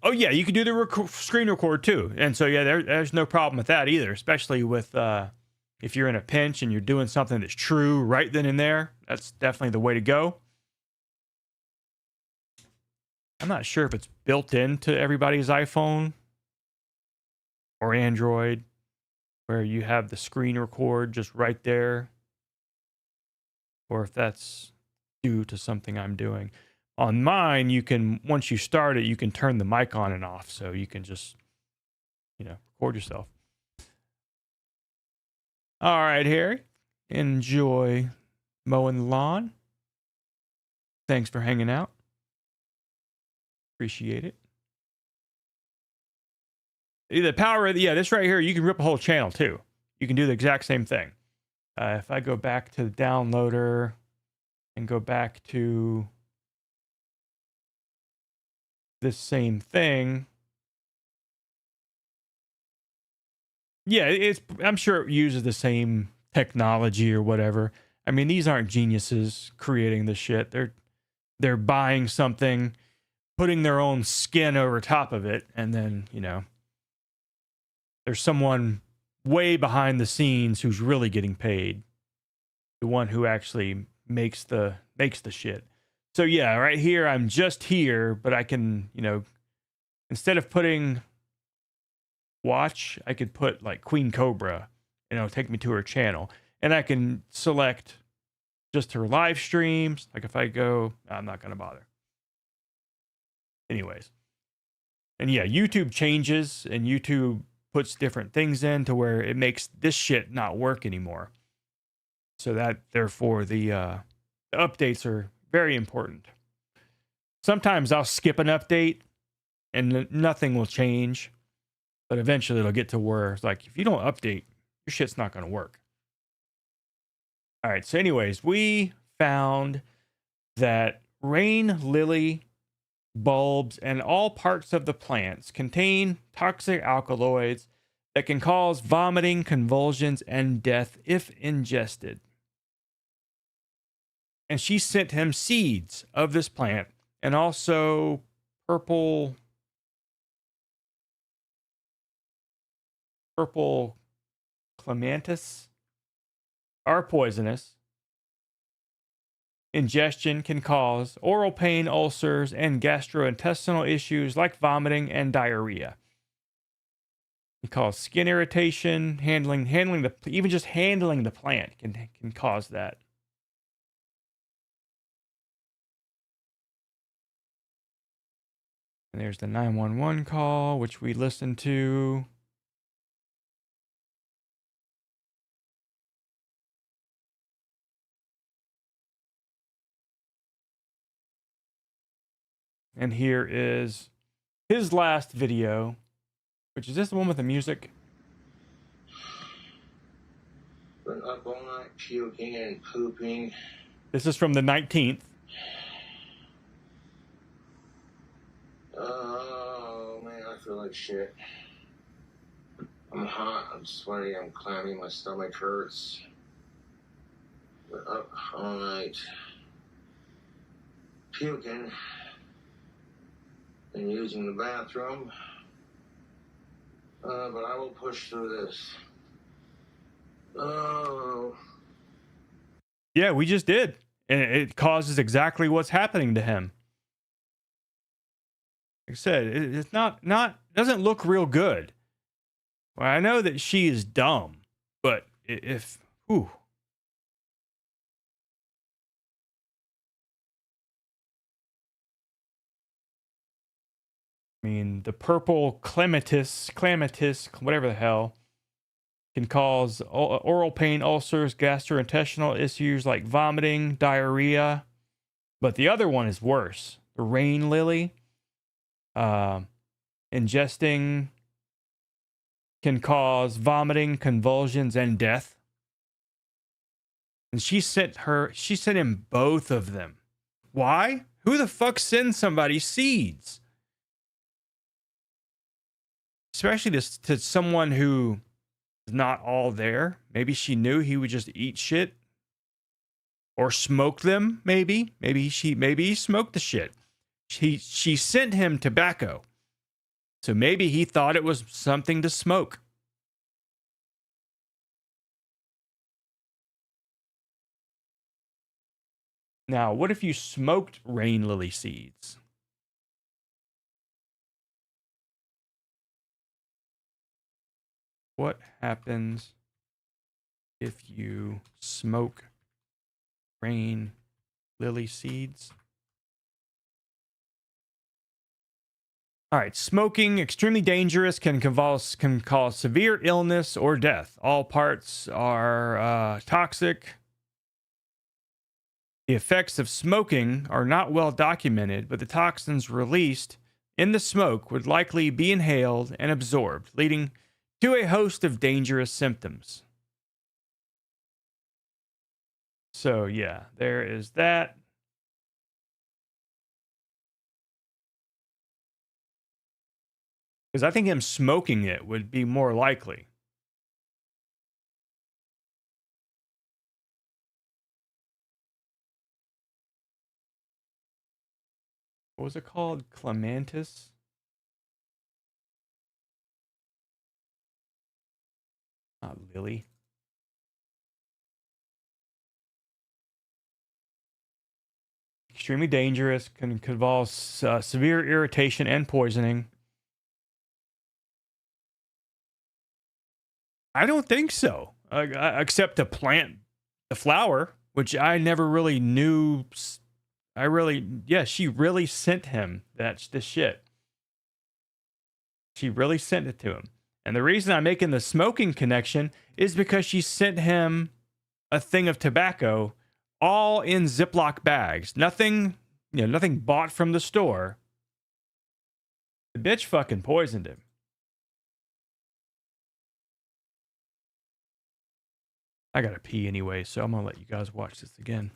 Oh, yeah, you can do the screen record too. And so, yeah, there's no problem with that either, especially with if you're in a pinch and you're doing something that's true right then and there. That's definitely the way to go. I'm not sure if it's built into everybody's iPhone or Android, where you have the screen record just right there, or if that's due to something I'm doing. On mine, you can, once you start it, you can turn the mic on and off, so you can just, record yourself. All right, Harry, enjoy mowing the lawn. Thanks for hanging out. Appreciate it. The power of this right here, you can rip a whole channel too. You can do the exact same thing. If I go back to the downloader and go back to this same thing, yeah, I'm sure it uses the same technology or whatever. I mean, these aren't geniuses creating this shit. They're buying something, putting their own skin over top of it, and then, there's someone way behind the scenes who's really getting paid. The one who actually makes the shit. So yeah, right here, I'm just here, but I can, instead of putting watch, I could put like Queen Cobra, and it'll take me to her channel. And I can select just her live streams. Like if I go, I'm not going to bother. Anyways. And yeah, YouTube changes, and YouTube puts different things in to where it makes this shit not work anymore. So that, therefore, the updates are very important. Sometimes I'll skip an update and nothing will change, but eventually it'll get to where it's like, if you don't update, your shit's not going to work. All right. So anyways, we found that rain lily bulbs and all parts of the plants contain toxic alkaloids that can cause vomiting, convulsions, and death if ingested. And she sent him seeds of this plant and also purple clematis are poisonous. Ingestion can cause oral pain, ulcers, and gastrointestinal issues like vomiting and diarrhea. It causes skin irritation. Even just handling the plant can cause that. And there's the 911 call, which we listened to. And here is his last video, which is this the one with the music? Been up all night puking and pooping. This is from the 19th. Oh man, I feel like shit. I'm hot, I'm sweaty, I'm clammy, my stomach hurts. Been up all night puking and using the bathroom. But I will push through this. Oh. Yeah, we just did. And it causes exactly what's happening to him. Like I said, it's doesn't look real good. Well, I know that she is dumb, but I mean, the purple clematis, whatever the hell, can cause oral pain, ulcers, gastrointestinal issues like vomiting, diarrhea. But the other one is worse. The rain lily, ingesting can cause vomiting, convulsions, and death. And she sent him both of them. Why? Who the fuck sends somebody seeds? Especially to someone who is not all there. Maybe she knew he would just eat shit. Or smoke them, maybe. Maybe he smoked the shit. She sent him tobacco. So maybe he thought it was something to smoke. Now, what if you smoked rain lily seeds? What happens if you smoke rain lily seeds? All right, smoking, extremely dangerous, can cause severe illness or death. All parts are toxic. The effects of smoking are not well documented, but the toxins released in the smoke would likely be inhaled and absorbed, leading to a host of dangerous symptoms. So, yeah, there is that. Because I think him smoking it would be more likely. What was it called? Clematis? Not lily. Extremely dangerous, can cause severe irritation and poisoning. I don't think so. Except to plant the flower, which I never really knew. She really sent him this shit. She really sent it to him. And the reason I'm making the smoking connection is because she sent him a thing of tobacco, all in Ziploc bags. Nothing bought from the store. The bitch fucking poisoned him. I gotta pee anyway, so I'm gonna let you guys watch this again.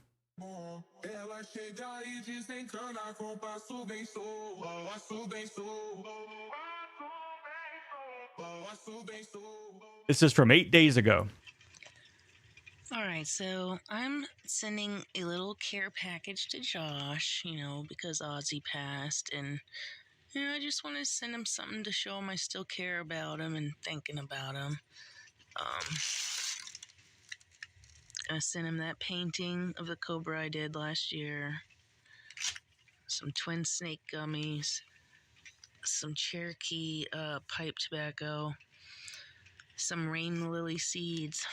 This is from 8 days ago. Alright, so I'm sending a little care package to Josh, because Ozzy passed, and I just want to send him something to show him I still care about him and thinking about him. Gonna send him that painting of the Cobra I did last year, some twin snake gummies, some Cherokee pipe tobacco, some rain lily seeds,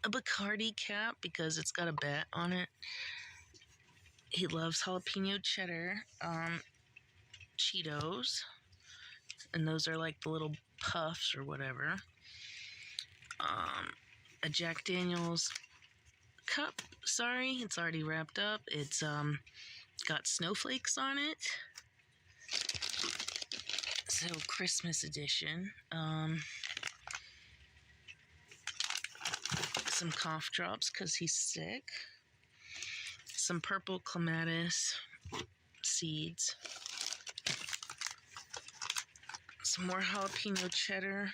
a Bacardi cap because it's got a bat on it. He loves jalapeno cheddar, Cheetos, and those are like the little puffs or whatever. A Jack Daniel's cup. Sorry, it's already wrapped up. It's got snowflakes on it. So Christmas edition. Some cough drops because he's sick. Some purple clematis seeds. Some more jalapeno cheddar.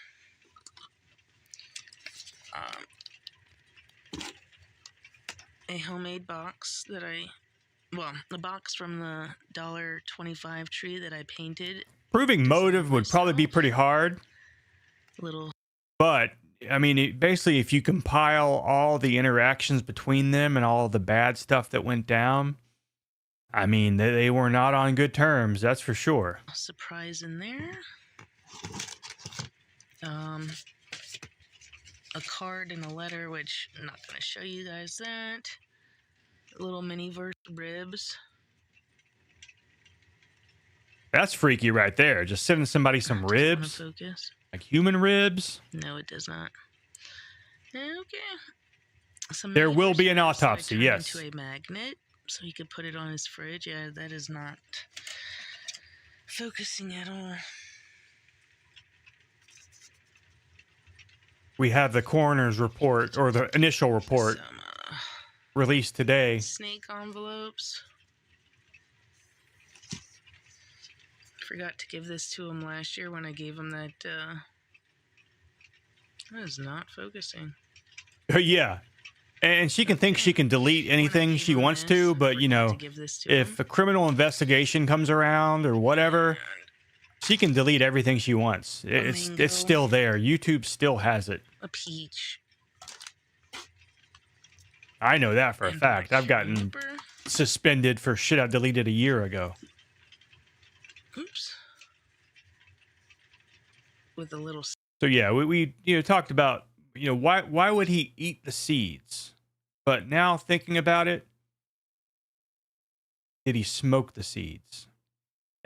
A homemade box that the box from the $1.25 tree that I painted. Proving motive would probably be pretty hard. But, I mean, basically, if you compile all the interactions between them and all the bad stuff that went down, I mean, they were not on good terms, that's for sure. Surprise in there. A card and a letter, which I'm not going to show you guys that. A little mini verse ribs. That's freaky right there. Just sending somebody some ribs. Focus. Like human ribs. No, it does not. Okay. There will be an autopsy, yes. Into a magnet, so he could put it on his fridge. Yeah, that is not focusing at all. we have the coroner's report, or the initial report, Some released today. snake envelopes. Forgot to give this to him last year when I gave him that. That is not focusing. Yeah. And she can think she can delete anything she wants to, but, you know, if a criminal investigation comes around or whatever, she can delete everything she wants. It's still there. YouTube still has it. A peach. I know that for a fact. I've gotten suspended for shit I deleted a year ago. Oops. With a little. So yeah, we talked about, why would he eat the seeds? But now thinking about it, did he smoke the seeds?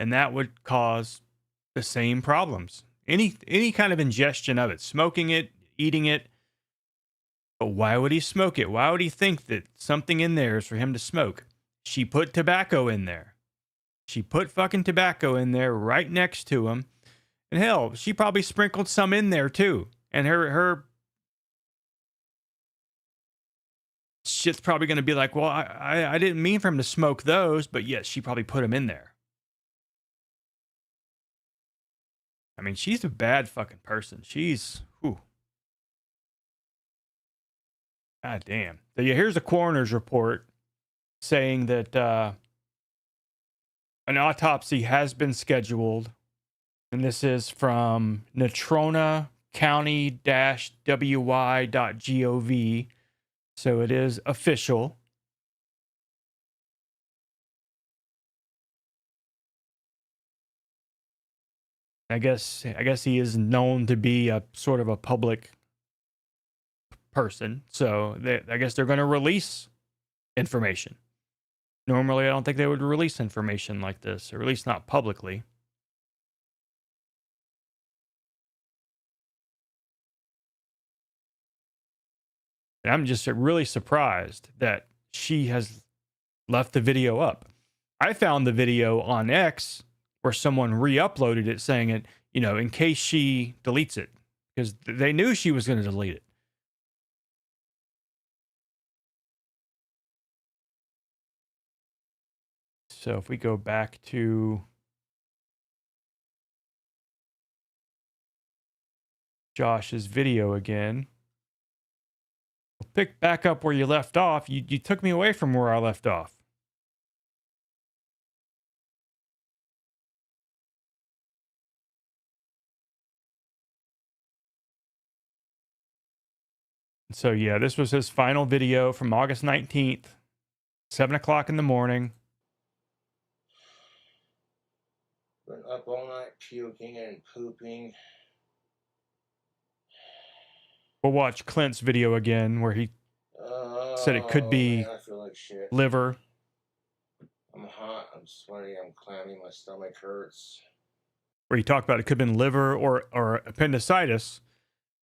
And that would cause the same problems. Any kind of ingestion of it, smoking it, eating it. But why would he smoke it? Why would he think that something in there is for him to smoke? She put tobacco in there. She put fucking tobacco in there right next to him. And hell, she probably sprinkled some in there too. And her shit's probably going to be like, well, I didn't mean for him to smoke those, but yes, she probably put them in there. I mean, she's a bad fucking person. She's, whew. God damn. So yeah, here's a coroner's report saying that an autopsy has been scheduled. And this is from Natrona County-wy.gov. So it is official. I guess he is known to be a sort of a public person. So I guess they're going to release information. Normally, I don't think they would release information like this, or at least not publicly. And I'm just really surprised that she has left the video up. I found the video on X where someone re-uploaded it saying it, in case she deletes it, because they knew she was going to delete it. So if we go back to Josh's video again, we'll pick back up where you left off. You took me away from where I left off. So yeah, this was his final video from August 19th, 7 o'clock in the morning. Been up all night puking and pooping. We'll watch Clint's video again where he said it could be I feel like shit. liver. I'm hot, I'm sweaty, I'm clammy, my stomach hurts. Where he talked about it could have been liver or appendicitis.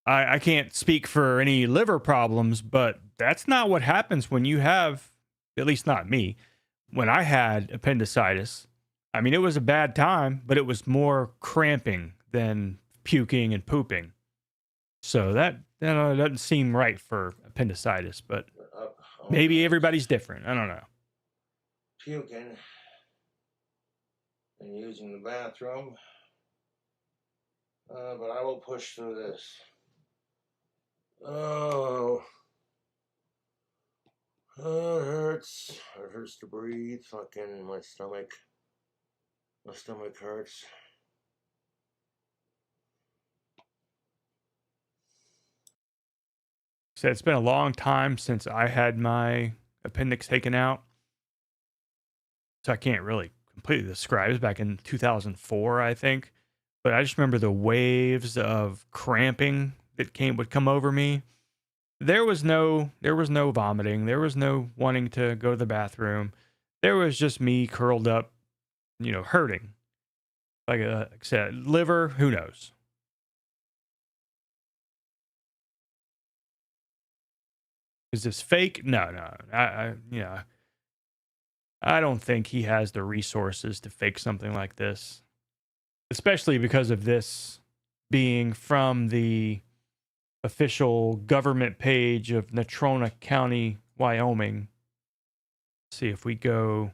I can't speak for any liver problems, but that's not what happens when you have, at least not me, when I had appendicitis. I mean, it was a bad time, but it was more cramping than puking and pooping. So that doesn't seem right for appendicitis, but maybe everybody's different. I don't know. Puking and using the bathroom, but I will push through this. Oh, it hurts. It hurts to breathe. Fucking my stomach hurts. So it's been a long time since I had my appendix taken out. So I can't really completely describe. It was back in 2004, I think. But I just remember the waves of cramping that would come over me. There was no vomiting. There was no wanting to go to the bathroom. There was just me curled up, hurting. Like I said, liver, who knows? Is this fake? No. I don't think he has the resources to fake something like this, especially because of this being from the official government page of Natrona County, Wyoming. Let's see if we go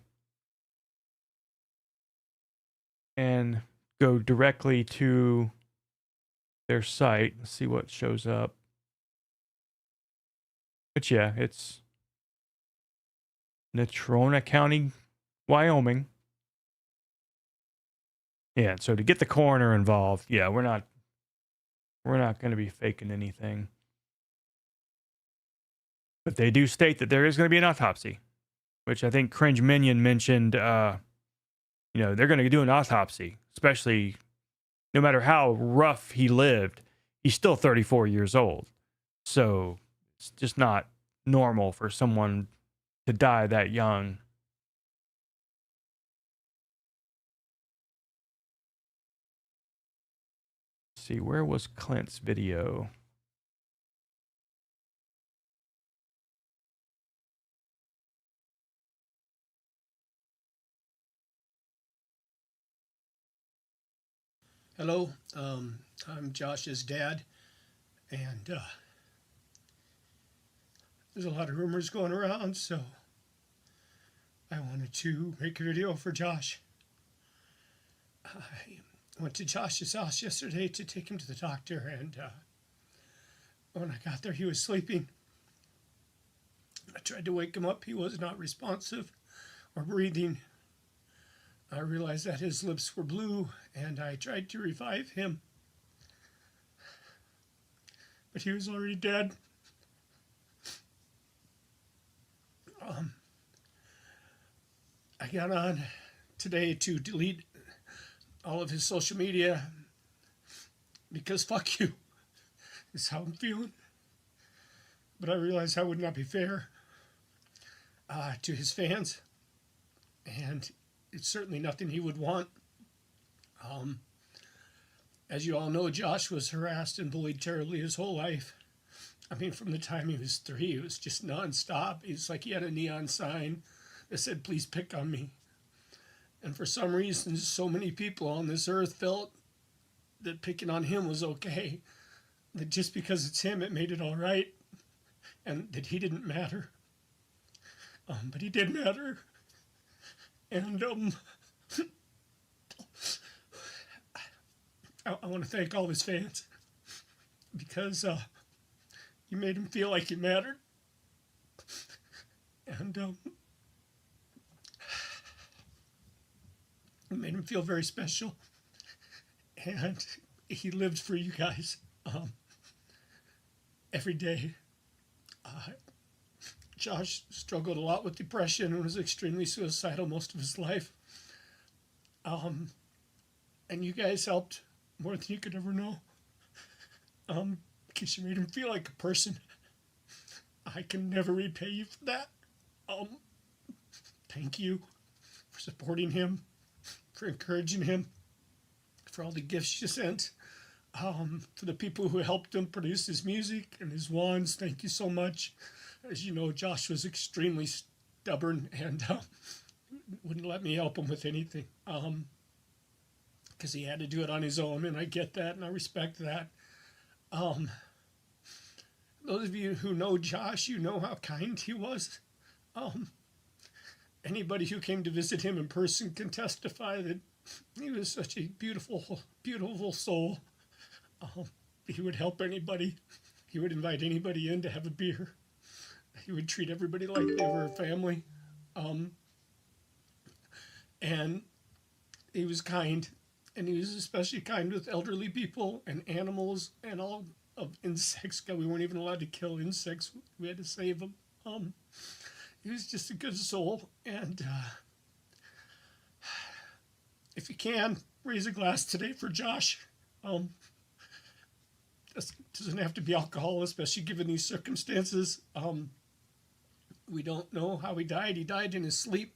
and go directly to their site. Let's see what shows up. But yeah, it's Natrona County, Wyoming. Yeah, so to get the coroner involved, yeah, we're not going to be faking anything. But they do state that there is going to be an autopsy, which I think Cringe Minion mentioned. They're going to do an autopsy, especially no matter how rough he lived. He's still 34 years old. So it's just not normal for someone to die that young. Let's see, where was Clint's video? Hello, I'm Josh's dad, and there's a lot of rumors going around, so I wanted to make a video for Josh. I went to Josh's house yesterday to take him to the doctor, and when I got there, he was sleeping. I tried to wake him up. He was not responsive or breathing. I realized that his lips were blue, and I tried to revive him. But he was already dead. I got on today to delete all of his social media because fuck you is how I'm feeling. But I realized that would not be fair to his fans, and it's certainly nothing he would want. As you all know, Josh was harassed and bullied terribly his whole life. I mean, from the time he was 3, it was just nonstop. It's like he had a neon sign that said, "Please pick on me." And for some reason, so many people on this earth felt that picking on him was okay. That just because it's him, it made it all right. And that he didn't matter. But he did matter. And I want to thank all his fans because you made him feel like he mattered. And you made him feel very special. And he lived for you guys every day. Josh struggled a lot with depression and was extremely suicidal most of his life. And you guys helped more than you could ever know. Because you made him feel like a person. I can never repay you for that. Thank you for supporting him, for encouraging him, for all the gifts you sent, for the people who helped him produce his music and his wands. Thank you so much. As you know, Josh was extremely stubborn and wouldn't let me help him with anything because he had to do it on his own, and I get that and I respect that. Those of you who know Josh, you know how kind he was. Anybody who came to visit him in person can testify that he was such a beautiful, beautiful soul. He would help anybody. He would invite anybody in to have a beer. He would treat everybody like they were a family. And he was kind. And he was especially kind with elderly people and animals and all of insects. We weren't even allowed to kill insects. We had to save them. He was just a good soul. And if you can, raise a glass today for Josh. This doesn't have to be alcohol, especially given these circumstances. We don't know how he died. He died in his sleep.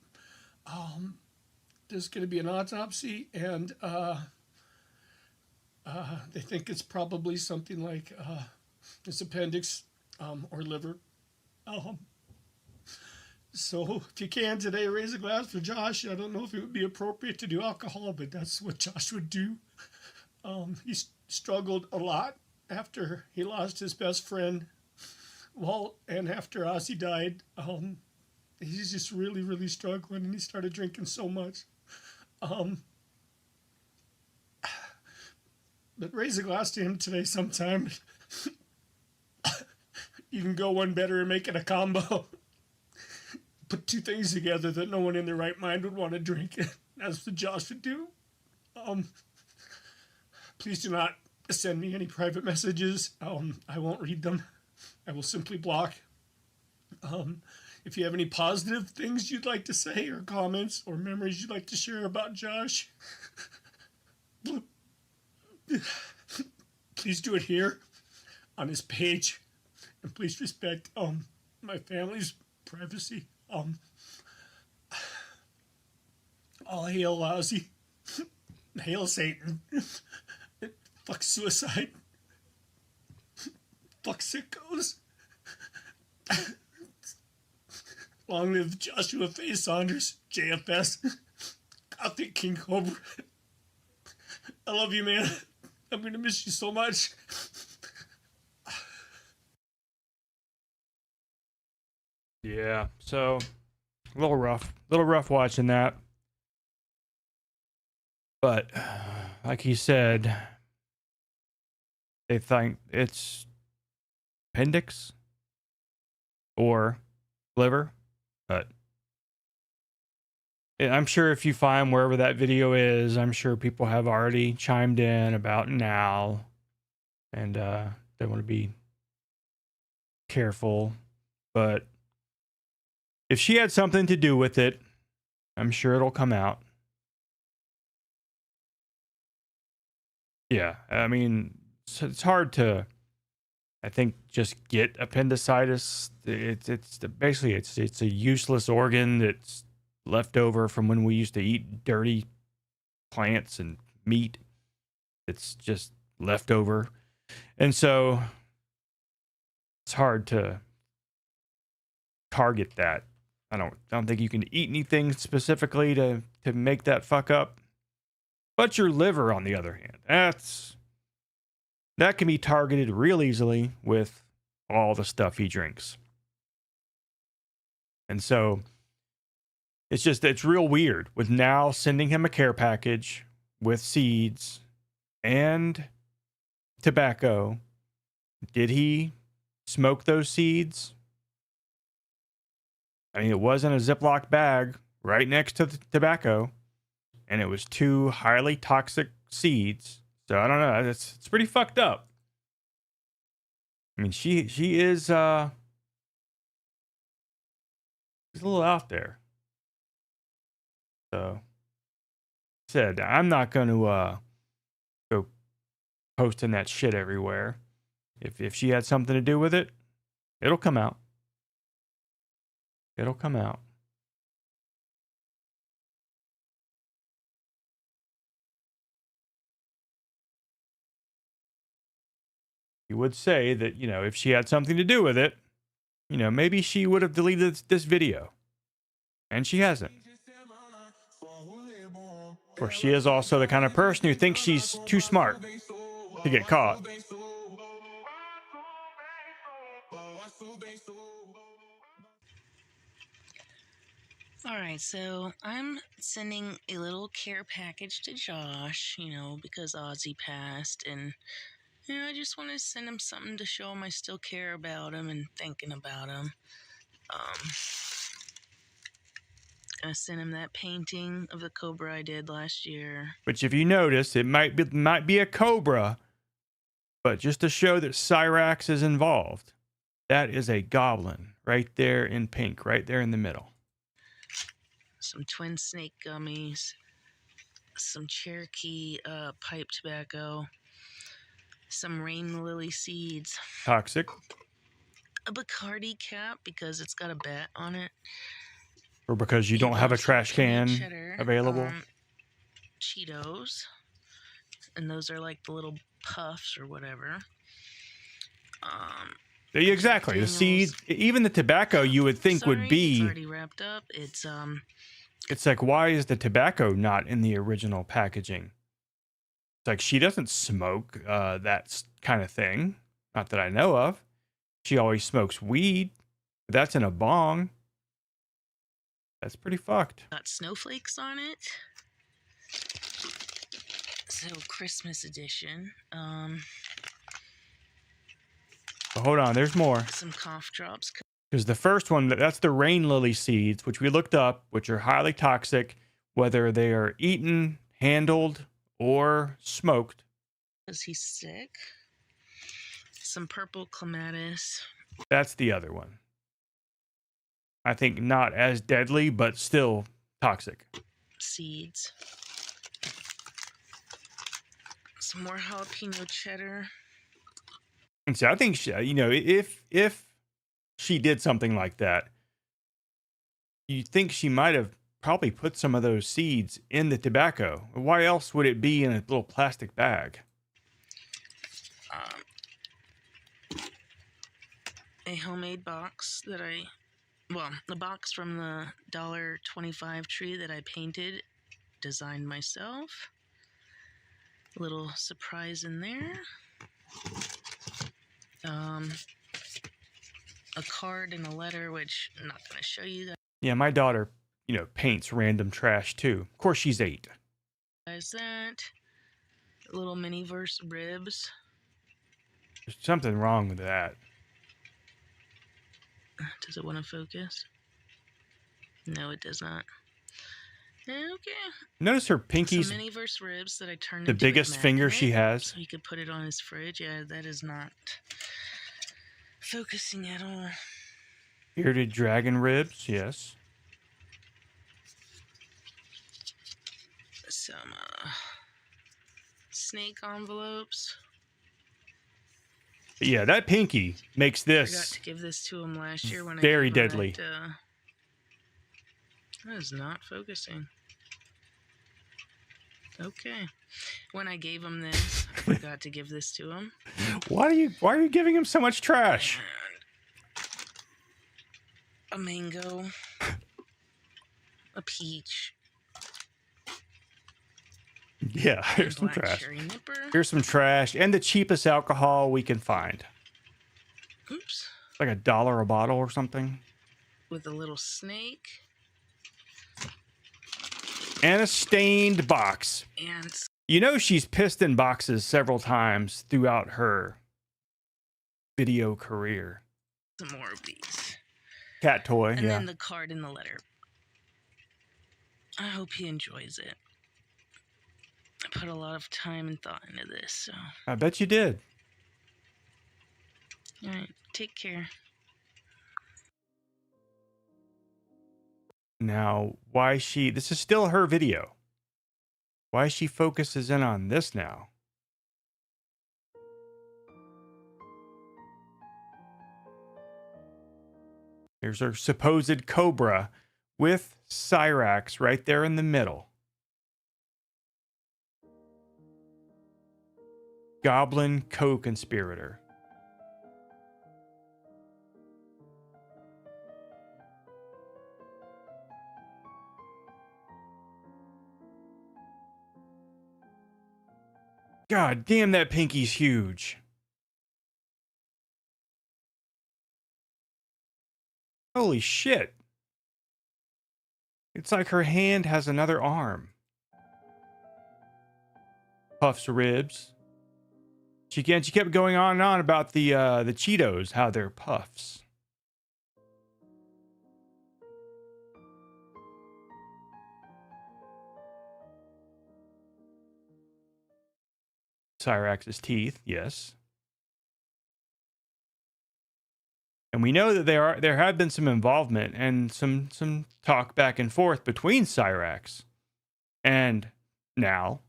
There's going to be an autopsy, and they think it's probably something like his appendix or liver. So if you can today, raise a glass for Josh. I don't know if it would be appropriate to do alcohol, but that's what Josh would do. He struggled a lot after he lost his best friend, Walt, and after Ozzy died, he's just really, really struggling, and he started drinking so much. But raise a glass to him today sometime. You can go one better and make it a combo. Put two things together that no one in their right mind would want to drink. That's what Josh would do. Please do not send me any private messages. I won't read them. I will simply block. If you have any positive things you'd like to say, or comments, or memories you'd like to share about Josh, please do it here on his page, and please respect my family's privacy. All hail Ozzy. Hail Satan. Fuck suicide. Fuck sickos. Long live Joshua Faye Saunders, JFS. I think King Cobra. I love you, man. I'm gonna miss you so much. Yeah, so a little rough watching that. But like he said, they think it's appendix or liver. But I'm sure if you find wherever that video is, I'm sure people have already chimed in about NAL, and they want to be careful. But if she had something to do with it, I'm sure it'll come out. Yeah, I mean, it's hard to, I think, just get appendicitis. It's basically it's a useless organ that's left over from when we used to eat dirty plants and meat. It's just left over, and so it's hard to target that. I don't think you can eat anything specifically to make that fuck up. But your liver, on the other hand, that can be targeted real easily with all the stuff he drinks. And so it's real weird with NAL sending him a care package with seeds and tobacco. Did he smoke those seeds? I mean, it was in a Ziploc bag right next to the tobacco, and it was 2 highly toxic seeds. So I don't know. It's pretty fucked up. I mean, she is she's a little out there. So said I'm not going to go posting that shit everywhere. If she had something to do with it, it'll come out. It'll come out. You would say that, you know, if she had something to do with it, you know, maybe she would have deleted this video. And she hasn't. Or she is also the kind of person who thinks she's too smart to get caught. All right, so I'm sending a little care package to Josh, you know, because Ozzy passed, and you know, I just want to send him something to show him I still care about him and thinking about him. I sent him that painting of the Cobra I did last year. Which, if you notice, it might be a Cobra, but just to show that Cyrax is involved, that is a goblin right there in pink, right there in the middle. Some twin snake gummies, some Cherokee pipe tobacco, some rain lily seeds, Toxic. a Bacardi cap because it's got a bat on it, Or because you don't have a trash can cheddar, available. Cheetos, and those are like the little puffs or whatever. Exactly. The seed, even the tobacco, you would think would be. It's already wrapped up. It's like, why is the tobacco not in the original packaging? It's like she doesn't smoke that kind of thing. Not that I know of. She always smokes weed. That's in a bong. That's pretty fucked. Got snowflakes on it. So Christmas edition. But hold on, there's more. Some cough drops. Because the first one, that's the rain lily seeds, which we looked up, which are highly toxic, whether they are eaten, handled, or smoked. Is he sick? Some purple clematis. That's the other one. I think not as deadly, but still toxic. Seeds. Some more jalapeno cheddar. And so I think she, if she did something like that, you think she might have probably put some of those seeds in the tobacco. Why else would it be in a little plastic bag? A homemade box that the box from the $1.25 tree that I painted, designed myself. A little surprise in there. A card and a letter, which I'm not going to show you guys. Yeah, my daughter, paints random trash too. Of course, she's 8. That. Little mini verse ribs. There's something wrong with that. Does it want to focus? No, it does not. Okay. Notice her pinky's Some mini verse ribs that I turned the into biggest a finger magnet, she has. so he could put it on his fridge. Yeah, that is not focusing at all. Bearded dragon ribs, yes. Some snake envelopes. Yeah, that pinky makes I forgot this to give this to him last year when very I gave him deadly. That is not focusing. Okay. When I gave him this, I forgot to give this to him. Why are you giving him so much trash? A mango. A peach. Yeah, here's some Black trash. cherry nipper. Here's some trash and the cheapest alcohol we can find. Oops. Like $1 a bottle or something. With a little snake. And a stained box. And She's pissed in boxes several times throughout her video career. some more of these. Cat toy, And yeah. then the card and the letter. I hope he enjoys it. I put a lot of time and thought into this, so. I bet you did. All right, take care. Now, this is still her video. Why she focuses in on this now? Here's her supposed Cobra with Cyrax right there in the middle. Goblin co-conspirator. God damn, that pinky's huge. Holy shit. It's like her hand has another arm. Puffs ribs. She kept going on and on about the Cheetos, how they're puffs. Cyrax's teeth, yes. And we know that there have been some involvement and some talk back and forth between Cyrax and NAL.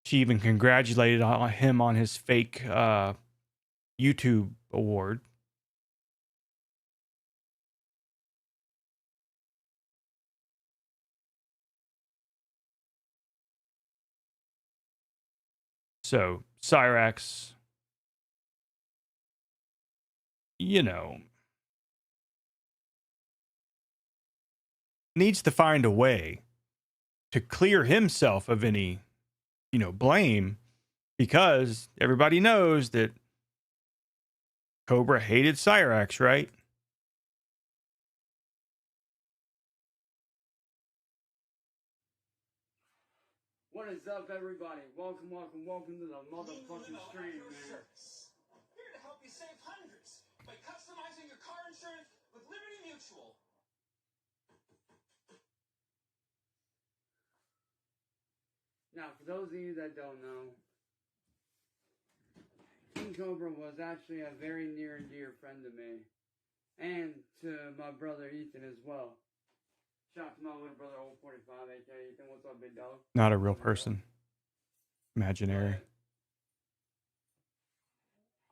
She even congratulated him on his fake YouTube award. So, Cyrax, needs to find a way to clear himself of any, blame, because everybody knows that Cobra hated Cyrax, right? What is up, everybody? Welcome to the motherfucking stream, man. Here to help you save hundreds by customizing your car insurance with Liberty Mutual. Now, for those of you that don't know, King Cobra was actually a very near and dear friend of me, and to my brother Ethan as well. Shout out to my little brother, Old 45, aka Ethan. What's up, big dog? Not a real person. Imaginary.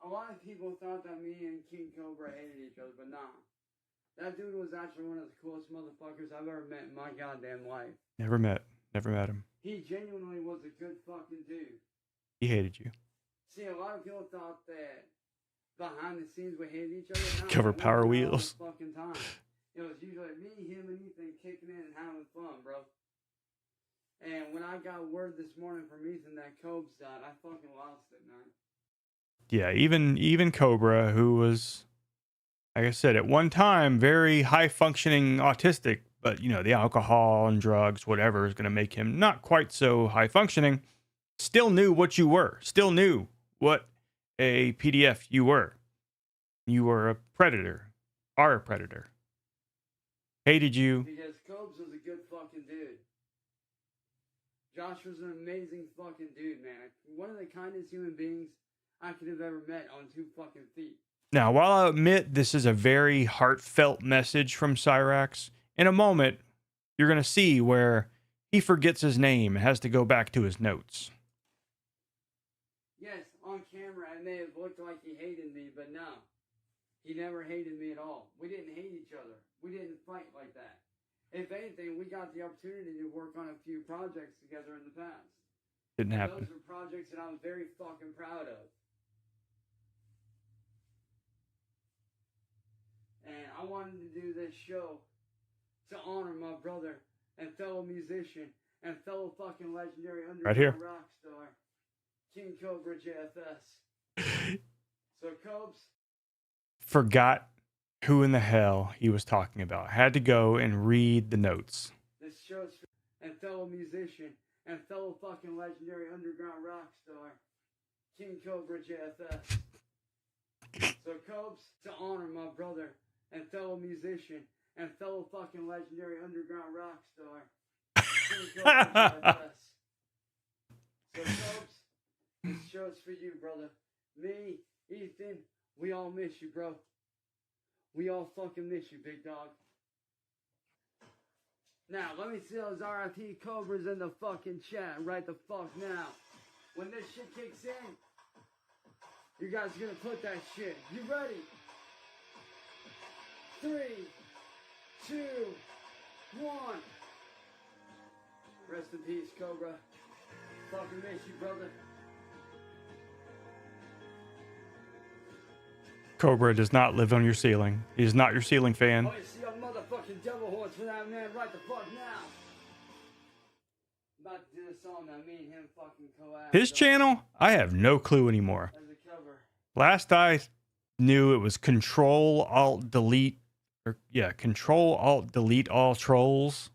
A lot of people thought that me and King Cobra hated each other, but nah. That dude was actually one of the coolest motherfuckers I've ever met in my goddamn life. Never met him. He genuinely was a good fucking dude. He hated you. See, a lot of people thought that behind the scenes we hated each other. No, Cover we Power all Wheels. the fucking time. It was usually me, him, and Ethan kicking in and having fun, bro. And when I got word this morning from Ethan that Cobes died, I fucking lost it, man. Yeah, even Cobra, who was, like I said, at one time very high functioning autistic, but the alcohol and drugs, whatever, is going to make him not quite so high functioning, still knew what you were, still knew what a PDF you were. You were a predator, are a predator. Hated you. Because Cobes was a good fucking dude. Josh was an amazing fucking dude, man. One of the kindest human beings I could have ever met on 2 fucking feet. Now, while I admit this is a very heartfelt message from Cyrax, in a moment, you're going to see where he forgets his name and has to go back to his notes. Yes, on camera, it may have looked like he hated me, but no. He never hated me at all. We didn't hate each other. We didn't fight like that. If anything, we got the opportunity to work on a few projects together in the past. Didn't happen. Those were projects that I'm very fucking proud of. And I wanted to do this show to honor my brother and fellow musician and fellow fucking legendary underground rock star, KingCobraJFS. So, Cobes. Forgot who in the hell he was talking about. Had to go and read the notes. This show's for and fellow musician and fellow fucking legendary underground rock star, KingCobraJFS. So, Cobes, to honor my brother and fellow musician and fellow fucking legendary underground rock star, KingCobraJFS. So, Cobes, this show's for you, brother. Me, Ethan, we all miss you, bro. We all fucking miss you, big dog. Now, let me see those RIP Cobras in the fucking chat right the fuck now. When this shit kicks in, you guys are gonna put that shit. You ready? 3, 2, 1. Rest in peace, Cobra. Fucking miss you, brother. Cobra does not live on your ceiling. He is not your ceiling fan. Oh, you see a motherfucking devil horse for that man right the fuck now. I'm about to do a song that me and him fucking collab. His channel? I have no clue anymore. As a cover. Last I knew, it was Control-Alt-Delete. Control-Alt-Delete all trolls.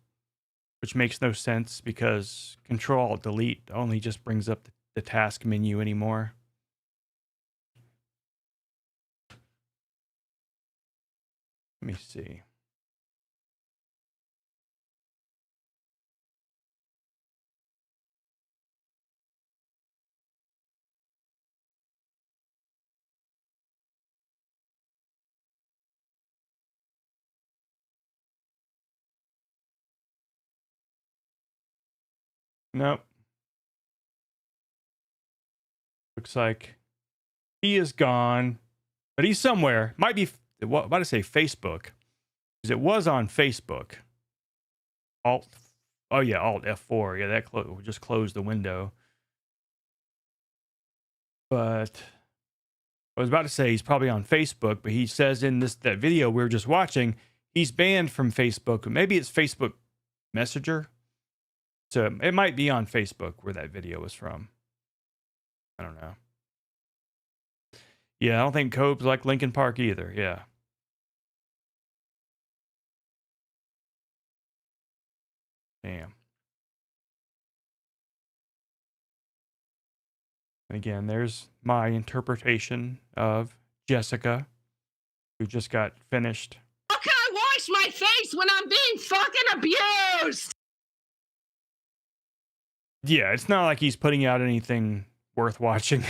Which makes no sense because Control-Alt-Delete only just brings up the task menu anymore. Let me see. Nope. Looks like he is gone, but he's somewhere. Might be, what about to say Facebook? Because it was on Facebook. Alt F4. Yeah, that just closed the window. But I was about to say he's probably on Facebook, but he says in that video we were just watching, he's banned from Facebook. Maybe it's Facebook Messenger. So it might be on Facebook where that video was from. I don't know. Yeah, I don't think Cope's like Linkin Park either. Yeah. Damn. Again, there's my interpretation of Jessica, who just got finished. How can I wash my face when I'm being fucking abused? Yeah, it's not like he's putting out anything worth watching.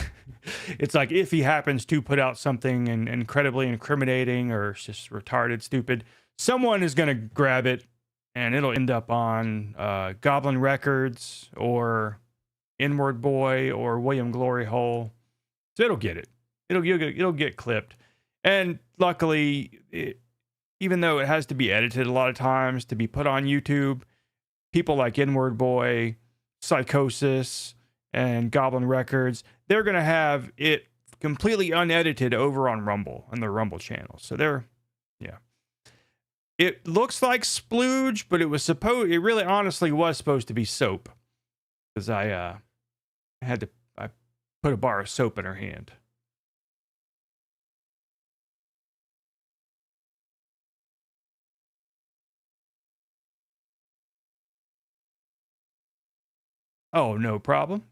It's like if he happens to put out something incredibly incriminating or it's just retarded, stupid, someone is going to grab it and it'll end up on Goblin Records or Inward Boy or William Glory Hole. So it'll get it. It'll get clipped. And luckily, even though it has to be edited a lot of times to be put on YouTube, people like Inward Boy, Psychosis, and Goblin Records, they're going to have it completely unedited over on Rumble, on their Rumble channel. So yeah. It looks like splooge, but it really honestly was supposed to be soap. Because I put a bar of soap in her hand. Oh, no problem.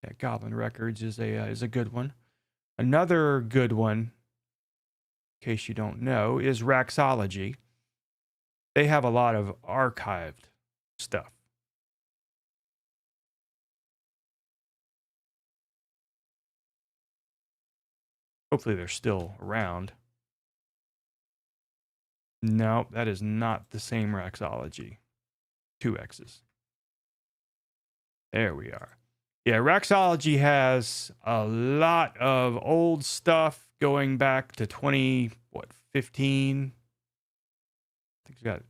Yeah, Goblin Records is a good one. Another good one, in case you don't know, is Raxology. They have a lot of archived stuff. Hopefully they're still around. No, that is not the same Raxology. 2 X's. There we are. Yeah, Raxology has a lot of old stuff going back to 15. I think you got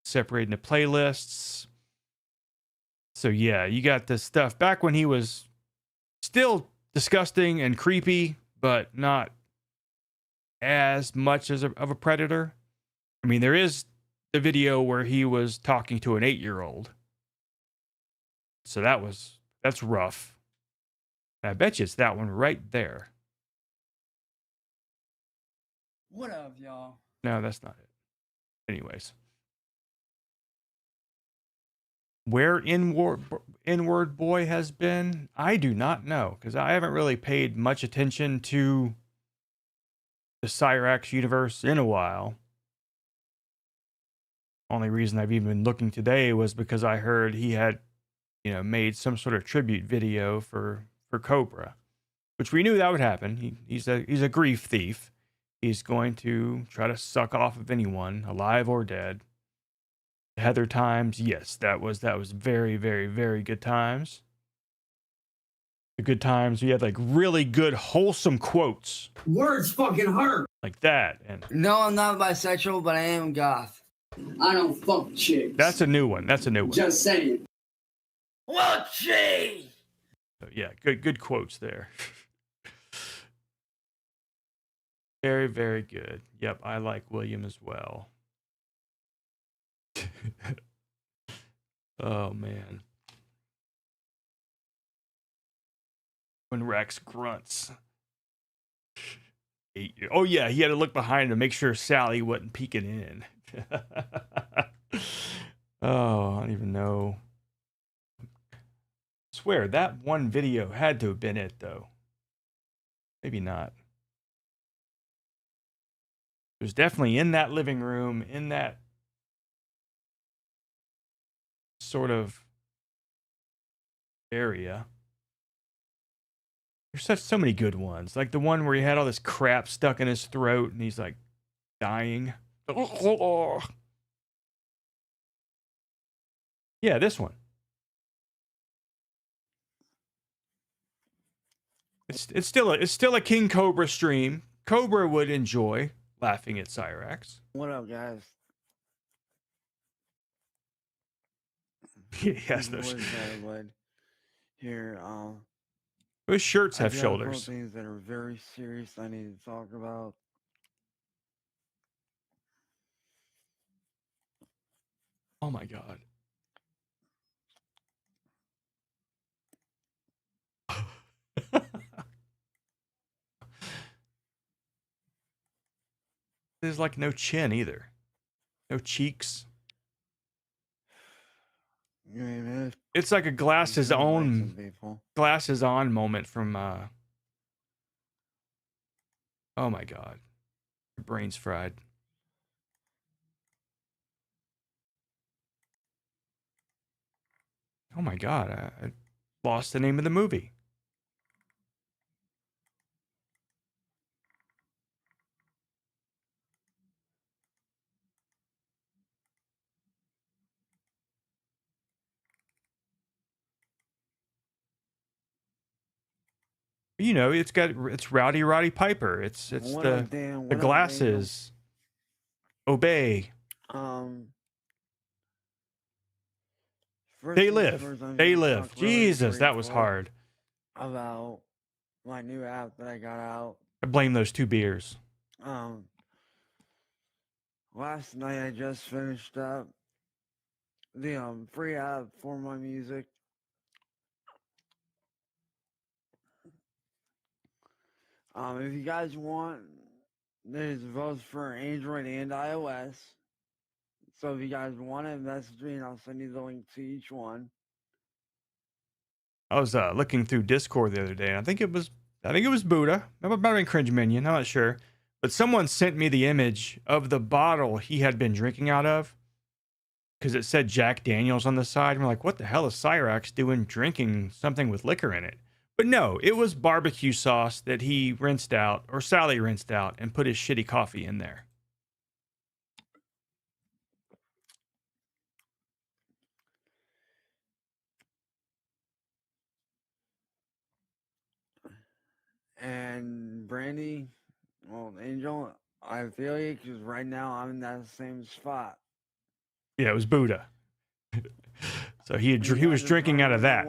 separated into playlists. So yeah, you got this stuff back when he was still disgusting and creepy, but not as much of a predator. I mean, there is the video where he was talking to an 8-year-old. So that's rough. I bet you it's that one right there. What up, y'all? No, that's not it. Anyways. Where Inward Boy has been, I do not know, because I haven't really paid much attention to the Cyrax universe in a while. Only reason I've even been looking today was because I heard he had, made some sort of tribute video for Cobra, which we knew that would happen. He's a grief thief. He's going to try to suck off of anyone, alive or dead. Heather times, yes, that was very, very, very good times. The good times, we had like really good, wholesome quotes. Words fucking hurt. Like that. And No, I'm not bisexual, but I am goth. I don't fuck chicks. That's a new one. Just saying. Well, gee. So, yeah, good quotes there. Very, very good. Yep, I like William as well. Oh, man. When Rex grunts. Oh, yeah, he had to look behind to make sure Sally wasn't peeking in. Oh, I don't even know. I swear, that one video had to have been it, though. Maybe not. It was definitely in that living room, in that sort of area. There's so many good ones. Like the one where he had all this crap stuck in his throat and he's like dying. Yeah, this one. It's still a King Cobra stream. Cobra would enjoy laughing at Cyrax. What up, guys? He has no Here, Those shirts have I've got shoulders. things that are very serious I need to talk about. Oh my god. There's like no chin either. No cheeks. Yeah, man. It's like a glasses on moment from oh my god. Your brain's fried. Oh my god, I lost the name of the movie. You know, it's Rowdy Roddy Piper. It's the glasses. Obey. They live. Jesus, that was hard. About my new app that I got out. I blame those 2 beers. Last night I just finished up the free app for my music. If you guys want, there's both for Android and iOS. So if you guys want it, message me and I'll send you the link to each one. I was looking through Discord the other day, and I think it was Buddha. Might have been Cringe Minion. I'm not sure, but someone sent me the image of the bottle he had been drinking out of, because it said Jack Daniels on the side. And we're like, what the hell is Cyrax doing drinking something with liquor in it? But no, it was barbecue sauce that he rinsed out, or Sally rinsed out, and put his shitty coffee in there. And Brandy, well, Angel, I feel you because right now I'm in that same spot. Yeah, it was Buddha. So he was drinking out of that.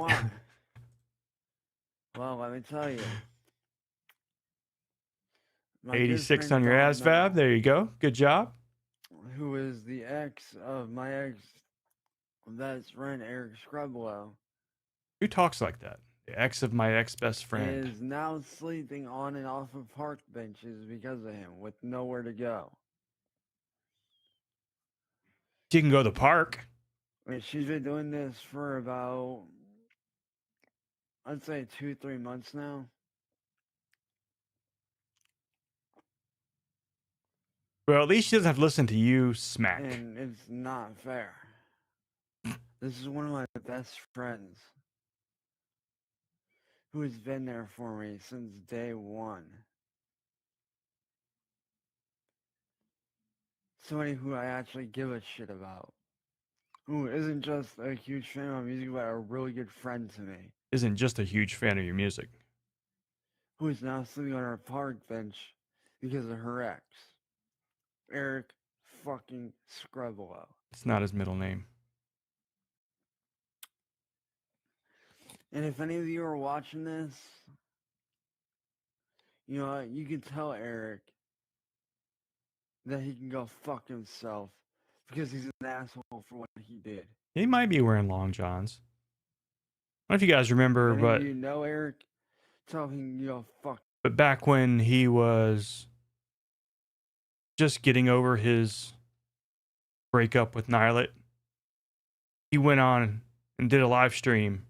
Well, let me tell you. 86 on your ASVAB. There you go. Good job. Who is the ex of my ex best friend, Eric Scrublow. Who talks like that? The ex of my ex-best friend. Is now sleeping on and off of park benches because of him, with nowhere to go. You can go to the park. I mean, she's been doing this for about, I'd say 2-3 months now. Well, at least she doesn't have to listen to you smack. And it's not fair. This is one of my best friends who has been there for me since day one. Somebody who I actually give a shit about. Who isn't just a huge fan of my music, but a really good friend to me. Isn't just a huge fan of your music. Who is now sleeping on our park bench because of her ex. Eric fucking Scrublow. It's not his middle name. And if any of you are watching this, you know what? You can tell Eric that he can go fuck himself because he's an asshole for what he did. He might be wearing long johns. I don't know if you guys remember, but you know Eric, tell him he can go fuck. But back when he was just getting over his breakup with Nylet, he went on and did a live stream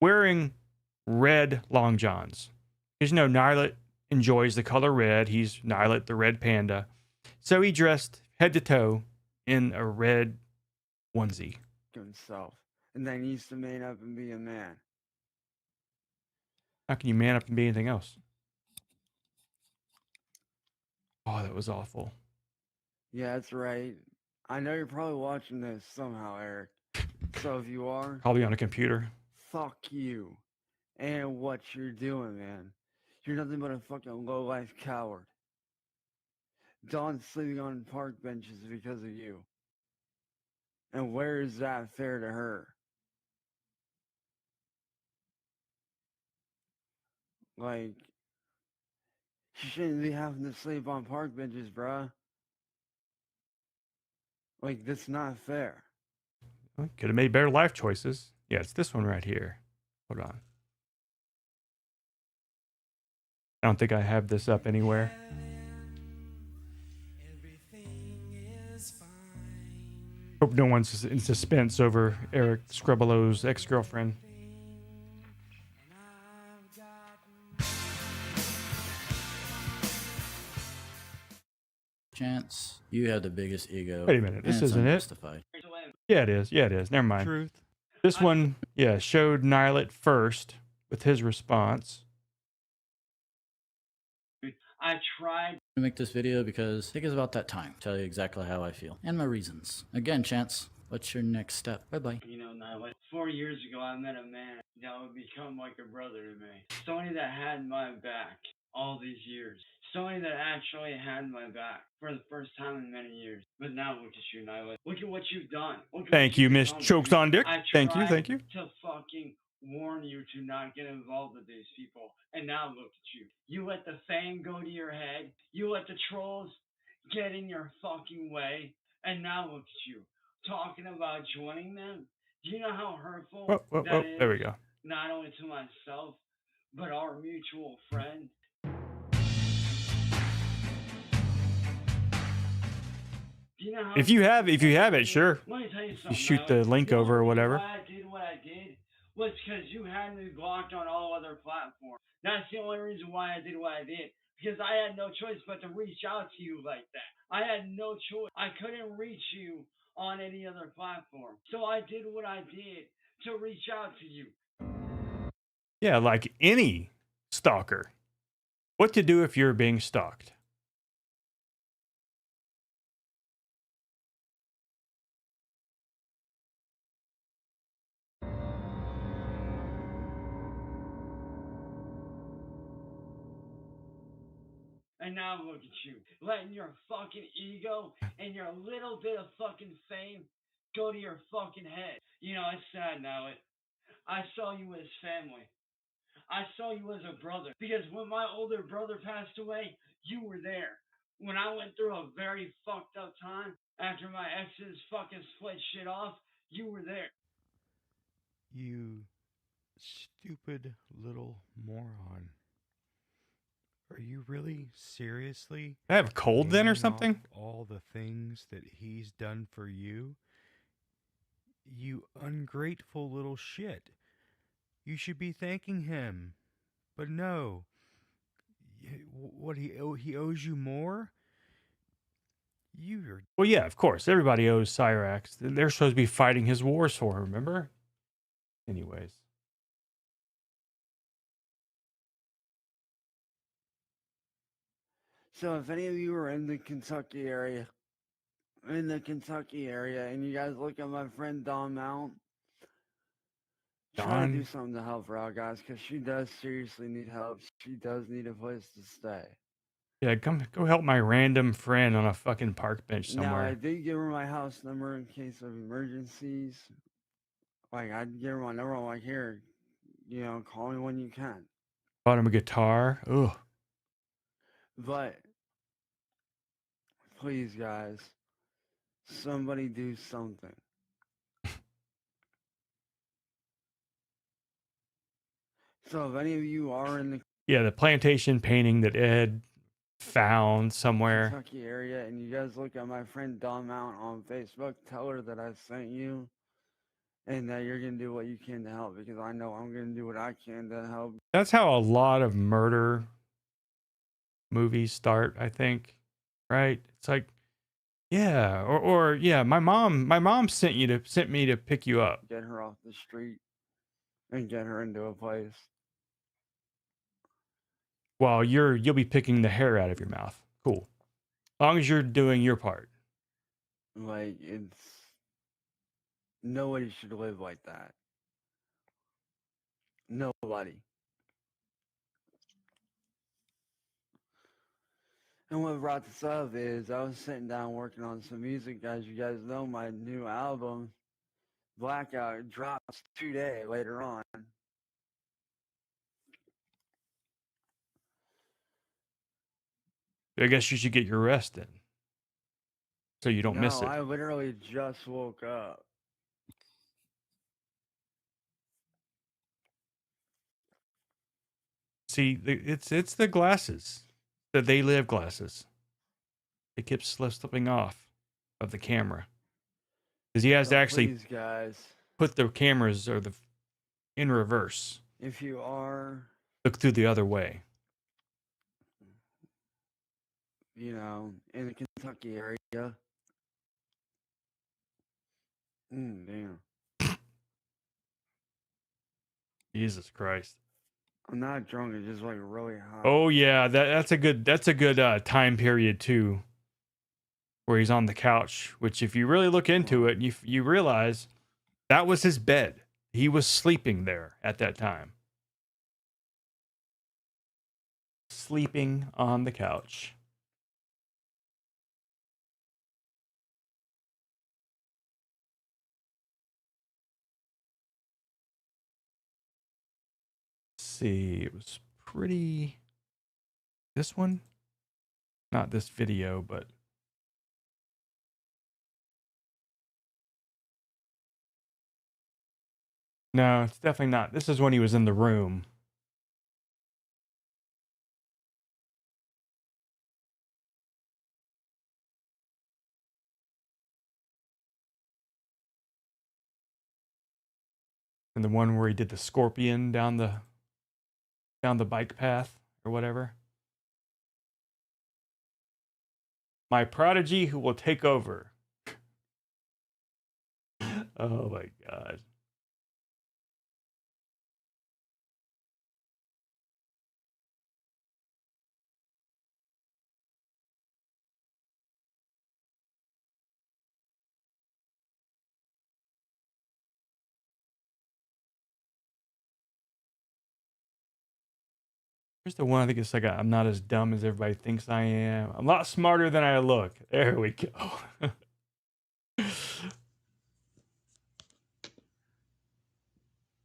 wearing red long johns. Because, you know, Nylet enjoys the color red. He's Nylet, the red panda. So he dressed head to toe in a red onesie. Himself. And then he used to man up and be a man. How can you man up and be anything else? Oh, that was awful. Yeah, that's right. I know you're probably watching this somehow, Eric. So if you are, Probably on a computer. fuck you. And what you're doing, man. You're nothing but a fucking low-life coward. Dawn's sleeping on park benches because of you. And where is that fair to her? Like, she shouldn't be having to sleep on park benches, bruh. Like, that's not fair. Could have made better life choices. Yeah, it's this one right here. Hold on. I don't think I have this up anywhere. Hope no one's in suspense over Eric Scrubbelo's ex-girlfriend. Chance, you have the biggest ego. Wait a minute, this and it's isn't it? unjustified. Yeah, it is. Yeah, it is. Never mind. Truth. This one, yeah, showed Nilet first with his response. I tried to make this video because I think it's about that time to tell you exactly how I feel and my reasons. Again, Chance, what's your next step? Bye-bye. You know, now, like 4 years ago, I met a man that would become like a brother to me. Somebody that had my back all these years. Somebody that actually had my back for the first time in many years. But now look at you, Nyla. Look at what you've done. Look at Thank what you, you've Miss become, Chokes dude. on Dick. I Thank you, tried thank you. to fucking warn you to not get involved with these people. And now look at you. You let the fame go to your head. You let the trolls get in your fucking way. And now look at you. Talking about joining them. Do you know how hurtful that is? There we go. Not only to myself, but our mutual friend. You know If you have it, sure. Let me tell you You something. shoot the link over or whatever. Why I did what I did was because you had me blocked on all other platforms. That's the only reason why I did what I did. Because I had no choice but to reach out to you like that. I had no choice. I couldn't reach you on any other platform. So I did what I did to reach out to you. Yeah, like any stalker. What to do if you're being stalked. And now look at you, letting your fucking ego and your little bit of fucking fame go to your fucking head. You know, it's sad now. I saw you as family. I saw you as a brother. Because when my older brother passed away, you were there. When I went through a very fucked up time after my exes fucking split shit off, you were there. You stupid little moron. Are you really seriously? I have a cold then or naming something? off all the things that he's done for you? You ungrateful little shit. You should be thanking him. But no. What, he owes you more? You're... Well, yeah, of course. Everybody owes Cyrax. They're supposed to be fighting his wars for him, remember? Anyways. So if any of you are in the Kentucky area, and you guys look at my friend Dawn Mount, try to do Dawn? something to help her out, guys, because she does seriously need help. She does need a place to stay. Yeah, go help my random friend on a fucking park bench Now, I somewhere. did give her my house number in case of emergencies. Like, I'd give her my number. I'm like, here, you know, call me when you can. Bought him a guitar. Ugh. But, please, guys, somebody do something. So if any of you are in the Yeah, the plantation painting that Ed found somewhere. Kentucky area and you guys look at my friend Dawn Mount on Facebook, tell her that I sent you and that you're going to do what you can to help, because I know I'm going to do what I can to help. That's how a lot of murder movies start, I think. Right? It's like, yeah, or yeah, my mom sent me to pick you up. Get her off the street and get her into a place. While you'll be picking the hair out of your mouth. Cool. As long as you're doing your part. Like, it's... Nobody should live like that. Nobody. And what brought this up is I was sitting down working on some music. As you guys know, my new album, Blackout, drops today later on. I guess you should get your rest in. So you don't miss it. No, I literally just woke up. See, it's the glasses. The They Live glasses. It keeps slipping off. of the camera. Because he has to actually please, guys, put the cameras or the in reverse. if you are, Look through the other way. you know, in the Kentucky area. Damn. Jesus Christ. I'm not drunk. It's just like really hot. Oh yeah, that's a good time period too, where he's on the couch. Which, if you really look into it, you realize that was his bed. He was sleeping there at that time. Sleeping on the couch. See, it was pretty. This one, not this video, but no, it's definitely not. This is when he was in the room. And the one where he did the scorpion down the bike path or whatever. My prodigy who will take over. Oh my God. Here's the one I think it's like I'm not as dumb as everybody thinks I am. I'm a lot smarter than I look. There we go.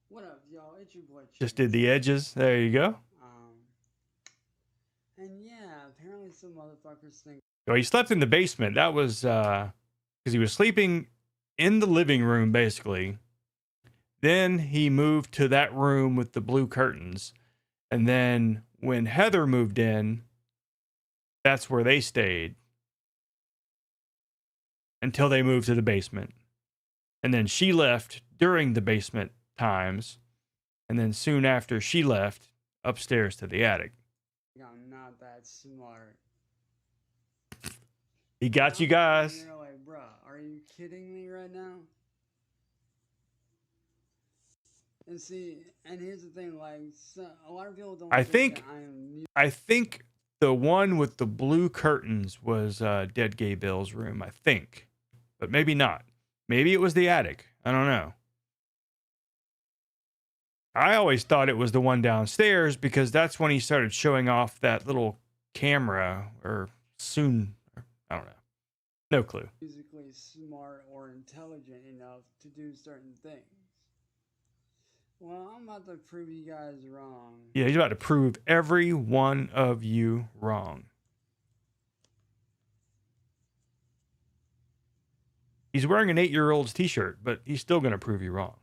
What up, y'all? It's your boy. Just did the edges. There you go. And yeah, apparently some motherfuckers think. Oh, he slept in the basement. That was because he was sleeping in the living room, basically. Then he moved to that room with the blue curtains. And then when Heather moved in, that's where they stayed until they moved to the basement. And then she left during the basement times. And then soon after she left, upstairs to the attic. I'm not that smart. He got you guys. You're like, bruh, are you kidding me right now? And see, and here's the thing, like, so, a lot of people don't I think think the one with the blue curtains was Dead Gay Bill's room, I think. But maybe not. Maybe it was the attic. I don't know. I always thought it was the one downstairs because that's when he started showing off that little camera, or soon, I don't know. No clue. musically smart or intelligent enough to do certain things. Well, I'm about to prove you guys wrong. Yeah, he's about to prove every one of you wrong. He's wearing an 8-year-old's t-shirt, but he's still going to prove you wrong.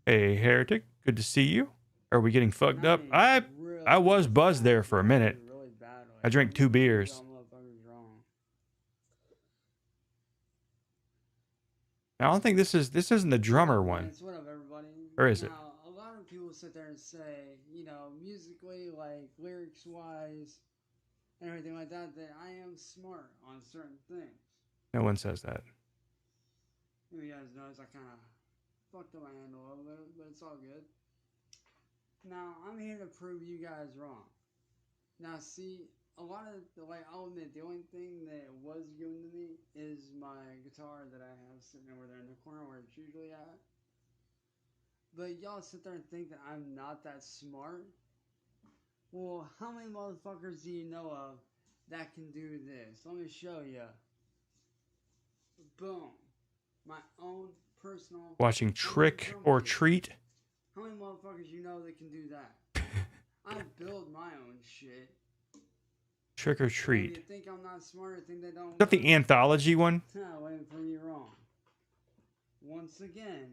Hey, Heretic, good to see you. Are we getting fucked up? I was buzzed there for a minute. I drank 2 beers. I don't think this isn't the drummer one. What up, everybody? Or is it? Now, a lot of people sit there and say, you know, musically, like lyrics-wise, and everything like that, that I am smart on certain things. No one says that. You guys notice I kind of fucked up my hand a little bit, but it's all good. Now, I'm here to prove you guys wrong. Now, see, a lot of the, like, I'll admit, the only thing that was given to me is my guitar that I have sitting over there in the corner where it's usually at. But y'all sit there and think that I'm not that smart. Well, how many motherfuckers do you know of that can do this? Let me show you. Boom. My own personal... Watching Trick or Treat. How many motherfuckers you know that can do that? I build my own shit. Trick or Treat. You think I'm not smart or think they don't... Is that the anthology one? No, wait to prove you wrong. Once again.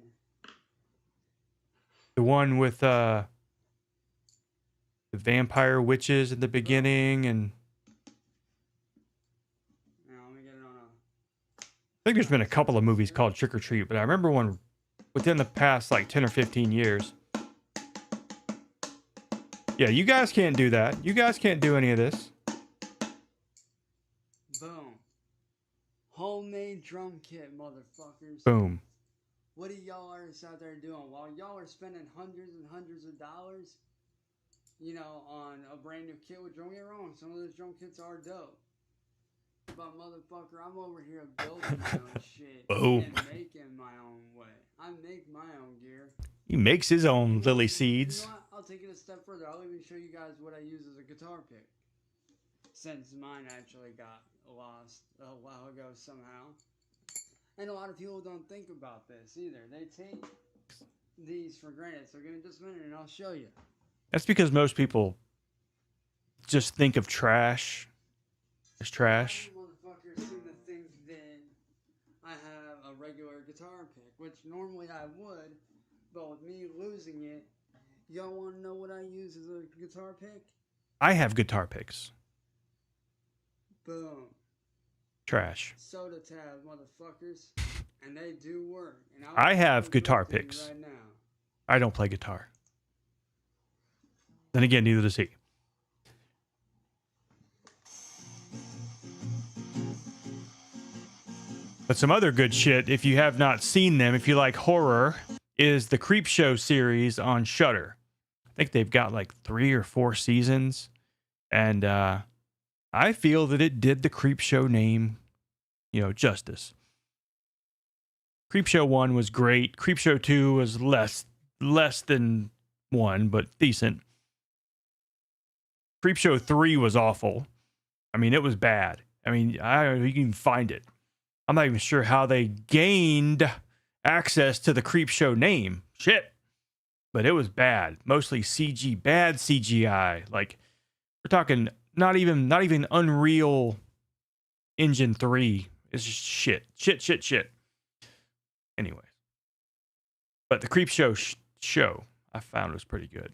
The one with the vampire witches at the beginning and... Now, think there's been a couple of movies called Trick or Treat, but I remember one within the past like 10 or 15 years. Yeah, you guys can't do that. You guys can't do any of this. Boom. Homemade drum kit, motherfuckers. Boom. What are y'all artists out there doing? While y'all are spending hundreds and hundreds of dollars, you know, on a brand new kit, which don't get me wrong, some of those drum kits are dope. But motherfucker, I'm over here building my own shit. Boom. And making my own way. I make my own gear. He makes his own lily seeds. You know what? I'll take it a step further. I'll even show you guys what I use as a guitar pick. Since mine actually got lost a while ago somehow. And a lot of people don't think about this either. They take these for granted. So give me just a minute and I'll show you. That's because most people just think of trash as trash. Motherfuckers seem to think that I have a regular guitar pick, which normally I would, but with me losing it, y'all want to know what I use as a guitar pick? I have guitar picks. Boom. Trash. Soda tab, motherfuckers. And they do work. And I have guitar picks. Right now. I don't play guitar. Then again, neither does he. But some other good shit, if you have not seen them, if you like horror, is the Creepshow series on Shudder. I think they've got like 3 or 4 seasons. And I feel that it did the Creepshow name, you know, justice. Creepshow 1 was great. Creepshow 2 was less than 1, but decent. Creepshow 3 was awful. I mean, it was bad. I mean, you can find it. I'm not even sure how they gained access to the Creepshow name. Shit. But it was bad. Mostly CG, bad CGI. Like, we're talking not even Unreal Engine 3. It's just shit. Shit. Anyway. But the Creepshow show I found was pretty good.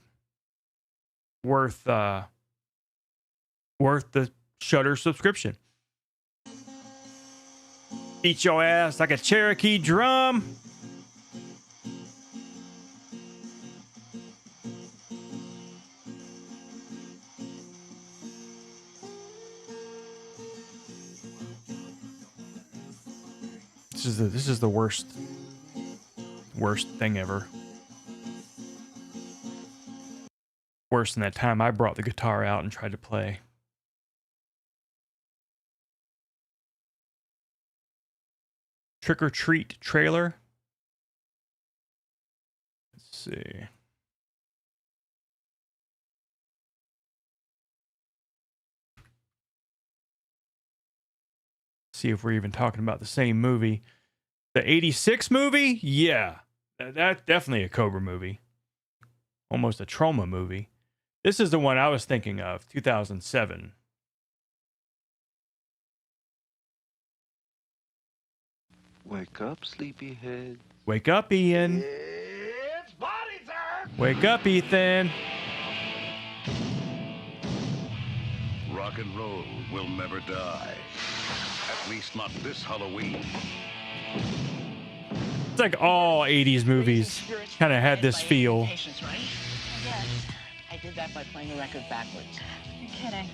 Worth the Shudder subscription. Beat your ass like a Cherokee drum. This is the worst thing ever. Worse than that time I brought the guitar out and tried to play. Trick or Treat trailer. Let's see. See if we're even talking about the same movie. The 86 movie? Yeah. That's definitely a Cobra movie. Almost a trauma movie. This is the one I was thinking of, 2007. Wake up, sleepyhead. Wake up, Ian. It's body time. Wake up, Ethan. Rock and roll will never die. At least not this Halloween. It's like all 80s movies kind of had this feel. Yes, I did that by playing the record backwards. You're kidding.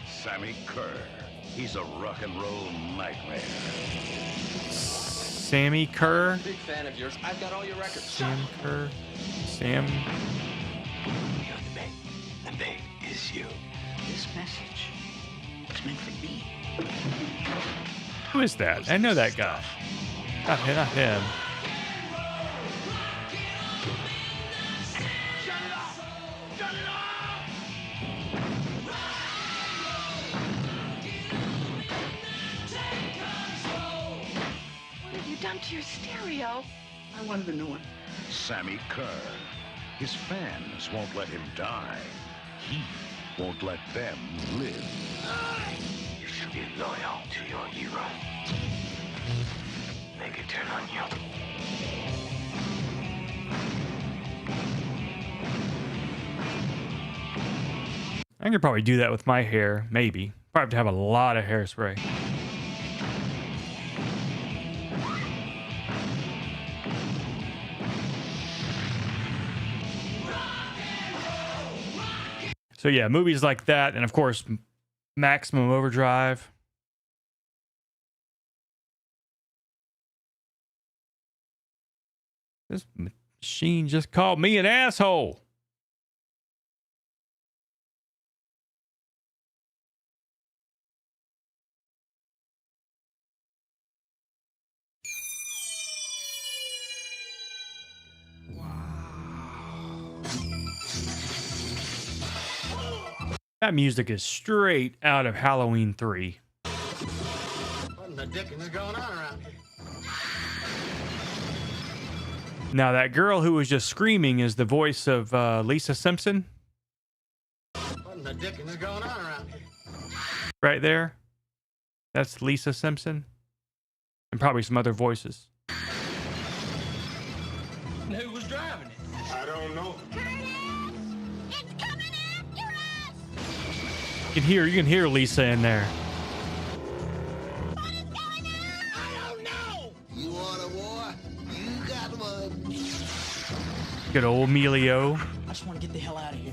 Sammy Kerr. He's a rock and roll nightmare. Sammy Kerr? Big fan of yours. I've got all your records. Sam Kerr? Sam? You're the big, and big is you. This message was meant for me. Who is that? I know that guy. Not him. What have you done to your stereo? I wanted a new one. Sammy Kerr. His fans won't let him die. He won't let them live. You should be loyal to your hero. Make it turn on you. I could probably do that with my hair, maybe. Probably have to have a lot of hairspray. So yeah, movies like that, and of course, Maximum Overdrive. This machine just called me an asshole. That music is straight out of Halloween 3. What in the dickens is going on around here? Now, that girl who was just screaming is the voice of Lisa Simpson. What in the dickens is going on around here? Right there. That's Lisa Simpson. And probably some other voices. Who was driving it? I don't know. You can hear Lisa in there. You want a war? You got one. Good old Emilio. I just want to get the hell out of here.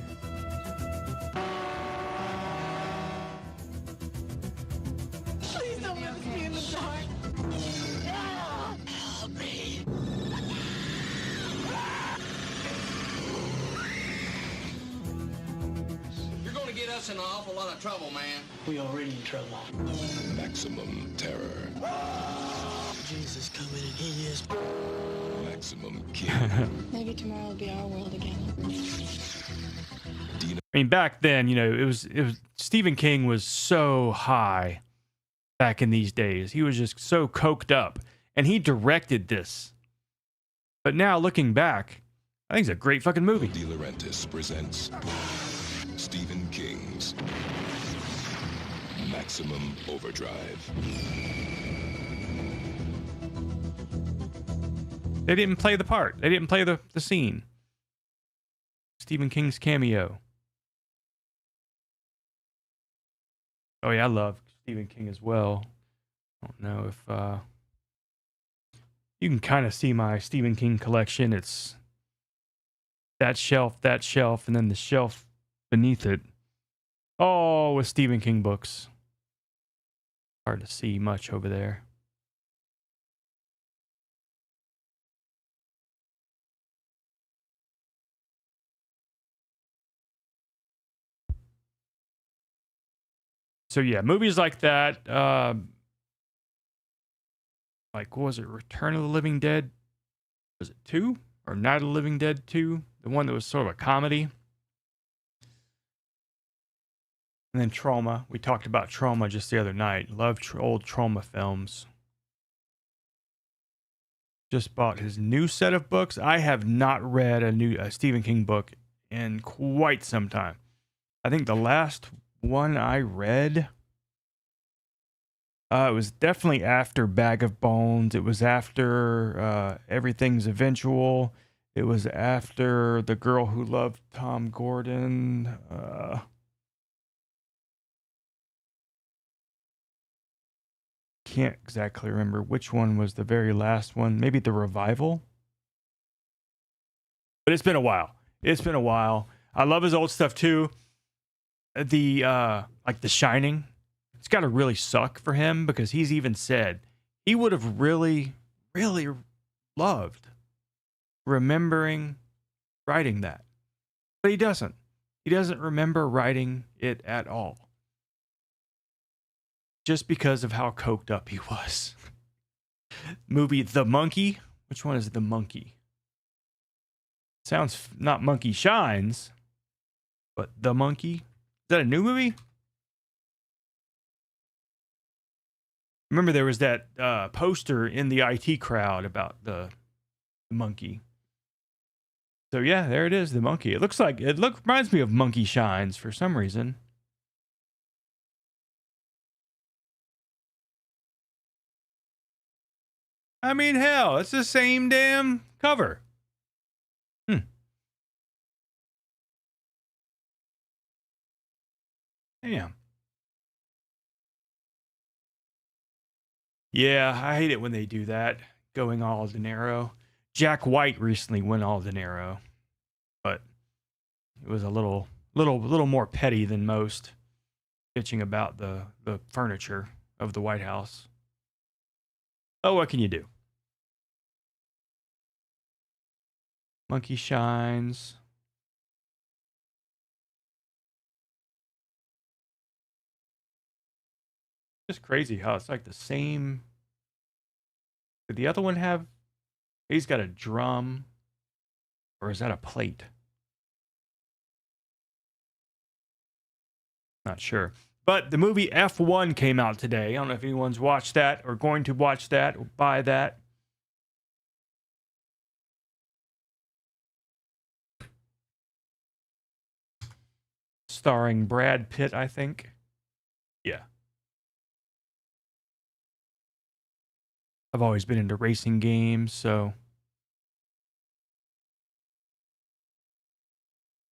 Please don't let us be in the dark. Help me. You're going to get us in an awful lot of trouble, man. We already in trouble. Maximum terror. Jesus coming and he is. Maximum kill. Maybe tomorrow will be our world again. I mean, back then, you know, it was Stephen King was so high back in these days. He was just so coked up, and he directed this. But now, looking back, I think it's a great fucking movie. De Laurentiis presents Stephen King's Maximum Overdrive. They didn't play the part. They didn't play the scene. Stephen King's cameo. Oh yeah, I love Stephen King as well. I don't know if you can kind of see my Stephen King collection. It's that shelf, and then the shelf beneath it. Oh, with Stephen King books. Hard to see much over there. So yeah, movies like that, like what was it, Return of the Living Dead? Was it 2? Or Night of the Living Dead 2? The one that was sort of a comedy. And then Trauma. We talked about Trauma just the other night. Love old Trauma films. Just bought his new set of books. I have not read a Stephen King book in quite some time. I think the last one I read, it was definitely after Bag of Bones. It was after Everything's Eventual. It was after The Girl Who Loved Tom Gordon. Can't exactly remember which one was the very last one. Maybe The Revival. But it's been a while. It's been a while. I love his old stuff too. The like The Shining, it's got to really suck for him because he's even said he would have really, really loved remembering writing that, but he doesn't. He doesn't remember writing it at all, just because of how coked up he was. Movie The Monkey. Which one is The Monkey? Sounds not Monkey Shines, but The Monkey. Is that a new movie? Remember there was that poster in the IT crowd about the monkey. So yeah, there it is, The Monkey. It reminds me of Monkey Shines for some reason. I mean, hell, it's the same damn cover. Damn. Yeah, I hate it when they do that, going all De Niro. Jack White recently went all De Niro, but it was a little little more petty than most, bitching about the furniture of the White House. Oh, what can you do? Monkey shines. Just crazy how it's like the same. Did the other one have? He's got a drum, or is that a plate? Not sure. But the movie F1 came out today. I don't know if anyone's watched that or going to watch that or buy that. Starring Brad Pitt, I think. Yeah. I've always been into racing games, so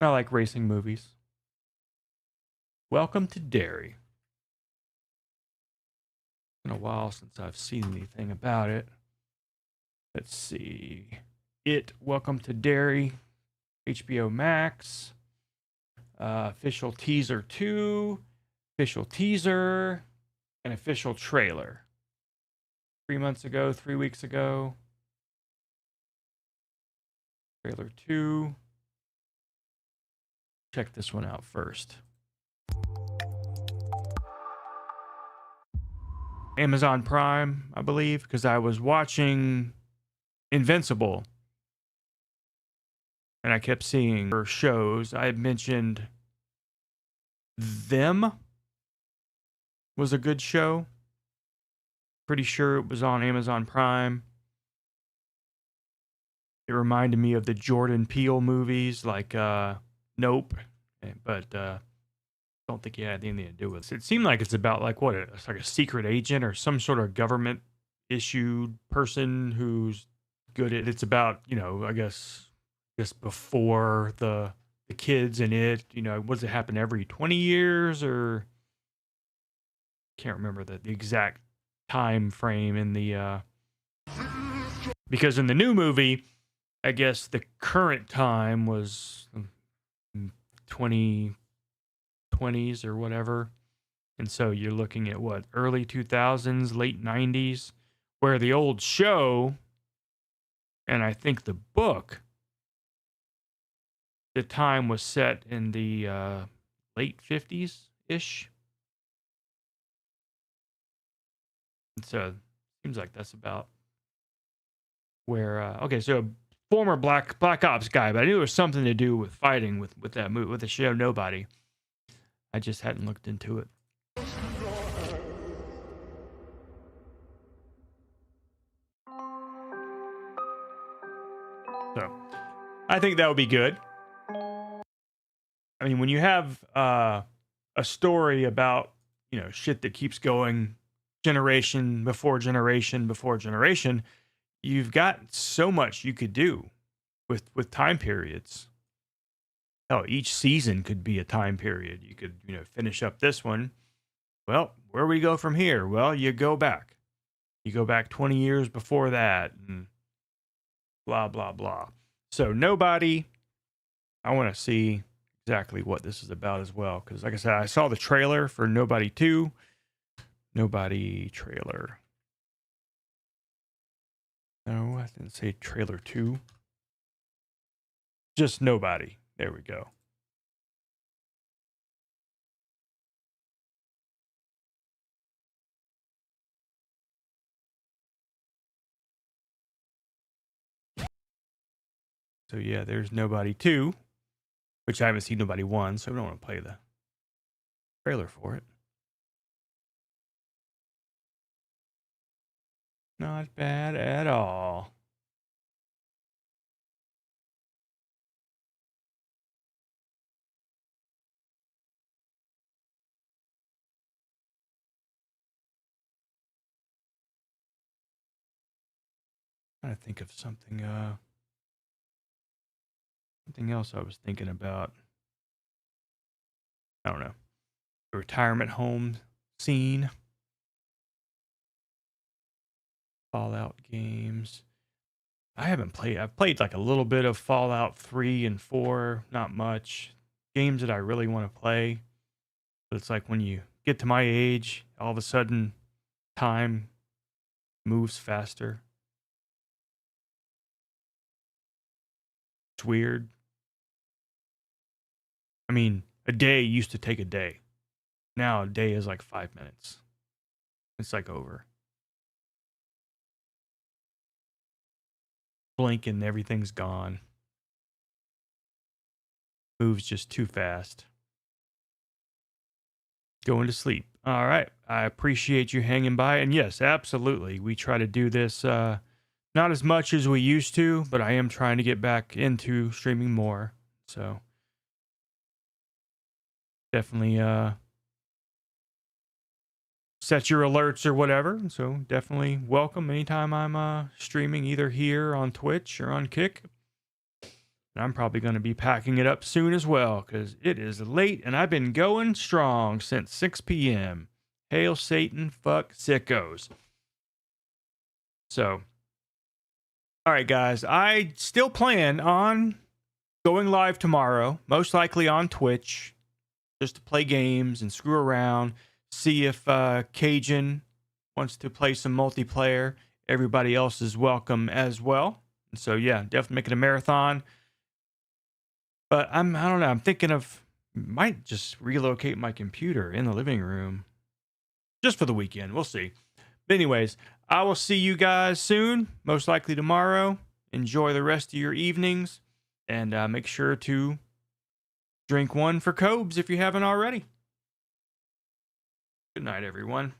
I like racing movies. Welcome to Derry. It's been a while since I've seen anything about it. Let's see. Welcome to Derry. HBO Max. Official teaser 2. Official teaser. An official trailer. 3 months ago, 3 weeks ago. Trailer 2. Check this one out first. Amazon Prime, I believe, because I was watching Invincible. And I kept seeing her shows. I had mentioned Them was a good show. Pretty sure it was on Amazon Prime. It reminded me of the Jordan Peele movies like Nope, but don't think it had anything to do with it. It seemed like it's about like what? It's like a secret agent or some sort of government issued person who's good at. It's about, you know, I guess just before the kids in it. You know, does it happen every 20 years or can't remember the exact time frame in the because in the new movie, I guess the current time was 2020s or whatever. And so you're looking at what, early 2000s, late 90s, where the old show and I think the book, the time was set in the late 50s-ish. And so it seems like that's about where okay, so former Black Ops guy, but I knew it was something to do with fighting with that movie, with the show Nobody. I just hadn't looked into it. So I think that would be good. I mean, when you have a story about, you know, shit that keeps going generation before generation before generation, you've got so much you could do with time periods. Hell, each season could be a time period. You could, you know, finish up this one. Well, where we go from here? Well, you go back. You go back 20 years before that and blah, blah, blah. So Nobody, I want to see exactly what this is about as well. Because like I said, I saw the trailer for Nobody 2. Nobody trailer. No, I didn't say trailer 2. Just Nobody. There we go. So yeah, there's Nobody 2, which I haven't seen Nobody 1, so I don't want to play the trailer for it. Not bad at all. I'm trying to think of something else I was thinking about. I don't know. The retirement home scene. Fallout games. I haven't played. I've played like a little bit of Fallout 3 and 4, not much. games that I really want to play. But it's like when you get to my age, all of a sudden time moves faster. It's weird. I mean, a day used to take a day. Now a day is like 5 minutes. It's like over. Blink and everything's gone. Moves just too fast. Going to sleep. All right. I appreciate you hanging by. And yes, absolutely. We try to do this not as much as we used to, but I am trying to get back into streaming more. So definitely set your alerts or whatever. So definitely welcome anytime I'm streaming either here on Twitch or on Kick. And I'm probably going to be packing it up soon as well because it is late and I've been going strong since 6 p.m. Hail Satan, fuck sickos. So, all right, guys, I still plan on going live tomorrow, most likely on Twitch, just to play games and screw around, see if Cajun wants to play some multiplayer. Everybody else is welcome as well. And so, yeah, definitely make it a marathon. But I don't know. I'm thinking of might just relocate my computer in the living room just for the weekend. We'll see. But anyways, I will see you guys soon, most likely tomorrow. Enjoy the rest of your evenings and make sure to drink one for Cobes if you haven't already. Good night, everyone.